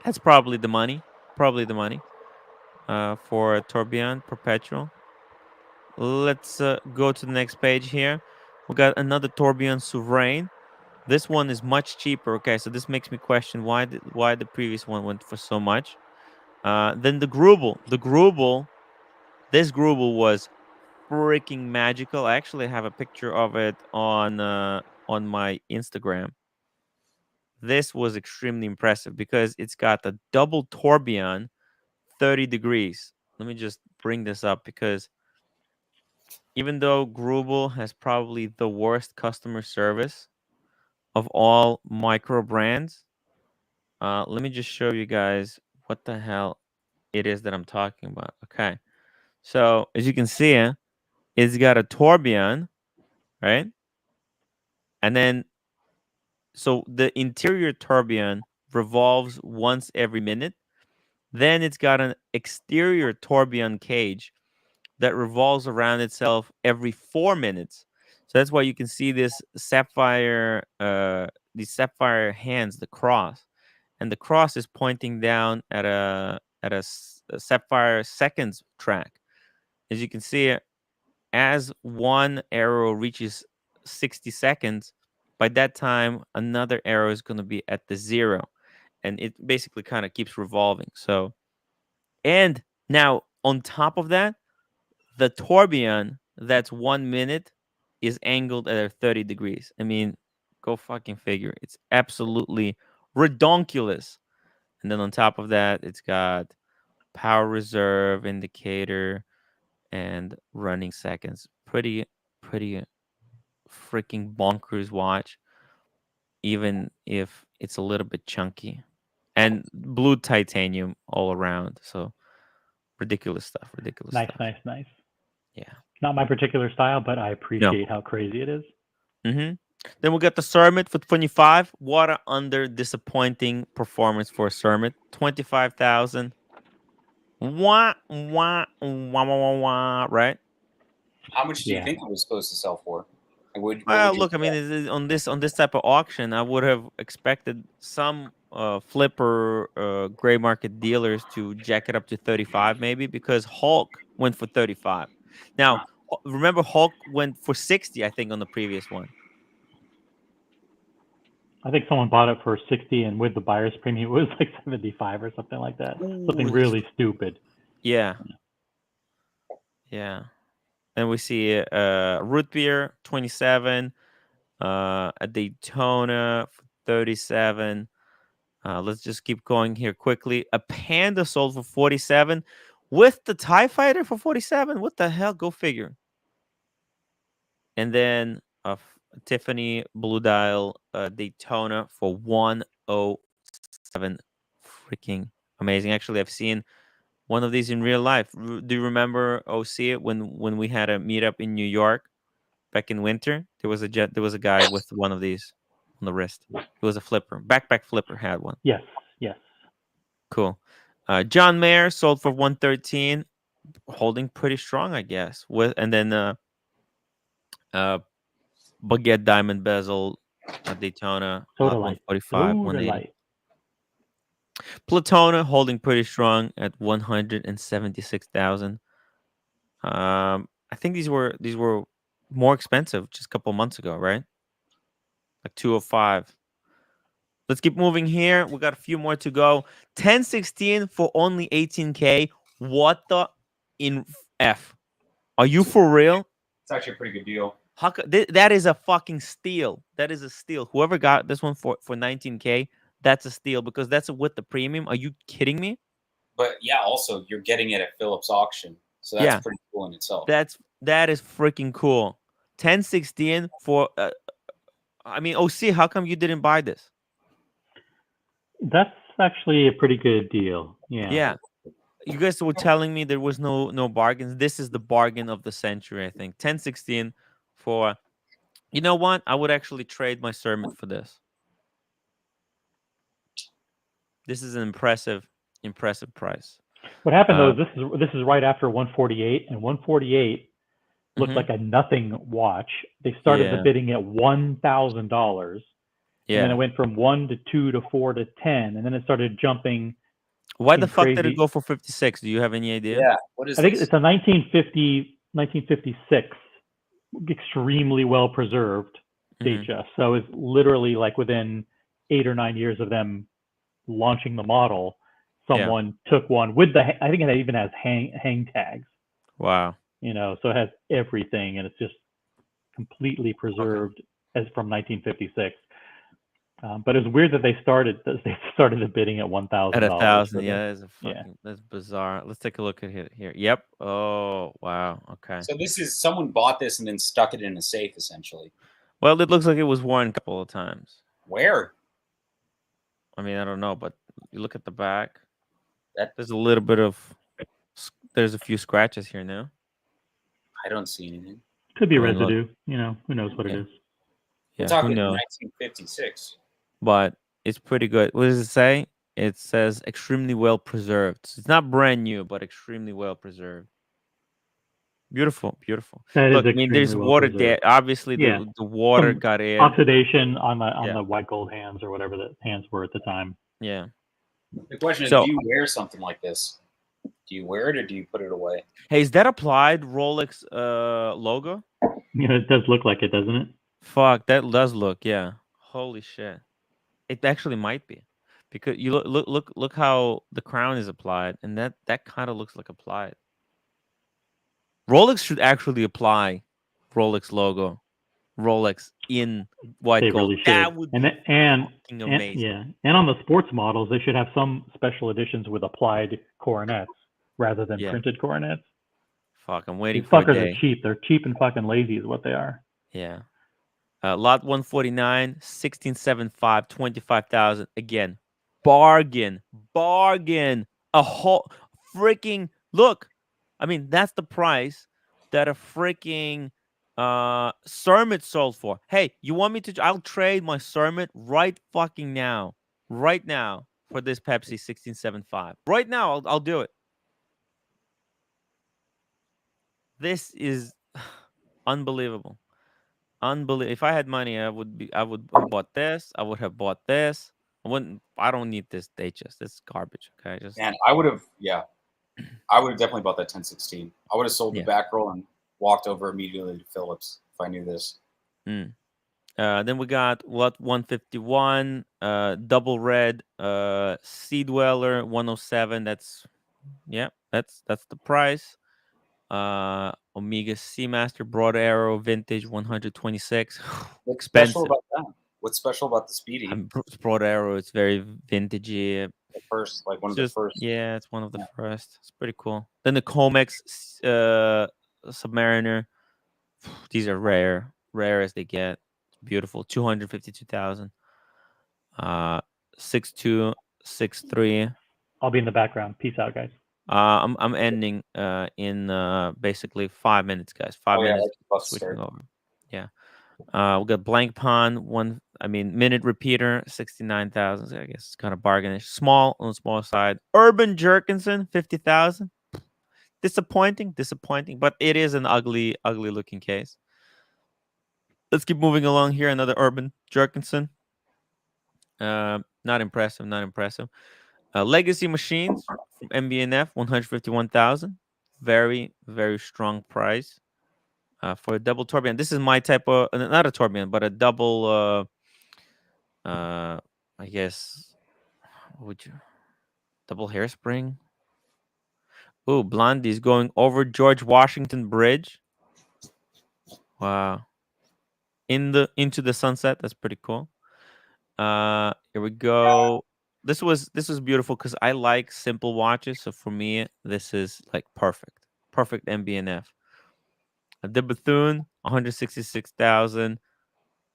That's probably the money. Probably the money. For a Tourbillon Perpetual. Let's go to the next page here. We got another Tourbillon Souverain. This one is much cheaper. Okay, so this makes me question why the previous one went for so much. Then the Grubel. This Grubel was freaking magical. I actually have a picture of it on my Instagram. This was extremely impressive because it's got a double tourbillon, 30 degrees. Let me just bring this up because even though Grubel has probably the worst customer service of all micro brands, let me just show you guys what the hell it is that I'm talking about. Okay, so as you can see, it's got a tourbillon, right? And then, so the interior tourbillon revolves once every minute. Then it's got an exterior tourbillon cage that revolves around itself every 4 minutes. So that's why you can see this sapphire, these sapphire hands, the cross, and the cross is pointing down at a sapphire seconds track. As you can see, as one arrow reaches 60 seconds, by that time another arrow is going to be at the 0, and it basically kind of keeps revolving. So, and now on top of that, the tourbillon that's 1 minute is angled at 30 degrees. I mean, go fucking figure. It's absolutely redonkulous. And then on top of that, it's got power reserve indicator and running seconds. Pretty freaking bonkers watch, even if it's a little bit chunky. And blue titanium all around. So ridiculous stuff. Ridiculous Nice, stuff. nice. Yeah. Not my particular style, but I No. appreciate how crazy it is. Mm-hmm. Then we got the Cermet for 25. What an under disappointing performance for a Cermet. 25,000. Wah, wah, wah, wah, wah, wah, right? How much do you Yeah. think it was supposed to sell for? Like, what Well, would you look, I mean, on this type of auction, I would have expected some flipper gray market dealers to jack it up to 35, maybe, because Hulk went for 35. Now, remember, Hulk went for 60, I think, on the previous one. I think someone bought it for 60, and with the buyer's premium, it was like 75 or something like that. Something Ooh, really stupid. yeah. Yeah. Then we see root beer 27, a Daytona for 37. Let's just keep going here quickly. A Panda sold for 47 with the TIE Fighter for 47. What the hell? Go figure. And then a Tiffany Blue Dial Daytona for 107. Freaking amazing. Actually, I've seen one of these in real life. Do you remember OC when we had a meetup in New York back in winter? There was a guy with one of these on the wrist. It was a flipper. Backpack flipper had one. Yes, yes. Cool. John Mayer sold for 113, holding pretty strong, I guess. And then Baguette Diamond Bezel Daytona Soda light. 145, Soda 180. light. Platona holding pretty strong at 176,000. I think these were more expensive just a couple months ago, right? Like 205. Let's keep moving here. We got a few more to go. 1016 for only 18K. What the in F? Are you for real? It's actually a pretty good deal. That is a fucking steal. That is a steal. Whoever got this one for 19K, that's a steal because that's with the premium. Are you kidding me? But yeah, also you're getting it at Phillips auction, so that's pretty cool in itself. That is freaking cool. 1016 for. I mean, OC, how come you didn't buy this? That's actually a pretty good deal. Yeah. Yeah. You guys were telling me there was no bargains. This is the bargain of the century, I think. 1016 for. You know what? I would actually trade my Cermet for this. This is an impressive price. What happened though is this is right after 148, and 148 looked Mhm. like a nothing watch. They started the bidding at $1,000. And then it went from 1 to 2 to 4 to 10, and then it started jumping. Why the fuck did crazy. it go for 56? Do you have any idea? Yeah. What is I think this? it's a 1956, extremely well preserved Datejust. So it's literally like within 8 or 9 years of them launching the model, someone took one with the. I think it even has hang tags. Wow. You know, so it has everything, and it's just completely preserved as from 1956. But it's weird that they started the bidding at $1,000. At 1,000, yeah, that's bizarre. Let's take a look at it here. Yep. Oh, wow. Okay. So this is someone bought this and then stuck it in a safe, essentially. Well, it looks like it was worn a couple of times. Where? I mean, I don't know, but you look at the back. There's a little bit of. There's a few scratches here now. I don't see anything. Could be residue. You know, who knows what it is. We're talking 1956. But it's pretty good. What does it say? It says extremely well preserved. It's not brand new, but extremely well preserved. Beautiful, beautiful. That Look, is I mean, there's extremely well water there. preserved. Obviously, Yeah. the water Some got in. oxidation on Yeah. the white gold hands or whatever the hands were at the time. Yeah. The question is, So- do you wear something like this? Do you wear it or do you put it away? Hey, is that applied Rolex logo? It does look like it, doesn't it? Fuck, that does look, yeah. Holy shit. It actually might be. Because you look how the crown is applied, and that kind of looks like applied. Rolex should actually apply Rolex logo. Rolex in white They gold. really should. That would be fucking amazing. Yeah, and on the sports models, they should have some special editions with applied coronets rather than Yeah. printed coronets. Fuck, I'm waiting These for a fuckers day. are cheap. They're cheap and fucking lazy, is what they are. Yeah. Lot 149, 1675, 25,000. Again, bargain. A whole freaking look. I mean, that's the price that a freaking Cermet sold for. Hey, you want me to? I'll trade my Cermet right fucking now. Right now for this Pepsi 1675. Right now, I'll do it. This is unbelievable. Unbelievable. If I had money, I would have bought this. I would have bought this. I don't need this HS. It's garbage. Okay. Just Man, I would have definitely bought that 1016. I would have sold the back roll and walked over immediately to Phillips if I knew this. Then we got Lot 151, double red, Sea Dweller 107. That's the price. Omega Seamaster Broad Arrow Vintage 126. What's Expensive. special about that? What's special about the Speedy? Broad Arrow, it's very vintagey. The first, like one of the first. Yeah, it's one of the first. It's pretty cool. Then the Comex Submariner. These are rare as they get. It's beautiful. 252,000. 62, 63. I'll be in the background. Peace out, guys. I'm ending in basically 5 minutes, guys. 5 minutes. Switching over. Yeah. We got Blank Pond minute repeater 69,000. I guess it's kind of bargainish. Small on the small side. Urban Jerkinson 50,000. Disappointing, but it is an ugly looking case. Let's keep moving along here. Another Urban Jerkinson. Not impressive. Legacy Machines from MBNF 151,000. Very, very strong price. For a double tourbillon. This is my type of, not a tourbillon, but a double, I guess, double hairspring. Ooh, Blondie's going over George Washington Bridge. Wow. Into the sunset. That's pretty cool. Here we go. This was beautiful because I like simple watches. So for me, this is like perfect MBNF. The Bethune, 166,000.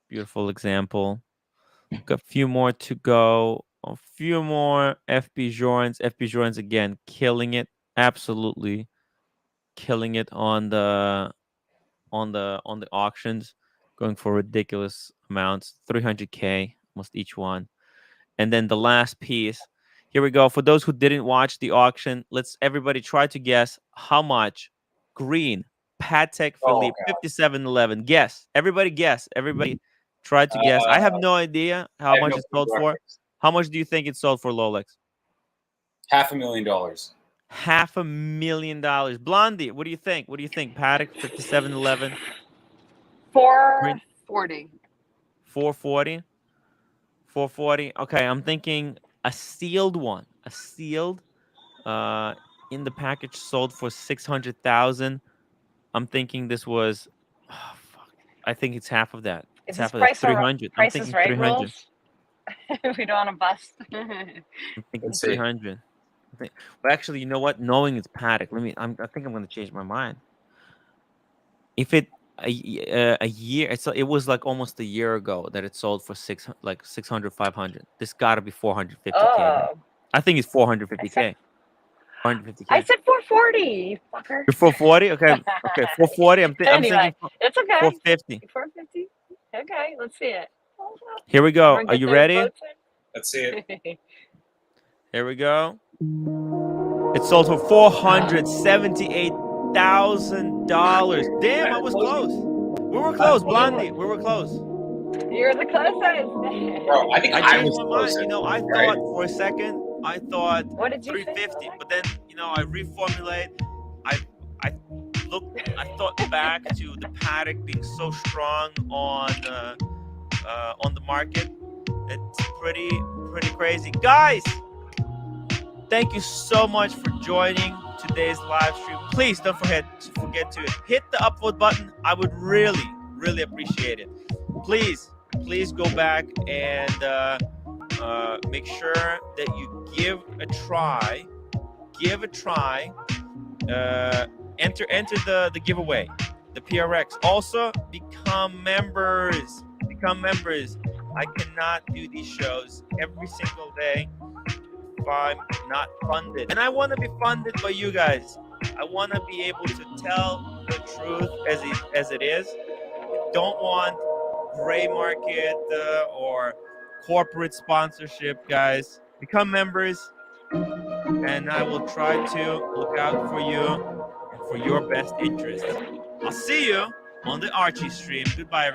Beautiful example. Got a few more to go. A few more FB Jorns. FB Jorns again, killing it. Absolutely killing it on the auctions. Going for ridiculous amounts. 300K almost each one. And then the last piece. Here we go. For those who didn't watch the auction, let's everybody try to guess how much green Patek Philippe 5711. Guess. Everybody guess. Everybody try to guess. I have no idea how much it sold for. How much do you think it sold for, Lolex? $500,000. $500,000. Blondie, what do you think? Patek 5711. 440. 440. 440. Okay, I'm thinking a sealed one. In the package sold for 600,000. I'm thinking this was fuck. I think it's half of that. Is half this of price that. 300. I'm price thinking is right 300. rules? We don't want to bust. I'm thinking 300. Well, actually, you know what? Knowing it's Patek, I think I'm going to change my mind. If it a year, it was like almost a year ago that it sold for 600, 500. This got to be 450K. Oh. I think it's 450K. 450K. I said 440, you fucker. You're 440? Okay, 440. I'm thinking it's okay. 450. 450. Okay, let's see it. Here we go. Are you ready? Let's see it. Here we go. It sold for 478,000. $1,000. Damn, I was close. We were close, Blondie. We were close. You're the closest. Bro, I think I I changed was my mind. closer. You know, I right? thought for a second, I thought What did you say? 350, but then, you know, I reformulate. I thought back to the paddock being so strong on the market. It's pretty crazy, guys. Thank you so much for joining today's live stream. Please don't forget to hit the upvote button. I would really appreciate it. Please go back and make sure that you give a try. Enter the giveaway, the PRX. Also, become members. I cannot do these shows every single day if I'm not funded. And I want to be funded by you guys. I want to be able to tell the truth as it is. I don't want gray market or corporate sponsorship, guys. Become members, and I will try to look out for you and for your best interests. I'll see you on the Archie stream. Goodbye, everyone.